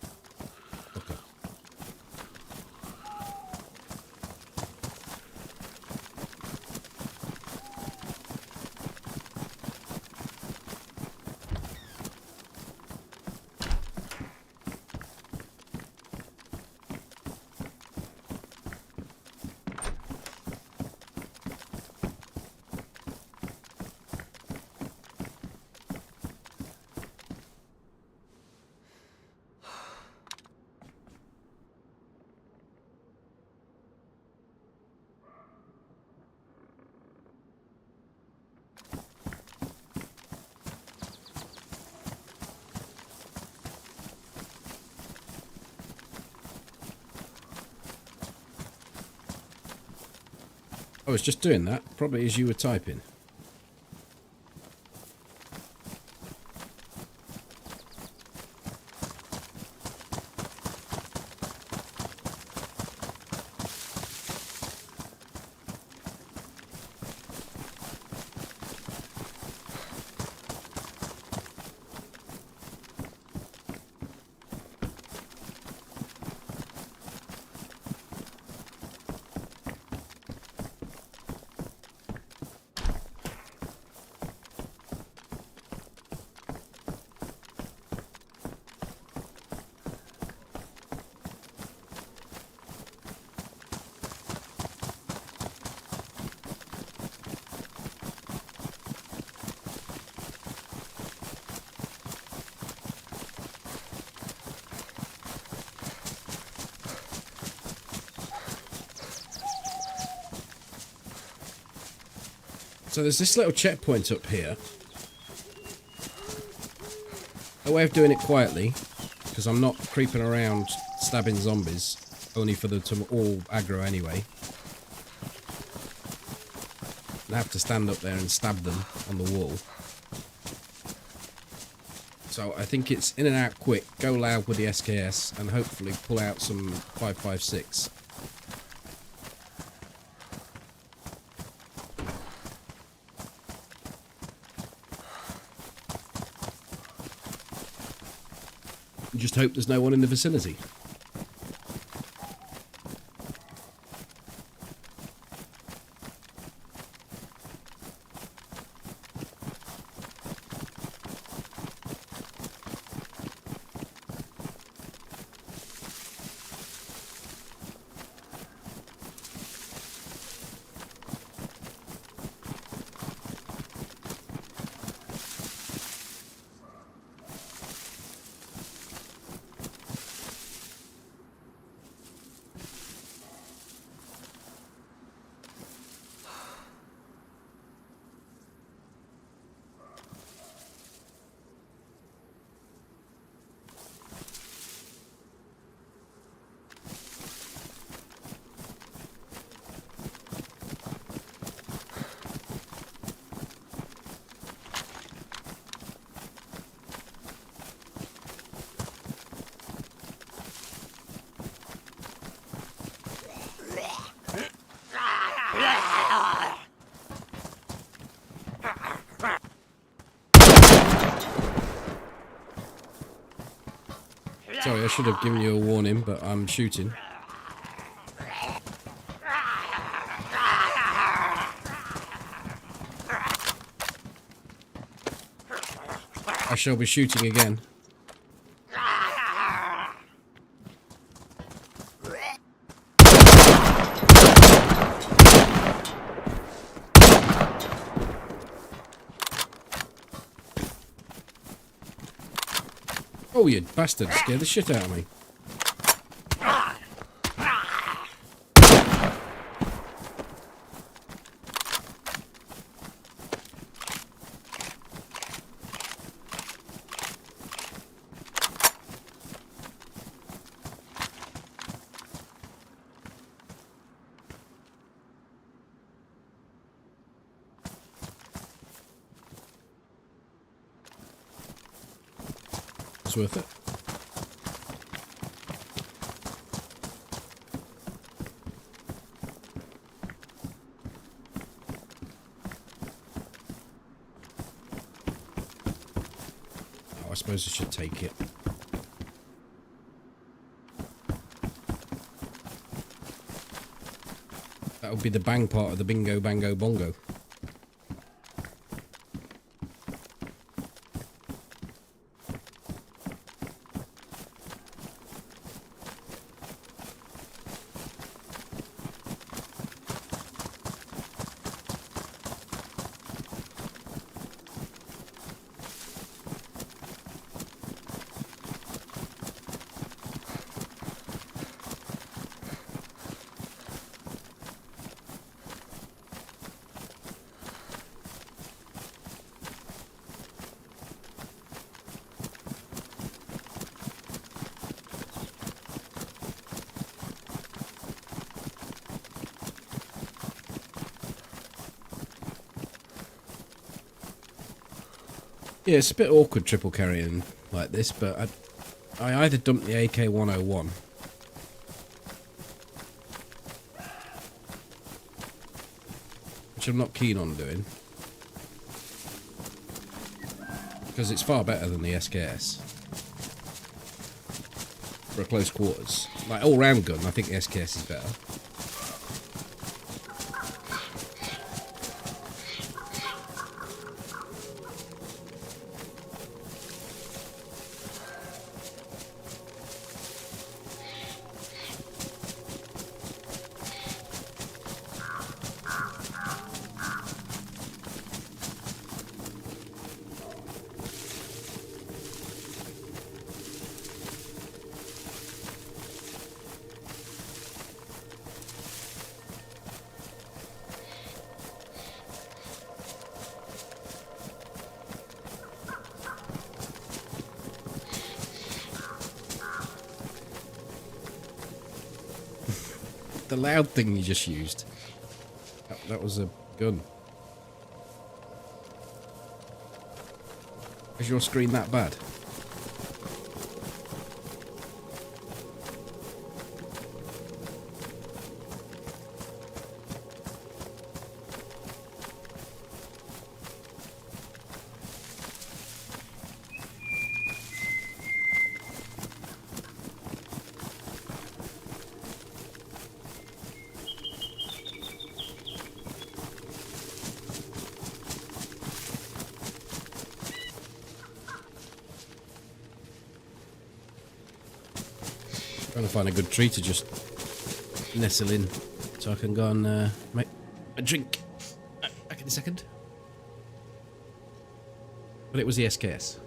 Okay. I was just doing that, probably as you were typing. So there's this little checkpoint up here. A way of doing it quietly, because I'm not creeping around stabbing zombies, only for them to all aggro anyway. I have to stand up there and stab them on the wall. So I think it's in and out quick, go loud with the SKS, and hopefully pull out some 5.56. Just hope there's no one in the vicinity. Sorry, I should have given you a warning, but I'm shooting. I shall be shooting again. Oh, you bastard, scared the shit out of me. It's worth it. Oh, I suppose I should take it. That would be the bang part of the bingo, bango, bongo. Yeah, it's a bit awkward triple carrying like this, but I either dump the AK-101, which I'm not keen on doing, because it's far better than the SKS for a close quarters. Like all-round gun, I think the SKS is better. the loud thing you just used. That was a gun. Is your screen that bad? Trying to find a good tree to just nestle in so I can go and make a drink. Back in a second. But it was the SKS.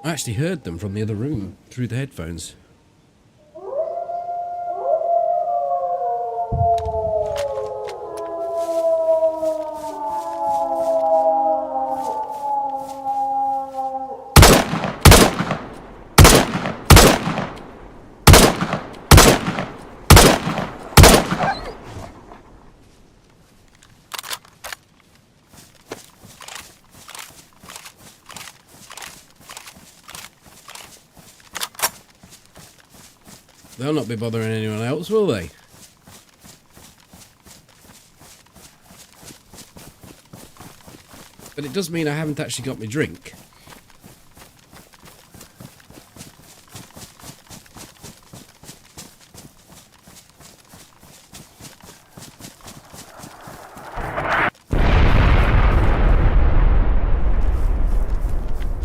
I actually heard them from the other room through the headphones. They'll not be bothering anyone else, will they? But it does mean I haven't actually got my drink.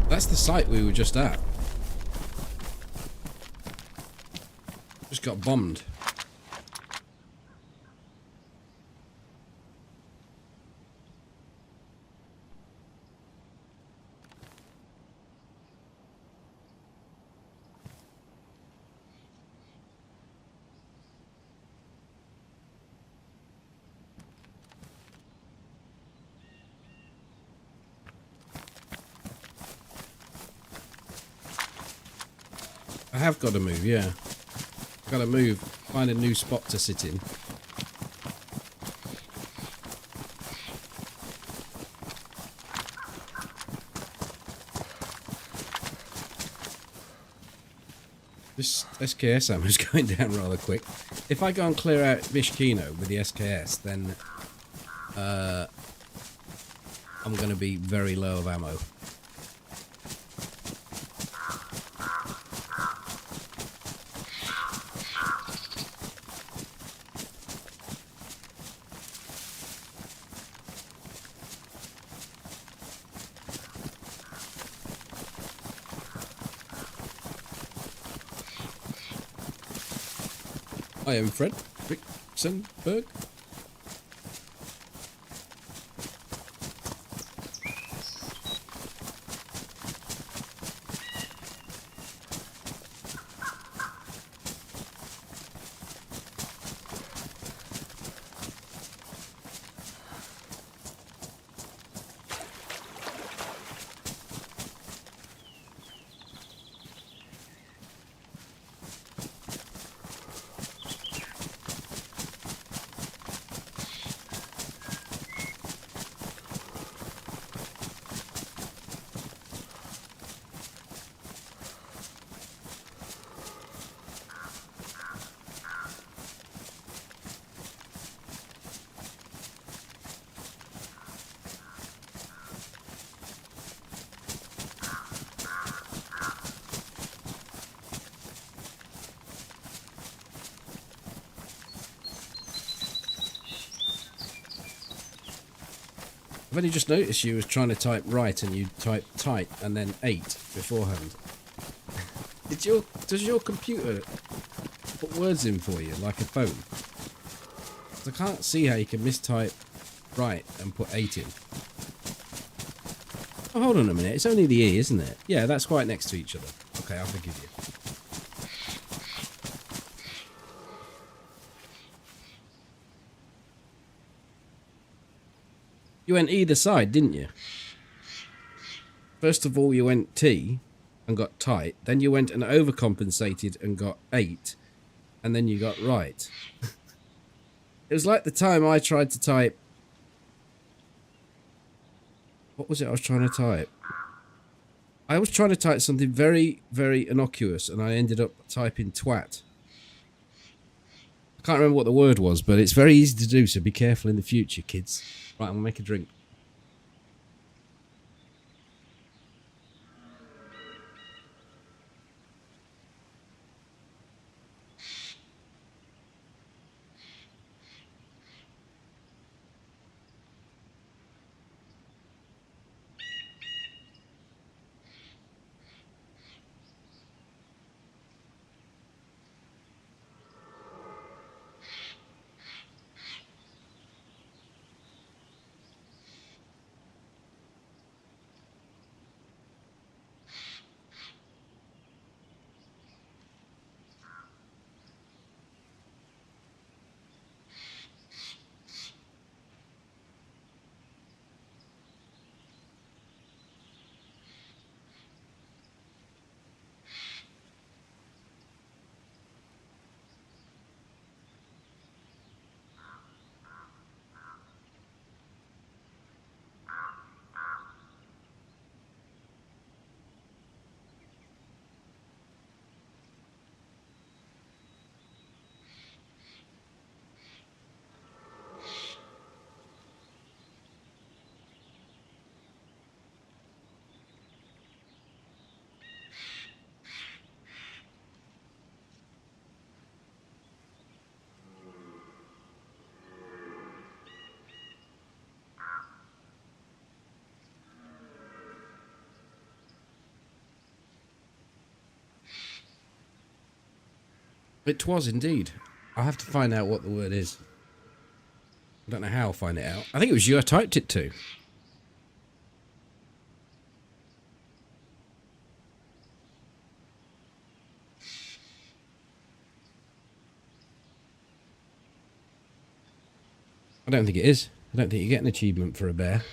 That's the site we were just at. Just got bombed. I have got to move, yeah. Got to move, find a new spot to sit in. This SKS ammo is going down rather quick. If I go and clear out Vishkino with the SKS, then I'm going to be very low of ammo. I am Fred Ricksenberg. only just noticed you was trying to type right and you typed tight and then 8 beforehand. Does your computer put words in for you like a phone? 'Cause I can't see how you can mistype right and put 8 in. Oh, hold on a minute. It's only the E, isn't it? Yeah, that's quite next to each other. Okay, I'll forgive you. You went either side, didn't you? First of all, you went T and got tight. Then you went and overcompensated and got 8. And then you got right. It was like the time I tried to type... What was it I was trying to type? I was trying to type something very, very innocuous, and I ended up typing twat. I can't remember what the word was, but it's very easy to do, so be careful in the future, kids. Right, I'm going to make a drink. It was indeed. I'll have to find out what the word is. I don't know how I'll find it out. I think it was you I typed it to. I don't think it is. I don't think you get an achievement for a bear.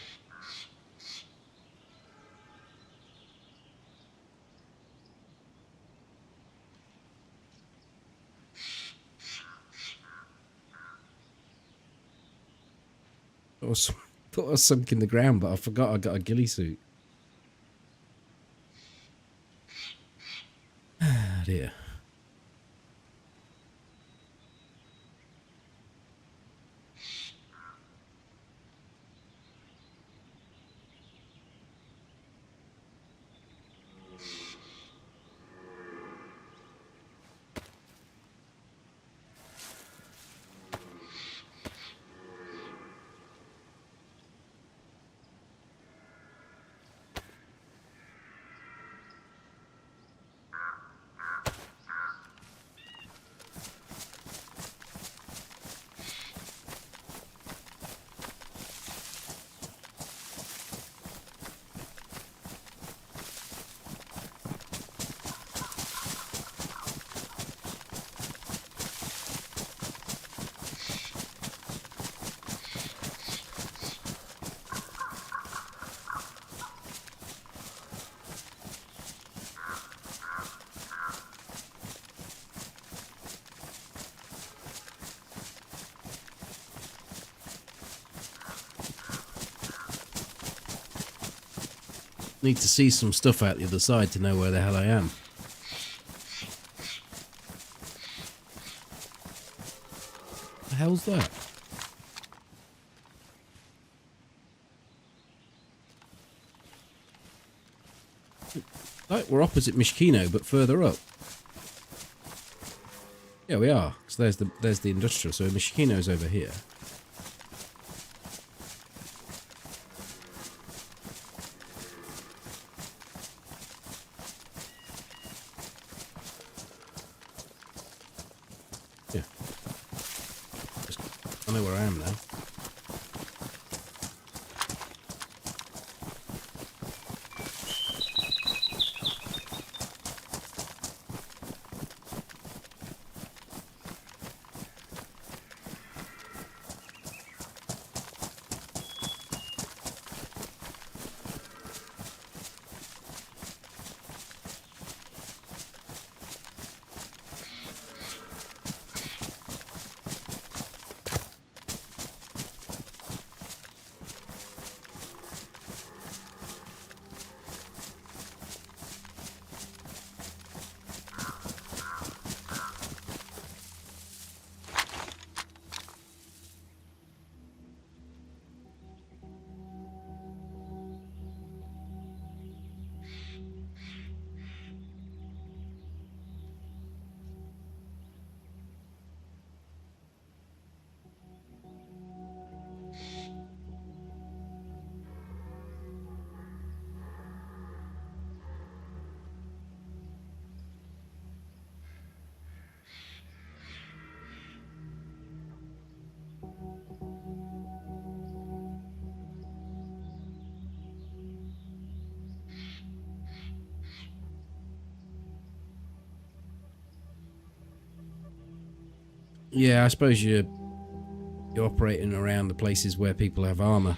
Thought I was sunk in the ground, but I forgot I got a ghillie suit. Ah, dear. Need to see some stuff out the other side to know where the hell I am. What the hell's that? Like we're opposite Mishkino, but further up. Yeah, we are. So there's the industrial. So Mishkino's over here. know where I am now. Yeah, I suppose you're operating around the places where people have armor.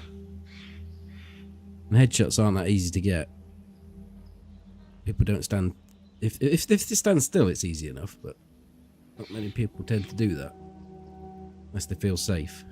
And headshots aren't that easy to get. People don't stand... If they stand still, it's easy enough, but not many people tend to do that. Unless they feel safe.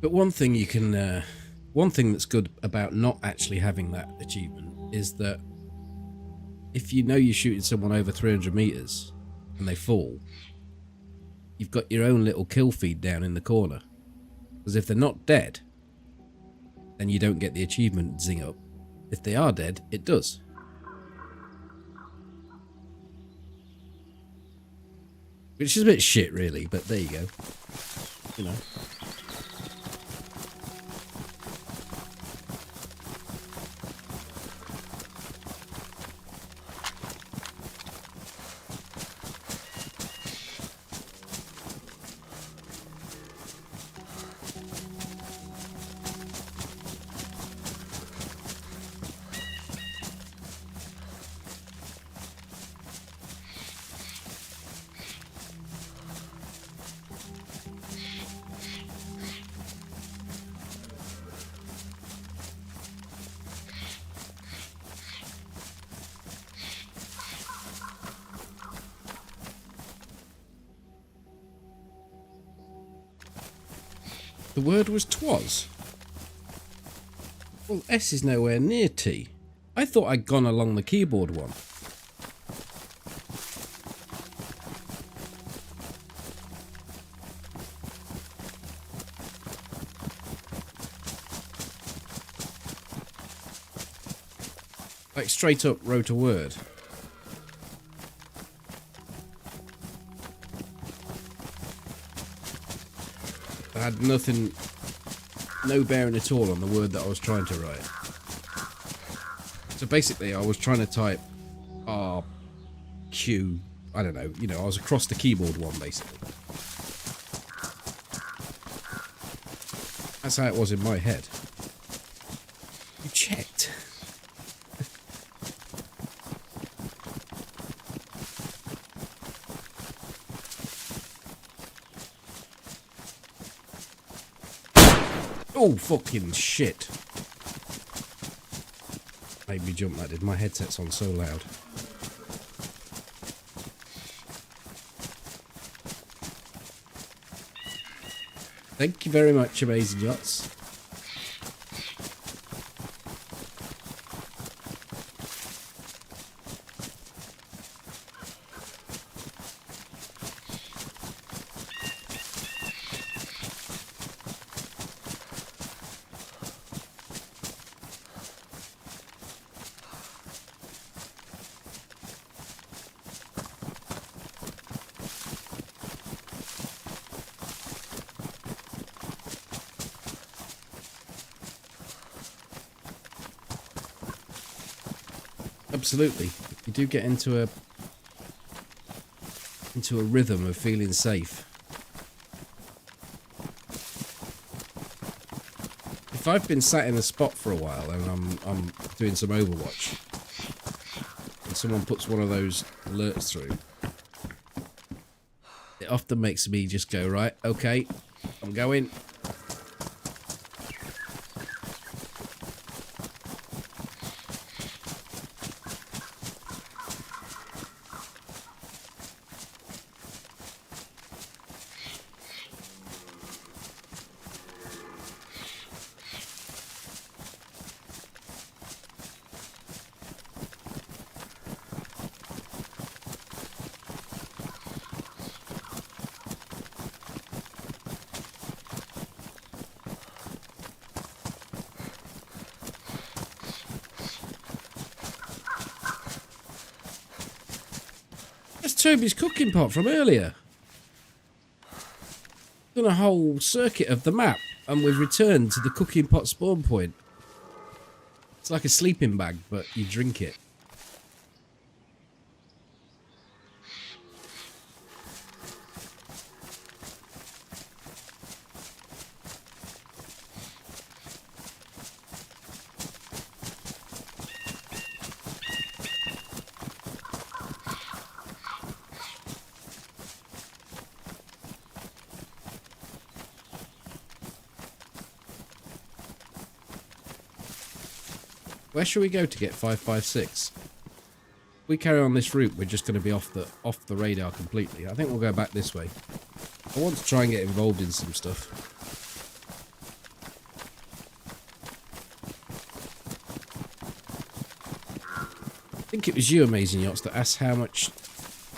But one thing you can, one thing that's good about not actually having that achievement is that if you know you're shooting someone over 300 meters and they fall, you've got your own little kill feed down in the corner. Because if they're not dead, then you don't get the achievement zing up. If they are dead, it does. Which is a bit shit, really, but there you go. You know. The word was twas. Well, S is nowhere near T. I thought I'd gone along the keyboard one. Like straight up wrote a word. I had nothing, no bearing at all on the word that I was trying to write. So basically I was trying to type R, Q, I don't know, you know, I was across the keyboard one basically. That's how it was in my head. You checked. Oh, fucking shit. Made me jump, that did. My headset's on so loud. Thank you very much, Amazing Yachts. Absolutely. You do get into a rhythm of feeling safe. If I've been sat in a spot for a while and I'm doing some Overwatch and someone puts one of those alerts through, it often makes me just go, right, okay, I'm going. Toby's cooking pot from earlier. Done a whole circuit of the map and we've returned to the cooking pot spawn point. It's like a sleeping bag, but you drink it. Where should we go to get 556? If we carry on this route, we're just going to be off the radar completely. I think we'll go back this way. I want to try and get involved in some stuff. I think it was you, Amazing Yachts, that asked how much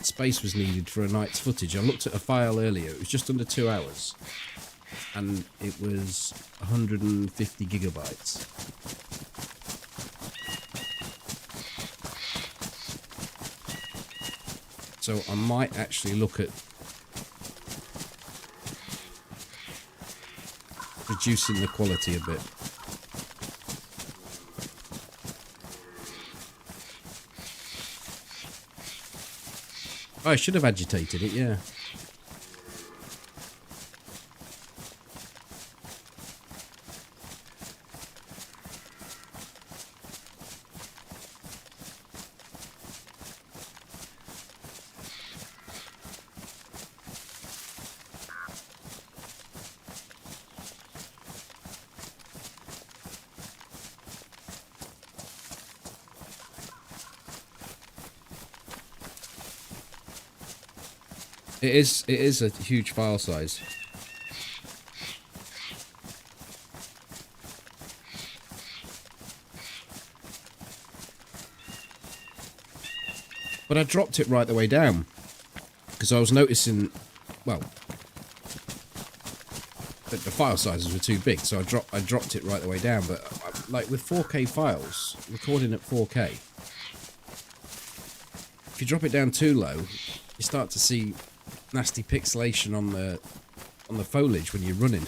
space was needed for a night's footage. I looked at a file earlier. It was just under 2 hours. And it was 150 gigabytes. So I might actually look at reducing the quality a bit. Oh, I should have agitated it, yeah. It is a huge file size. But I dropped it right the way down because I was noticing, well, that the file sizes were too big, so I dropped it right the way down. But like with 4K files, recording at 4K, if you drop it down too low, you start to see nasty pixelation on the foliage when you're running.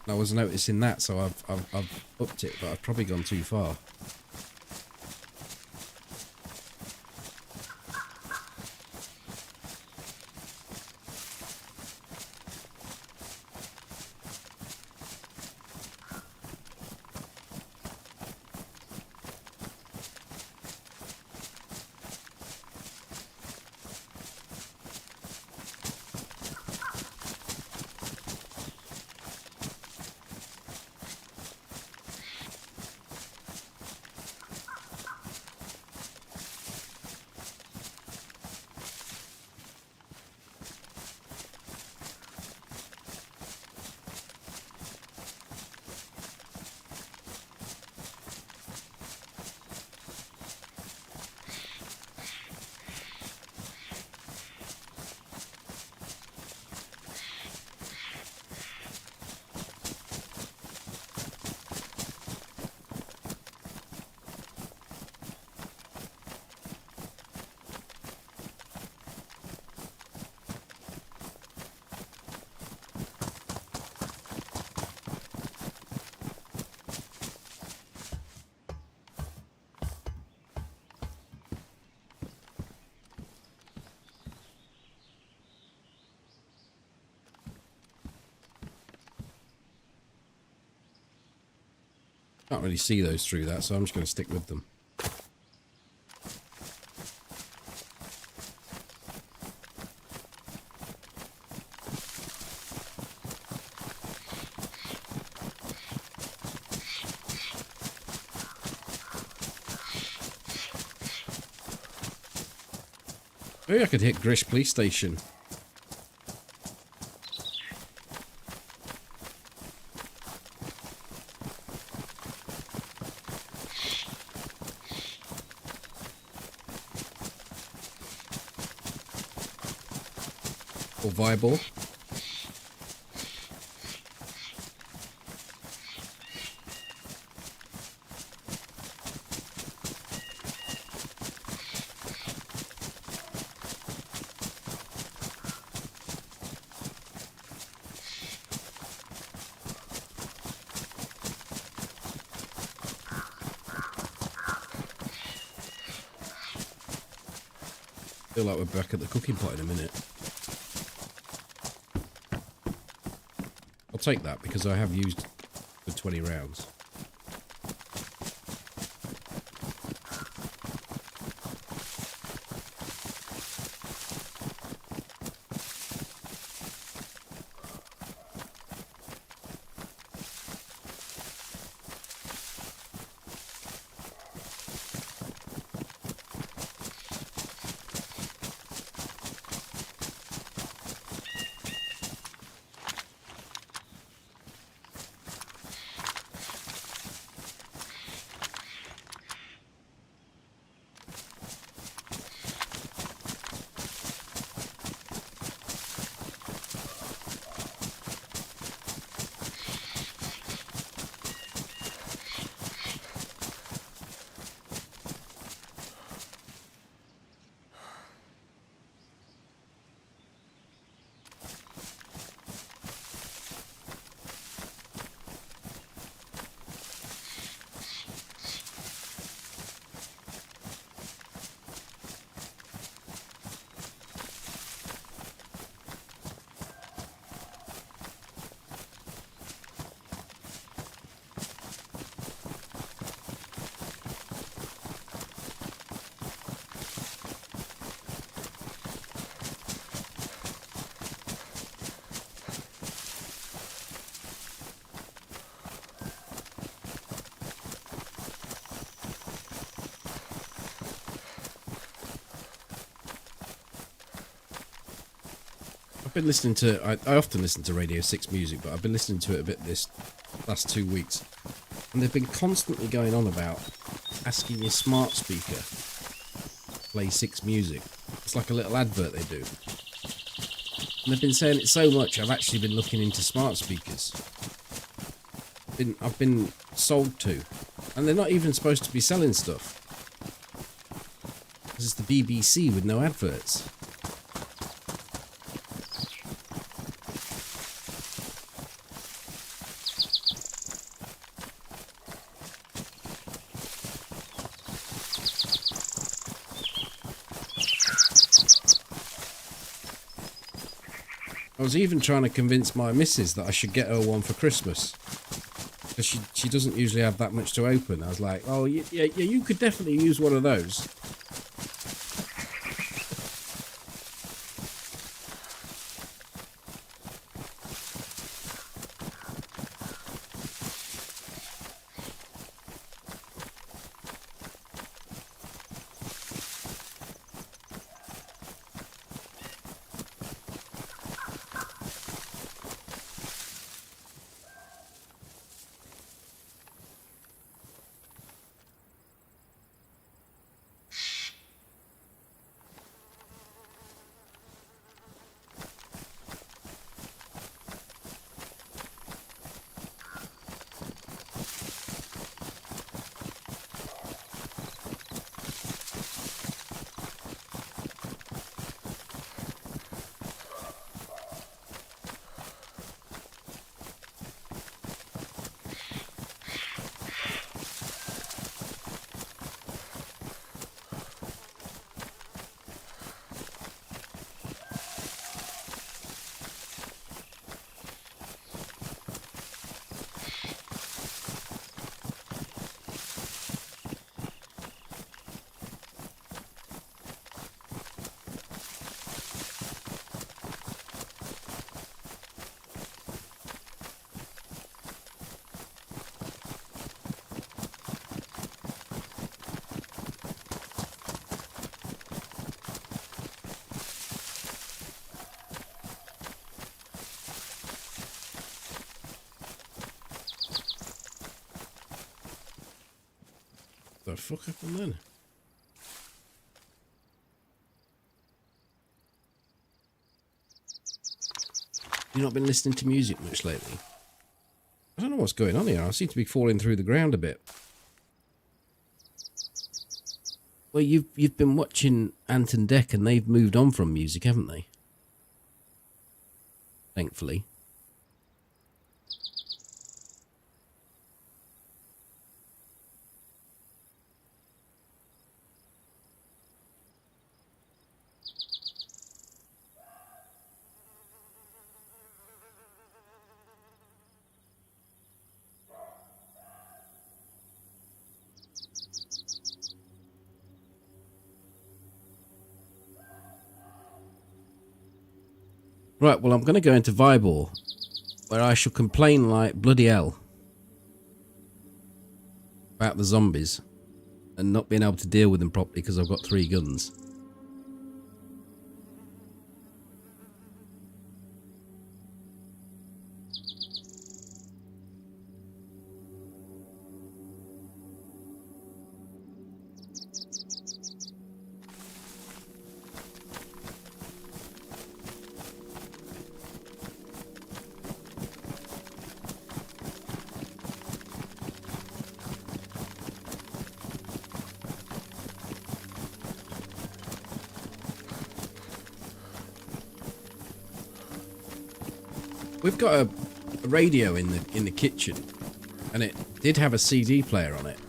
I was noticing that, so I've upped it, but I've probably gone too far. Can't really see those through that, so I'm just going to stick with them. Maybe I could hit Grish Police Station. Or Vibor. Feel like we're back at the cooking pot in a minute. I'll take that because I have used the 20 rounds. I've been listening to, I often listen to Radio 6 music, but I've been listening to it a bit this last 2 weeks. And they've been constantly going on about asking your smart speaker to play 6 music. It's like a little advert they do. And they've been saying it so much, I've actually been looking into smart speakers. I've been sold to. And they're not even supposed to be selling stuff. Because it's the BBC with no adverts. I was even trying to convince my missus that I should get her one for Christmas. Because she doesn't usually have that much to open. I was like, oh, yeah, you could definitely use one of those. the fuck happened then? You've not been listening to music much lately? I don't know what's going on here. I seem to be falling through the ground a bit. Well, you've been watching Ant and Dec, and they've moved on from music, haven't they? Thankfully. Right, well, I'm going to go into Vibor, where I shall complain like bloody hell about the zombies and not being able to deal with them properly because I've got 3 guns. We've got a radio in the kitchen, and it did have a CD player on it,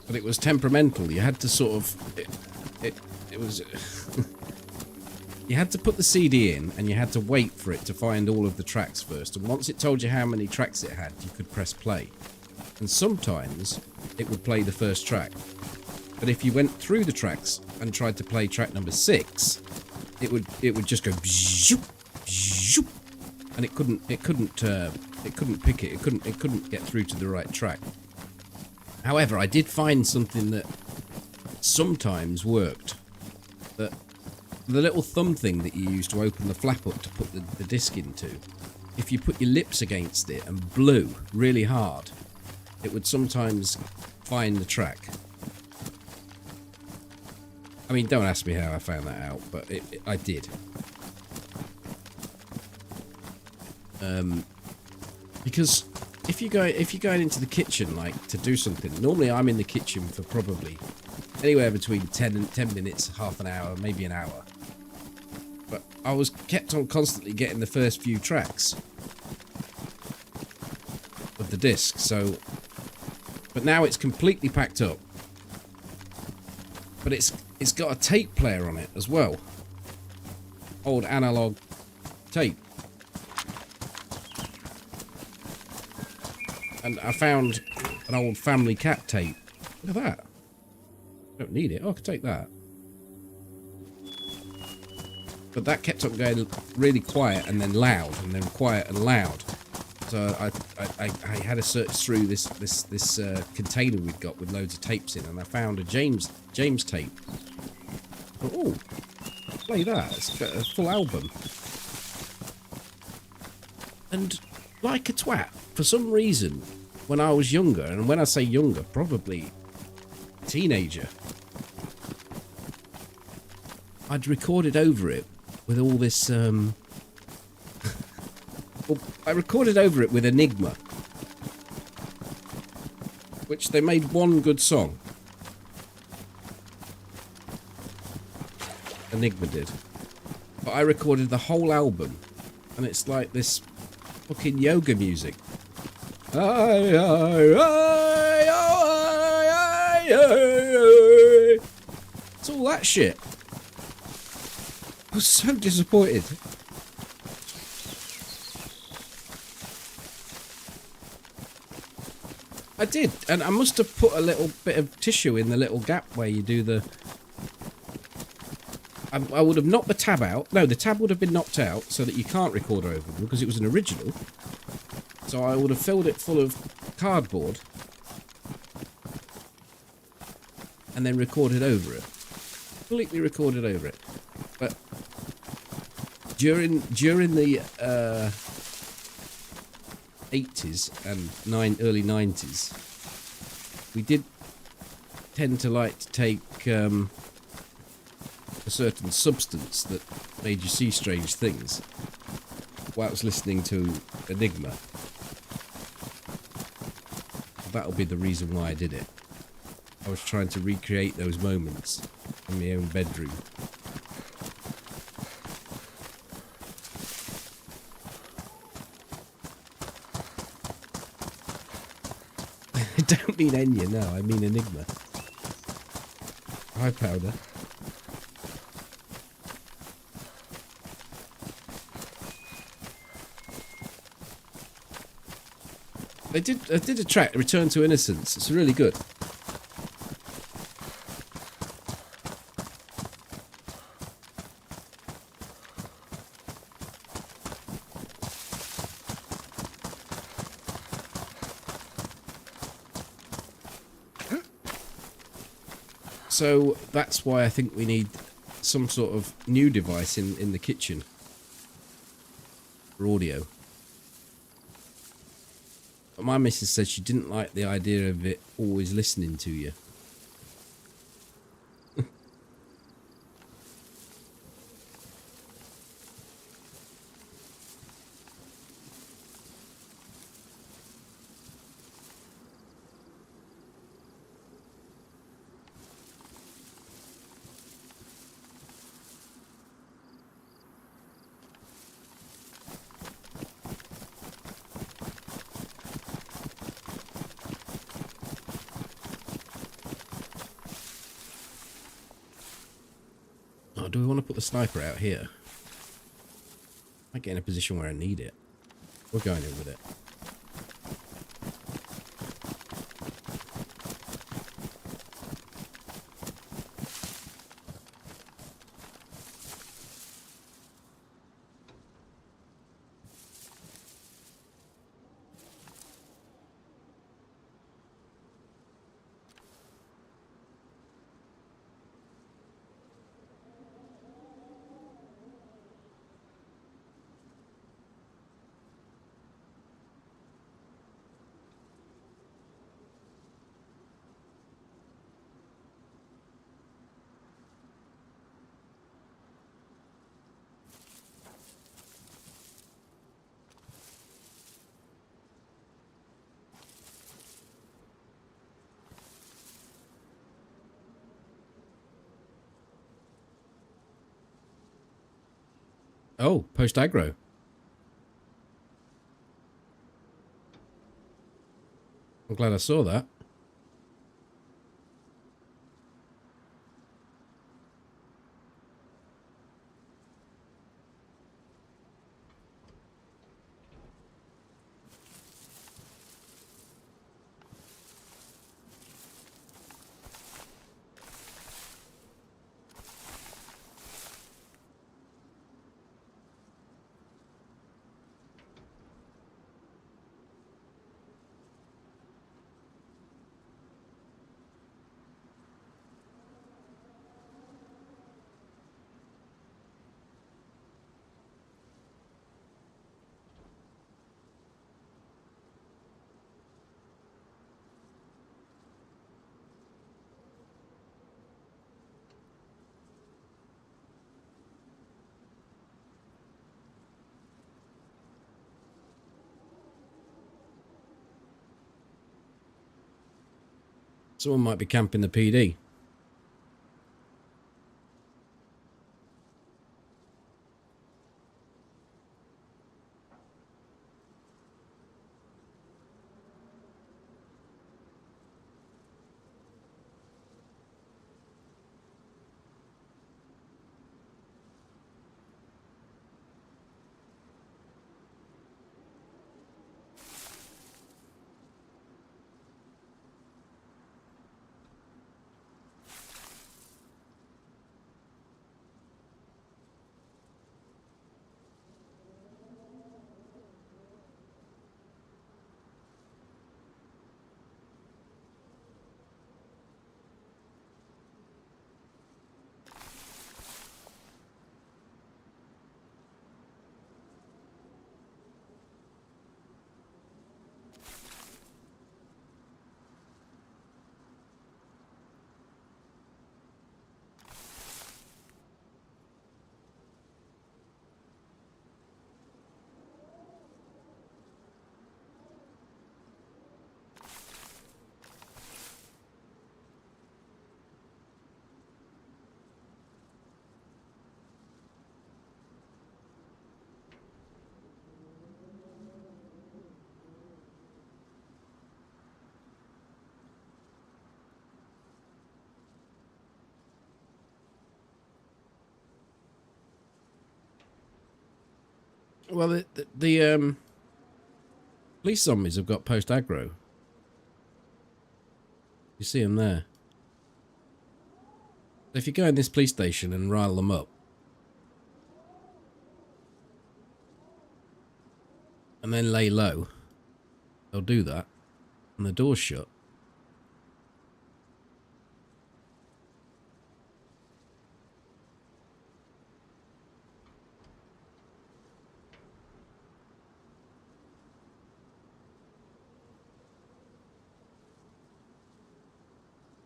but it was temperamental. You had to sort of it was you had to put the CD in, and you had to wait for it to find all of the tracks first. And once it told you how many tracks it had, you could press play. And sometimes it would play the first track, but if you went through the tracks and tried to play track number 6. It would just go zoop, zoop, and it couldn't pick it. It couldn't get through to the right track. However, I did find something that sometimes worked. That the little thumb thing that you use to open the flap up to put the disc into, if you put your lips against it and blew really hard, it would sometimes find the track. I mean, don't ask me how I found that out, but I did. Because if you're going into the kitchen, like, to do something, normally I'm in the kitchen for probably anywhere between 10 minutes, half an hour, maybe an hour. But I was kept on constantly getting the first few tracks of the disc, so... But now it's completely packed up. But it's got a tape player on it as well. Old analog tape. And I found an old Family Cat tape. Look at that. Don't need it. Oh, I could take that. But that kept on going really quiet and then loud and then quiet and loud. So I had to search through this container we'd got with loads of tapes in, and I found a James tape. Oh, play that. It's got a full album. And like a twat, for some reason, when I was younger, and when I say younger, probably teenager, I'd recorded over it with all this... Well, I recorded over it with Enigma, which they made one good song. Enigma did. But I recorded the whole album, and it's like this fucking yoga music. It's all that shit. I was so disappointed. I did, and I must have put a little bit of tissue in the little gap where you do the... I would have knocked the tab out. No, the tab would have been knocked out so that you can't record over them because it was an original. So I would have filled it full of cardboard and then recorded over it. Completely recorded over it. But during the 80s and early 90s, we did tend to like to take a certain substance that made you see strange things while I was listening to Enigma. That'll be the reason why I did it. I was trying to recreate those moments in my own bedroom. I don't mean Enya, no, I mean Enigma. Hi, Powder. I did a track, Return to Innocence. It's really good. So that's why I think we need some sort of new device in the kitchen for audio. But my missus said she didn't like the idea of it always listening to you. Do we want to put the sniper out here? I might get in a position where I need it. We're going in with it. Oh, post aggro. I'm glad I saw that. Someone might be camping the PD. Well, the police zombies have got post aggro. You see them there. So if you go in this police station and rile them up, and then lay low, they'll do that, and the door's shut.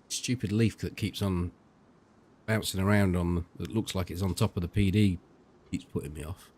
Stupid leaf that keeps on bouncing around on, that looks like it's on top of the PD, keeps putting me off.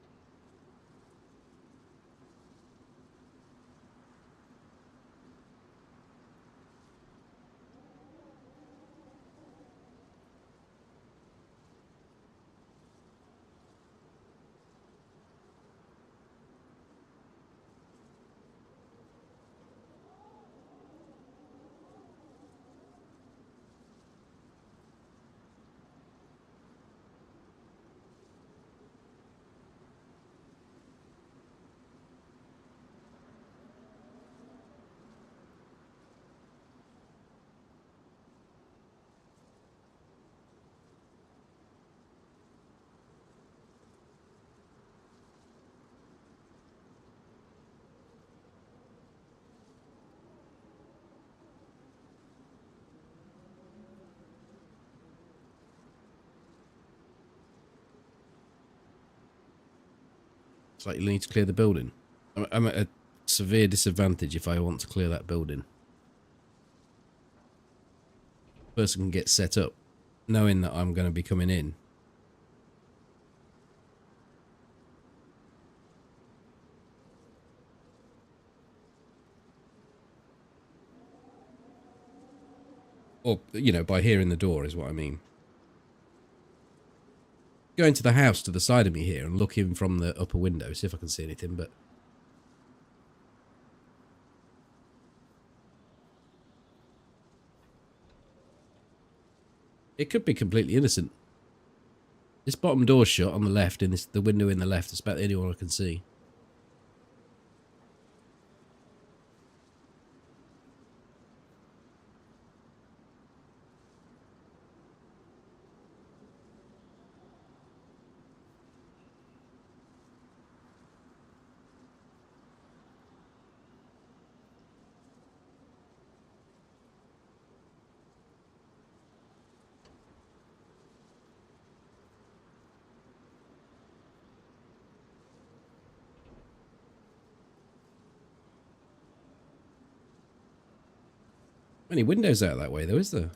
It's like you need to clear the building. I'm at a severe disadvantage if I want to clear that building. Person can get set up knowing that I'm going to be coming in. Or, you know, by hearing the door is what I mean. Go into the house to the side of me here and look in from the upper window, see if I can see anything, but... It could be completely innocent. This bottom door's shut on the left, and the window in the left is about the only one I can see. Many windows out that way, though, is there?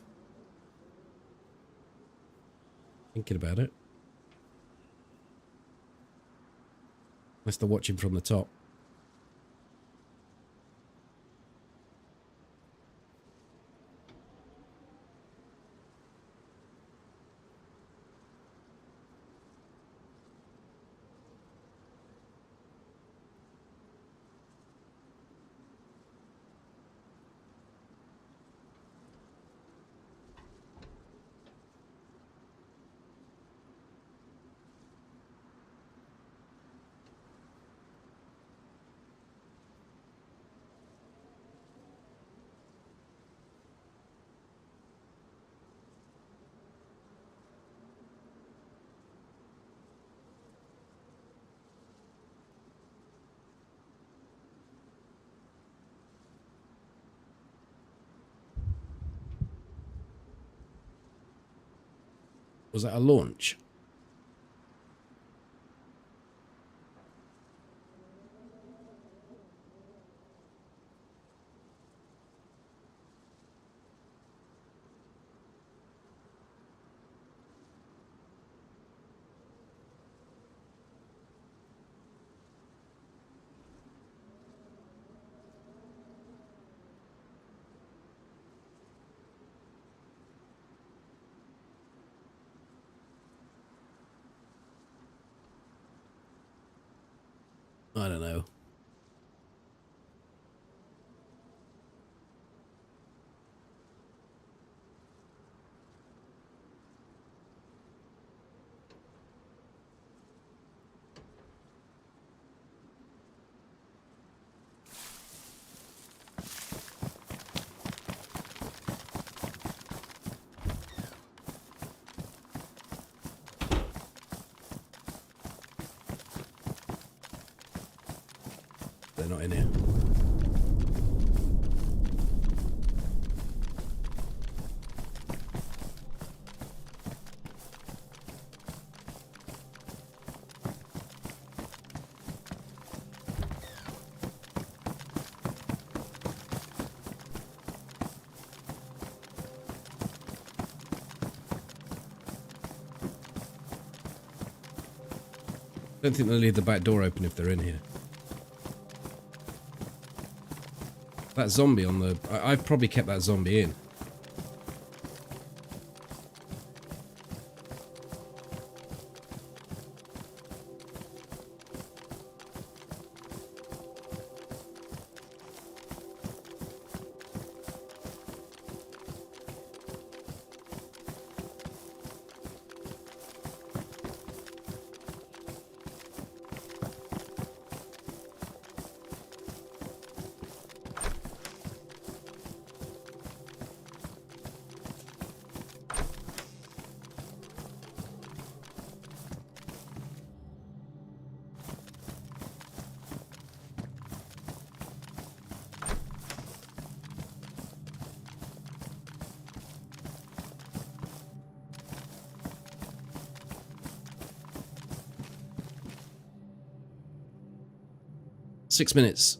Thinking about it. Unless they're watching from the top. Was that a launch? I don't know. they're not in here. I don't think they'll leave the back door open if they're in here. That zombie on the... I've probably kept that zombie in. Six minutes.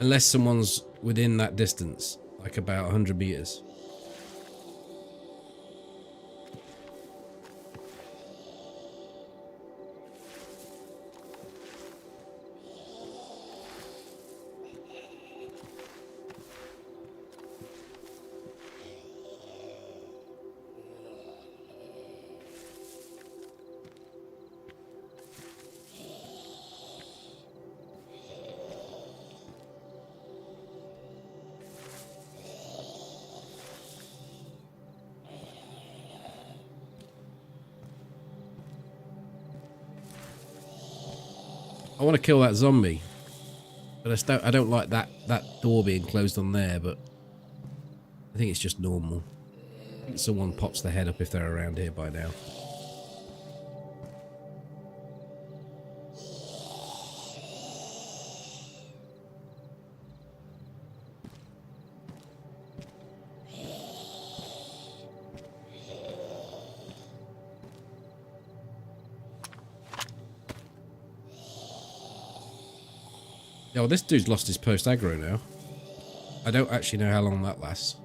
Unless someone's within that distance, like about 100 meters. I want to kill that zombie, but I don't like that door being closed on there, but I think it's just normal. I think someone pops their head up if they're around here by now. Yeah, well, this dude's lost his post aggro now. I don't actually know how long that lasts.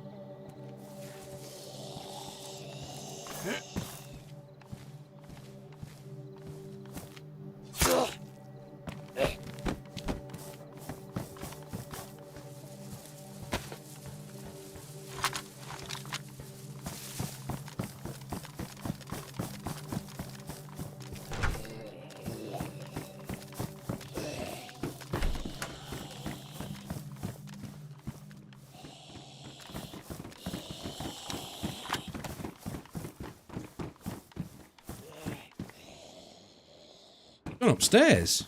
Gone upstairs.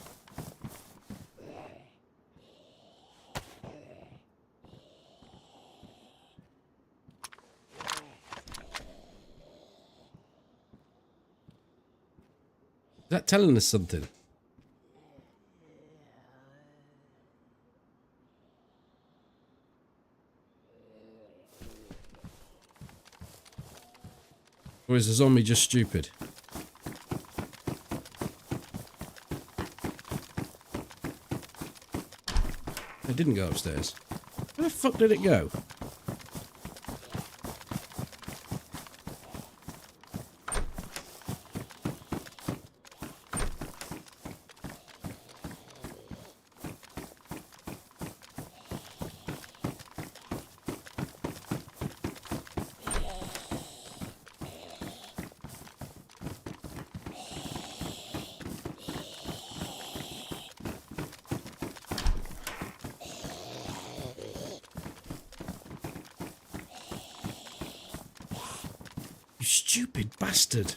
Is that telling us something? Or is the zombie just stupid? It didn't go upstairs. Where the fuck did it go? stupid bastard.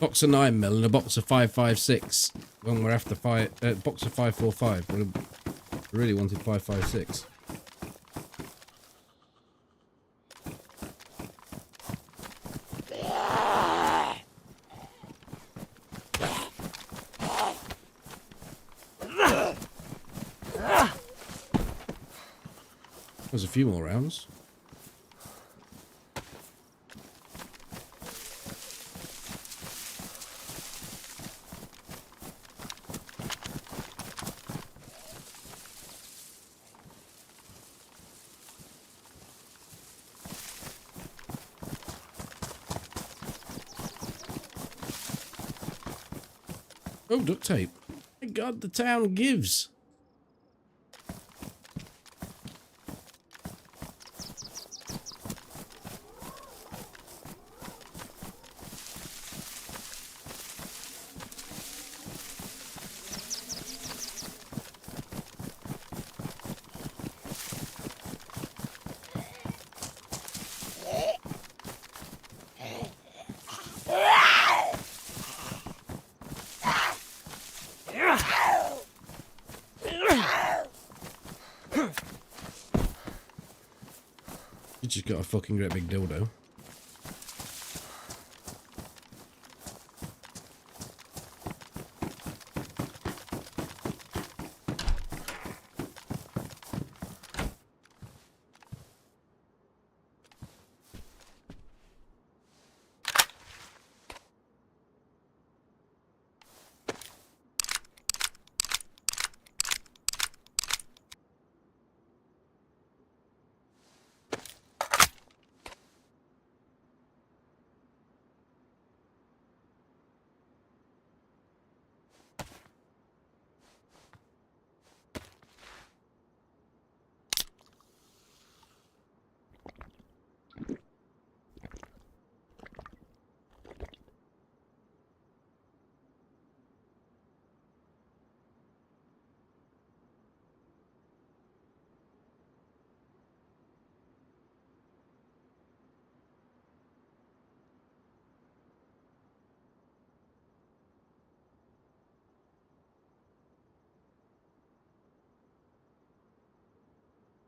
Box of 9mm and a box of 5.56 when we're after box of 5.45. I really wanted 5.56. There's a few more rounds. Oh, duct tape. Thank God the town gives. You just got a fucking great big dildo.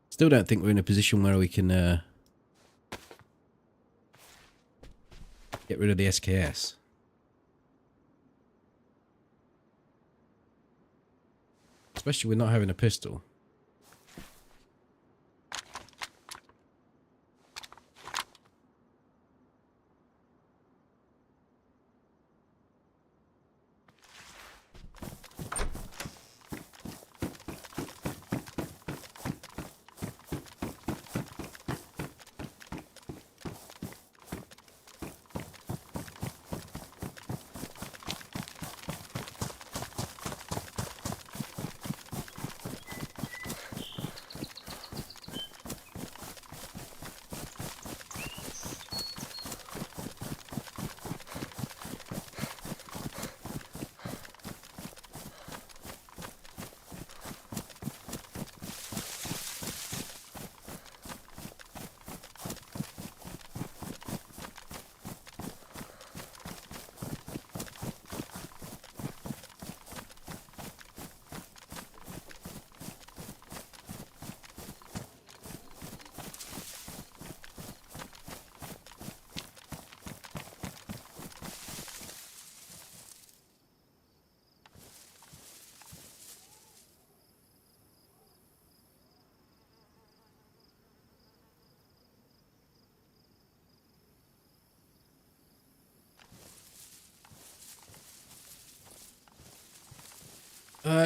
Still don't think we're in a position where we can get rid of the SKS. Especially with not having a pistol.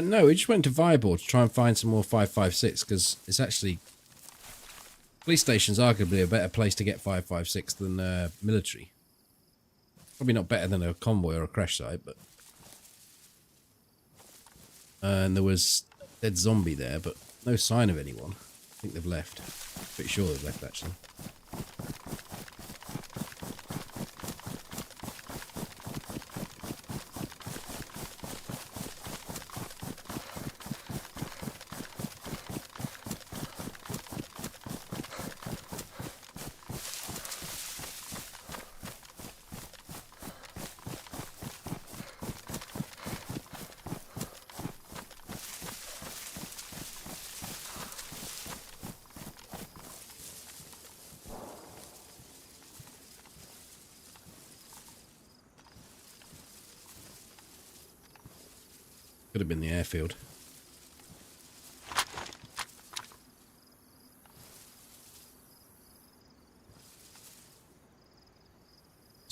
No, we just went to Viable to try and find some more 5.56 because it's actually Police station's arguably a better place to get 5.56 than military. Probably not better than a convoy or a crash site, but... and there was a dead zombie there, but no sign of anyone. I think they've left. Pretty sure they've left, actually. Could have been the airfield.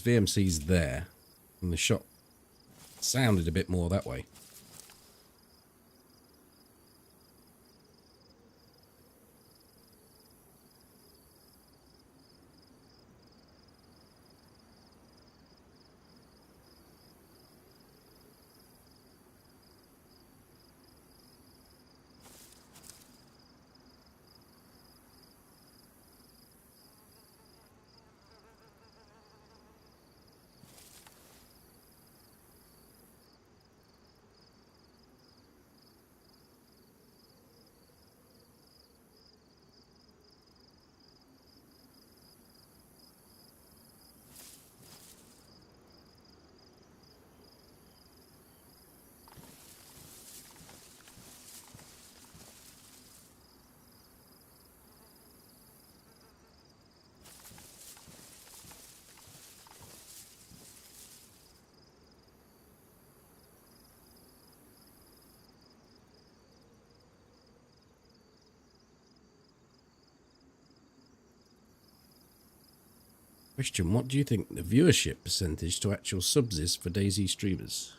VMC's there, and the shot sounded a bit more that way. Question, what do you think the viewership percentage to actual subs is for DayZ streamers?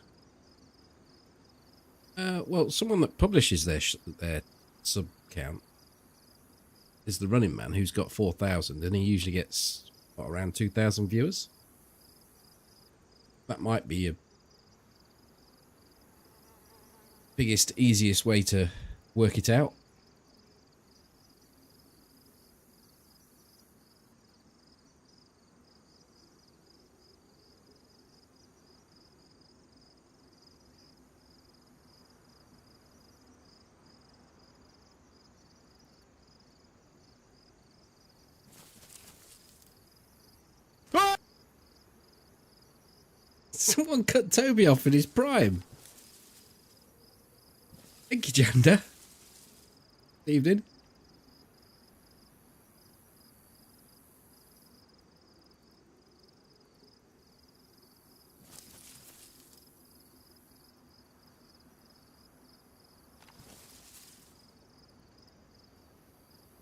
Well, someone that publishes their sub count is the Running Man, who's got 4,000, and he usually gets, what, around 2,000 viewers? That might be a biggest, easiest way to work it out. Someone cut Toby off in his prime. Thank you, Janda. Evening.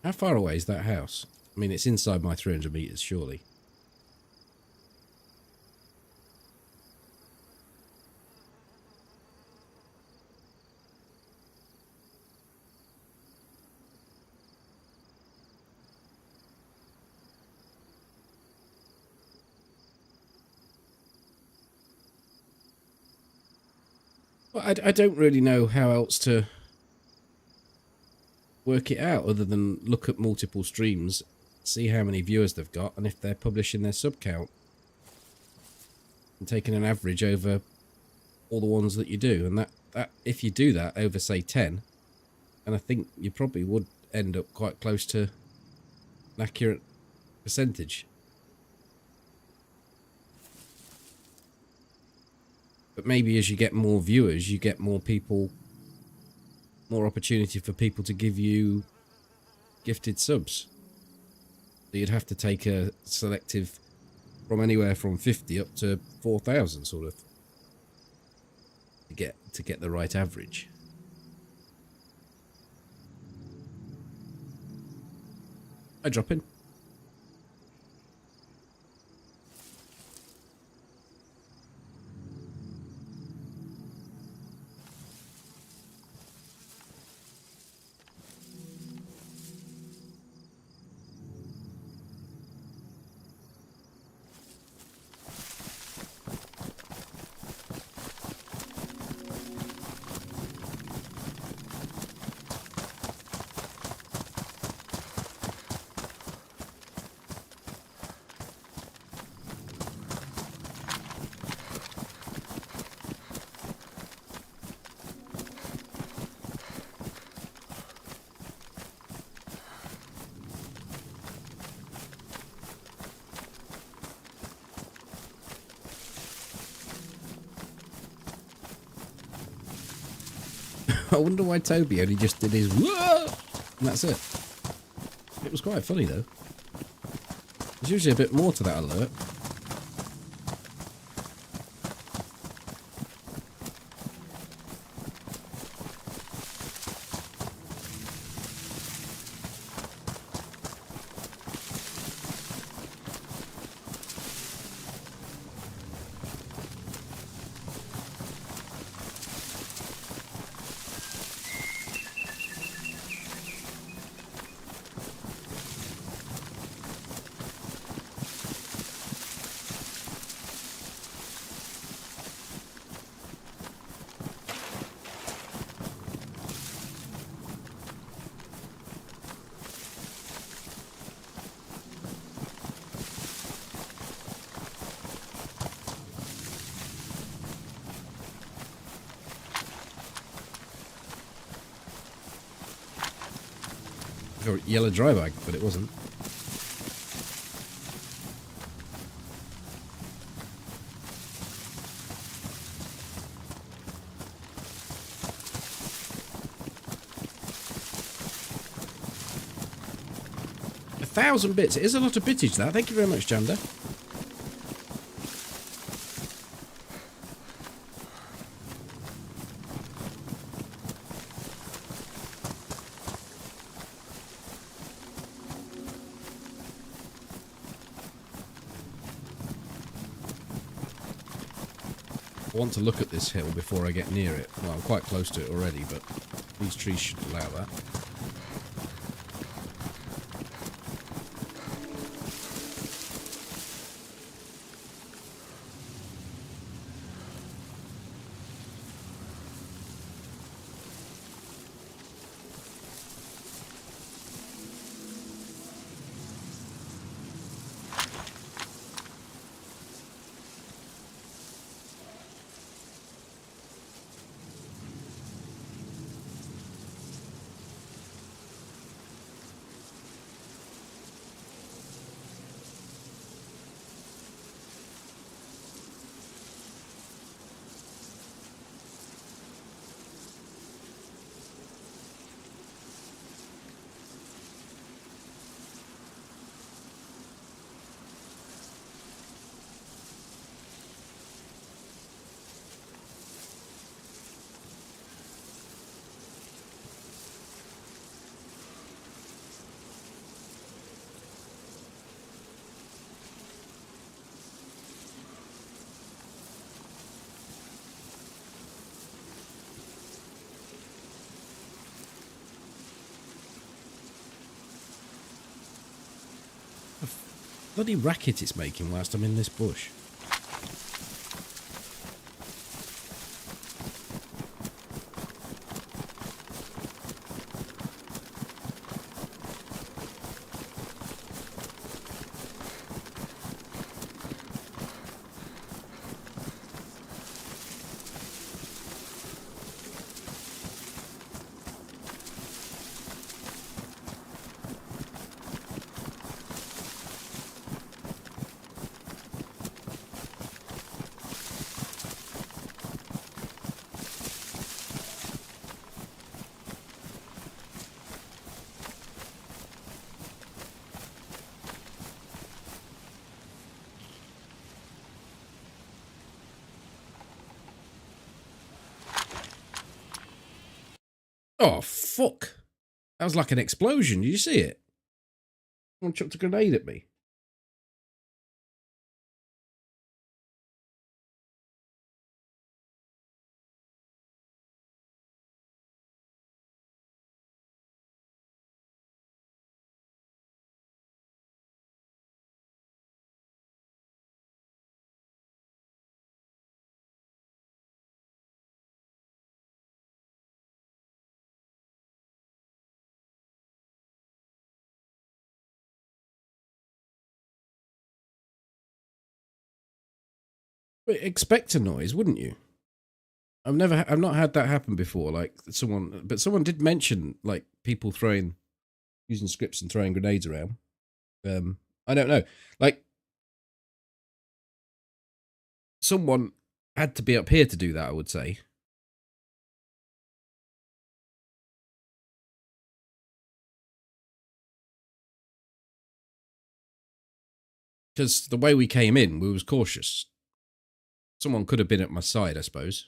How far away is that house? I mean, it's inside my 300 meters, surely. Well, I don't really know how else to work it out other than look at multiple streams, see how many viewers they've got, and if they're publishing their sub count, and taking an average over all the ones that you do. And that if you do that over, say, 10, and I think you probably would end up quite close to an accurate percentage. But maybe as you get more viewers, you get more people, more opportunity for people to give you gifted subs. So you'd have to take a selective from anywhere from 50 up to 4,000 sort of to get the right average. I drop in. I wonder why Toby only just did his whoa, and that's it. It was quite funny though. There's usually a bit more to that alert. Or yellow dry bag, but it wasn't. $1,000 bits. It is a lot of bitage, that. Thank you very much, Jander. I want to look at this hill before I get near it. Well, I'm quite close to it already, but these trees should allow that. Bloody racket it's making whilst I'm in this bush. Oh, fuck. That was like an explosion. Did you see it? Someone chucked a grenade at me. But expect a noise, wouldn't you? I've not had that happen before. Like someone did mention like people using scripts and throwing grenades around. I don't know. Like someone had to be up here to do that, I would say. Because the way we came in, we was cautious. Someone could have been at my side, I suppose.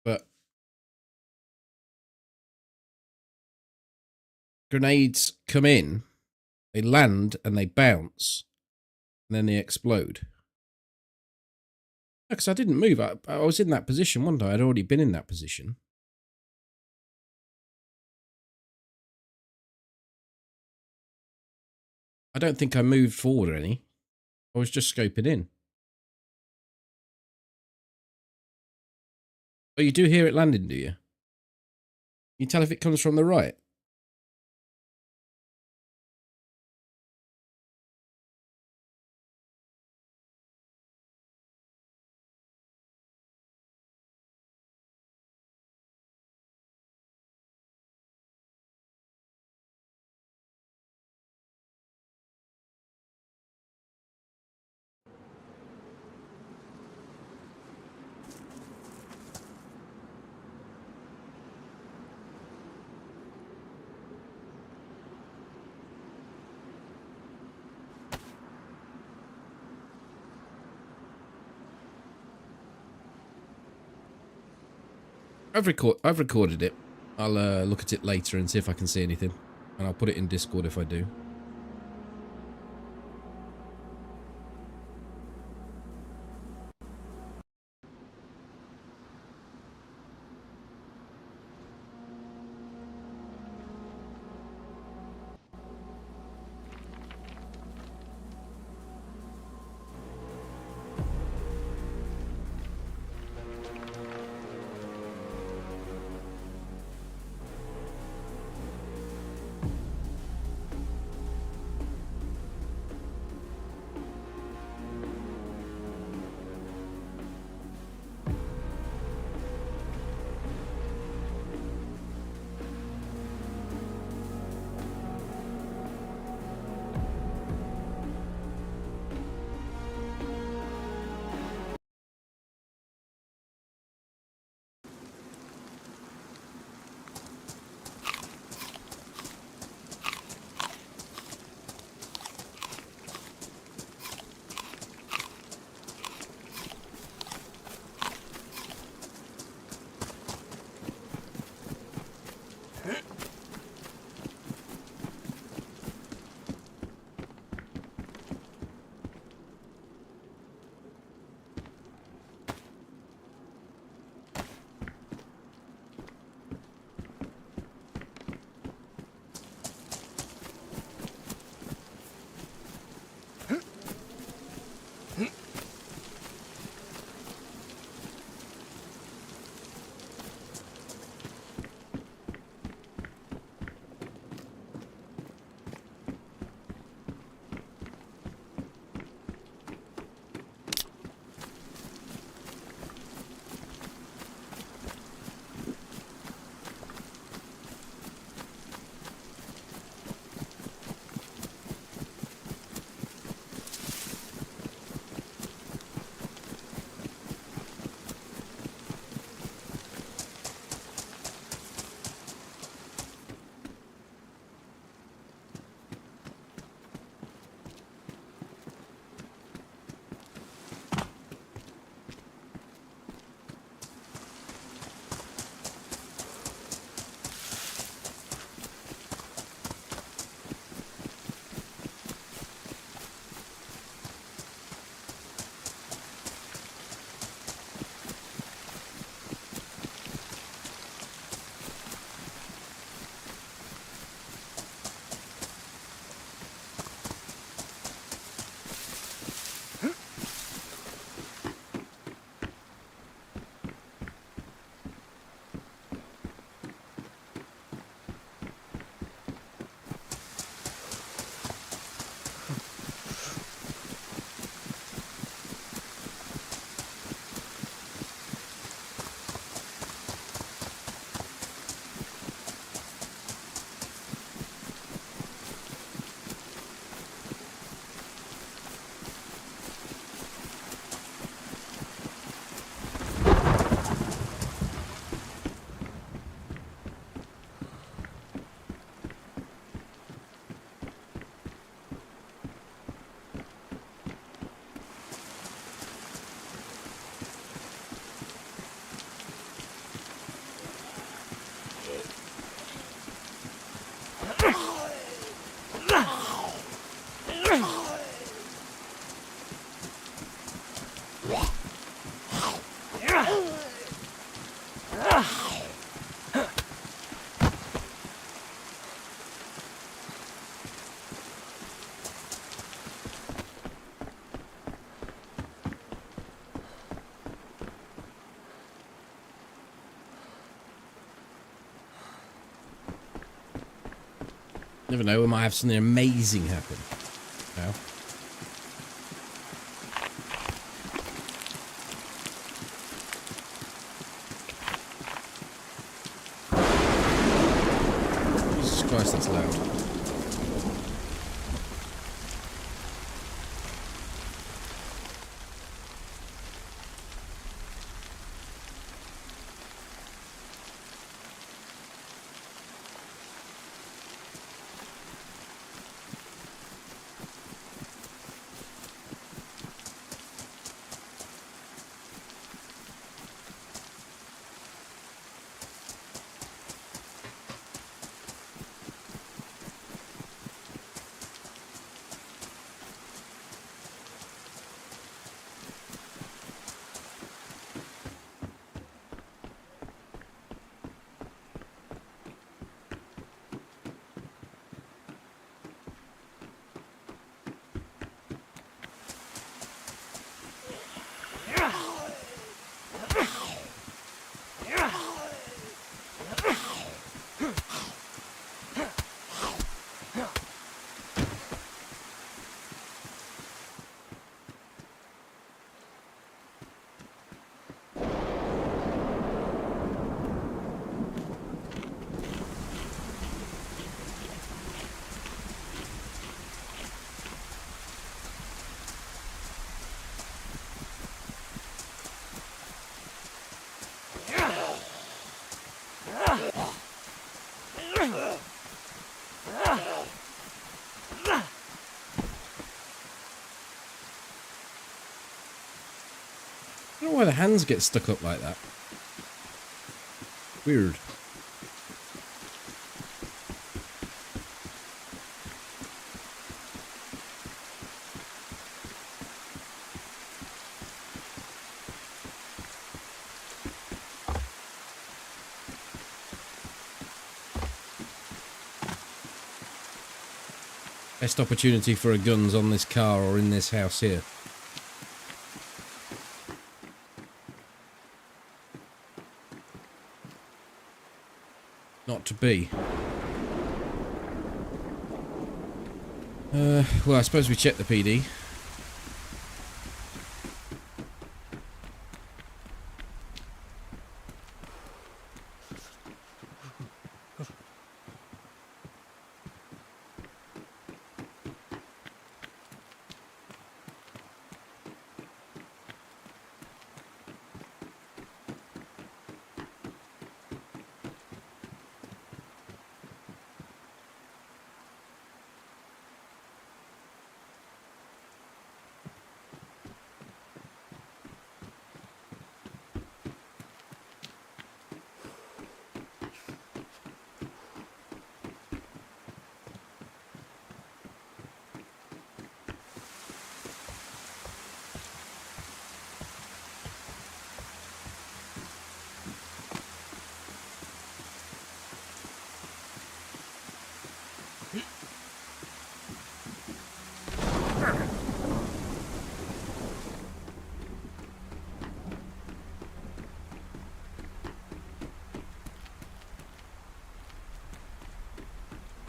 But grenades come in, they land and they bounce, and then they explode. Because I didn't move. I was in that position one day. I'd already been in that position. I don't think I moved forward any. I was just scoping in. Oh, you do hear it landing, do you? You tell if it comes from the right? I've recorded it. I'll look at it later and see if I can see anything. And I'll put it in Discord if I do. Never know, we might have something amazing happen. Now. Jesus Christ, that's loud. I don't know why the hands get stuck up like that. Weird. Best opportunity for a gun's on this car or in this house here. Not to be. Well, I suppose we check the PD.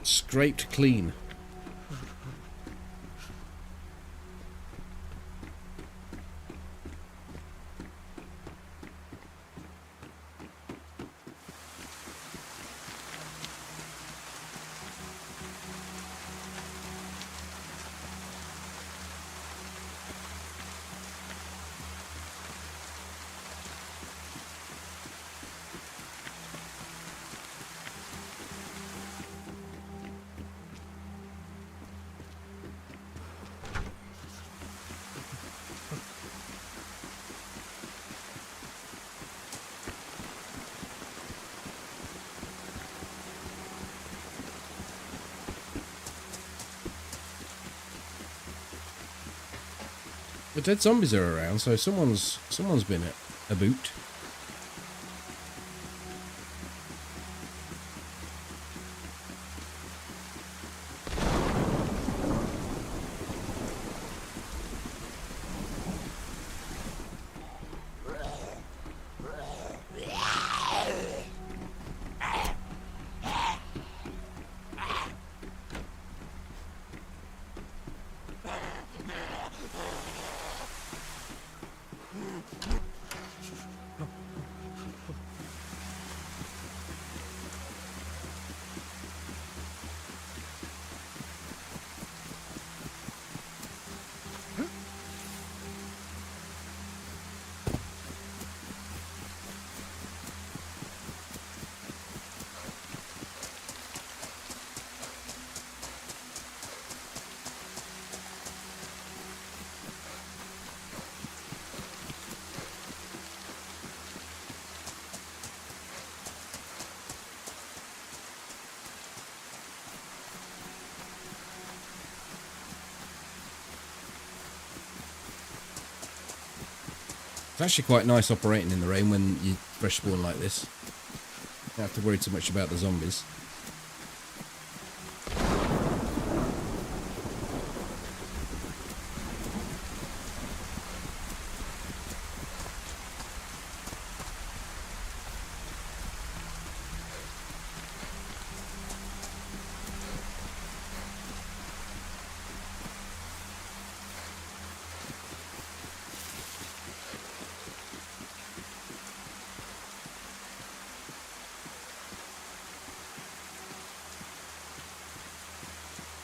Scraped clean. The dead zombies are around, so someone's been a boot. It's actually quite nice operating in the rain when you fresh spawn like this. You don't have to worry too much about the zombies.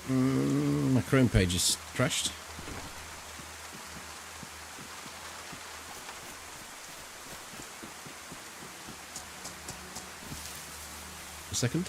My Chrome page is crashed. A second.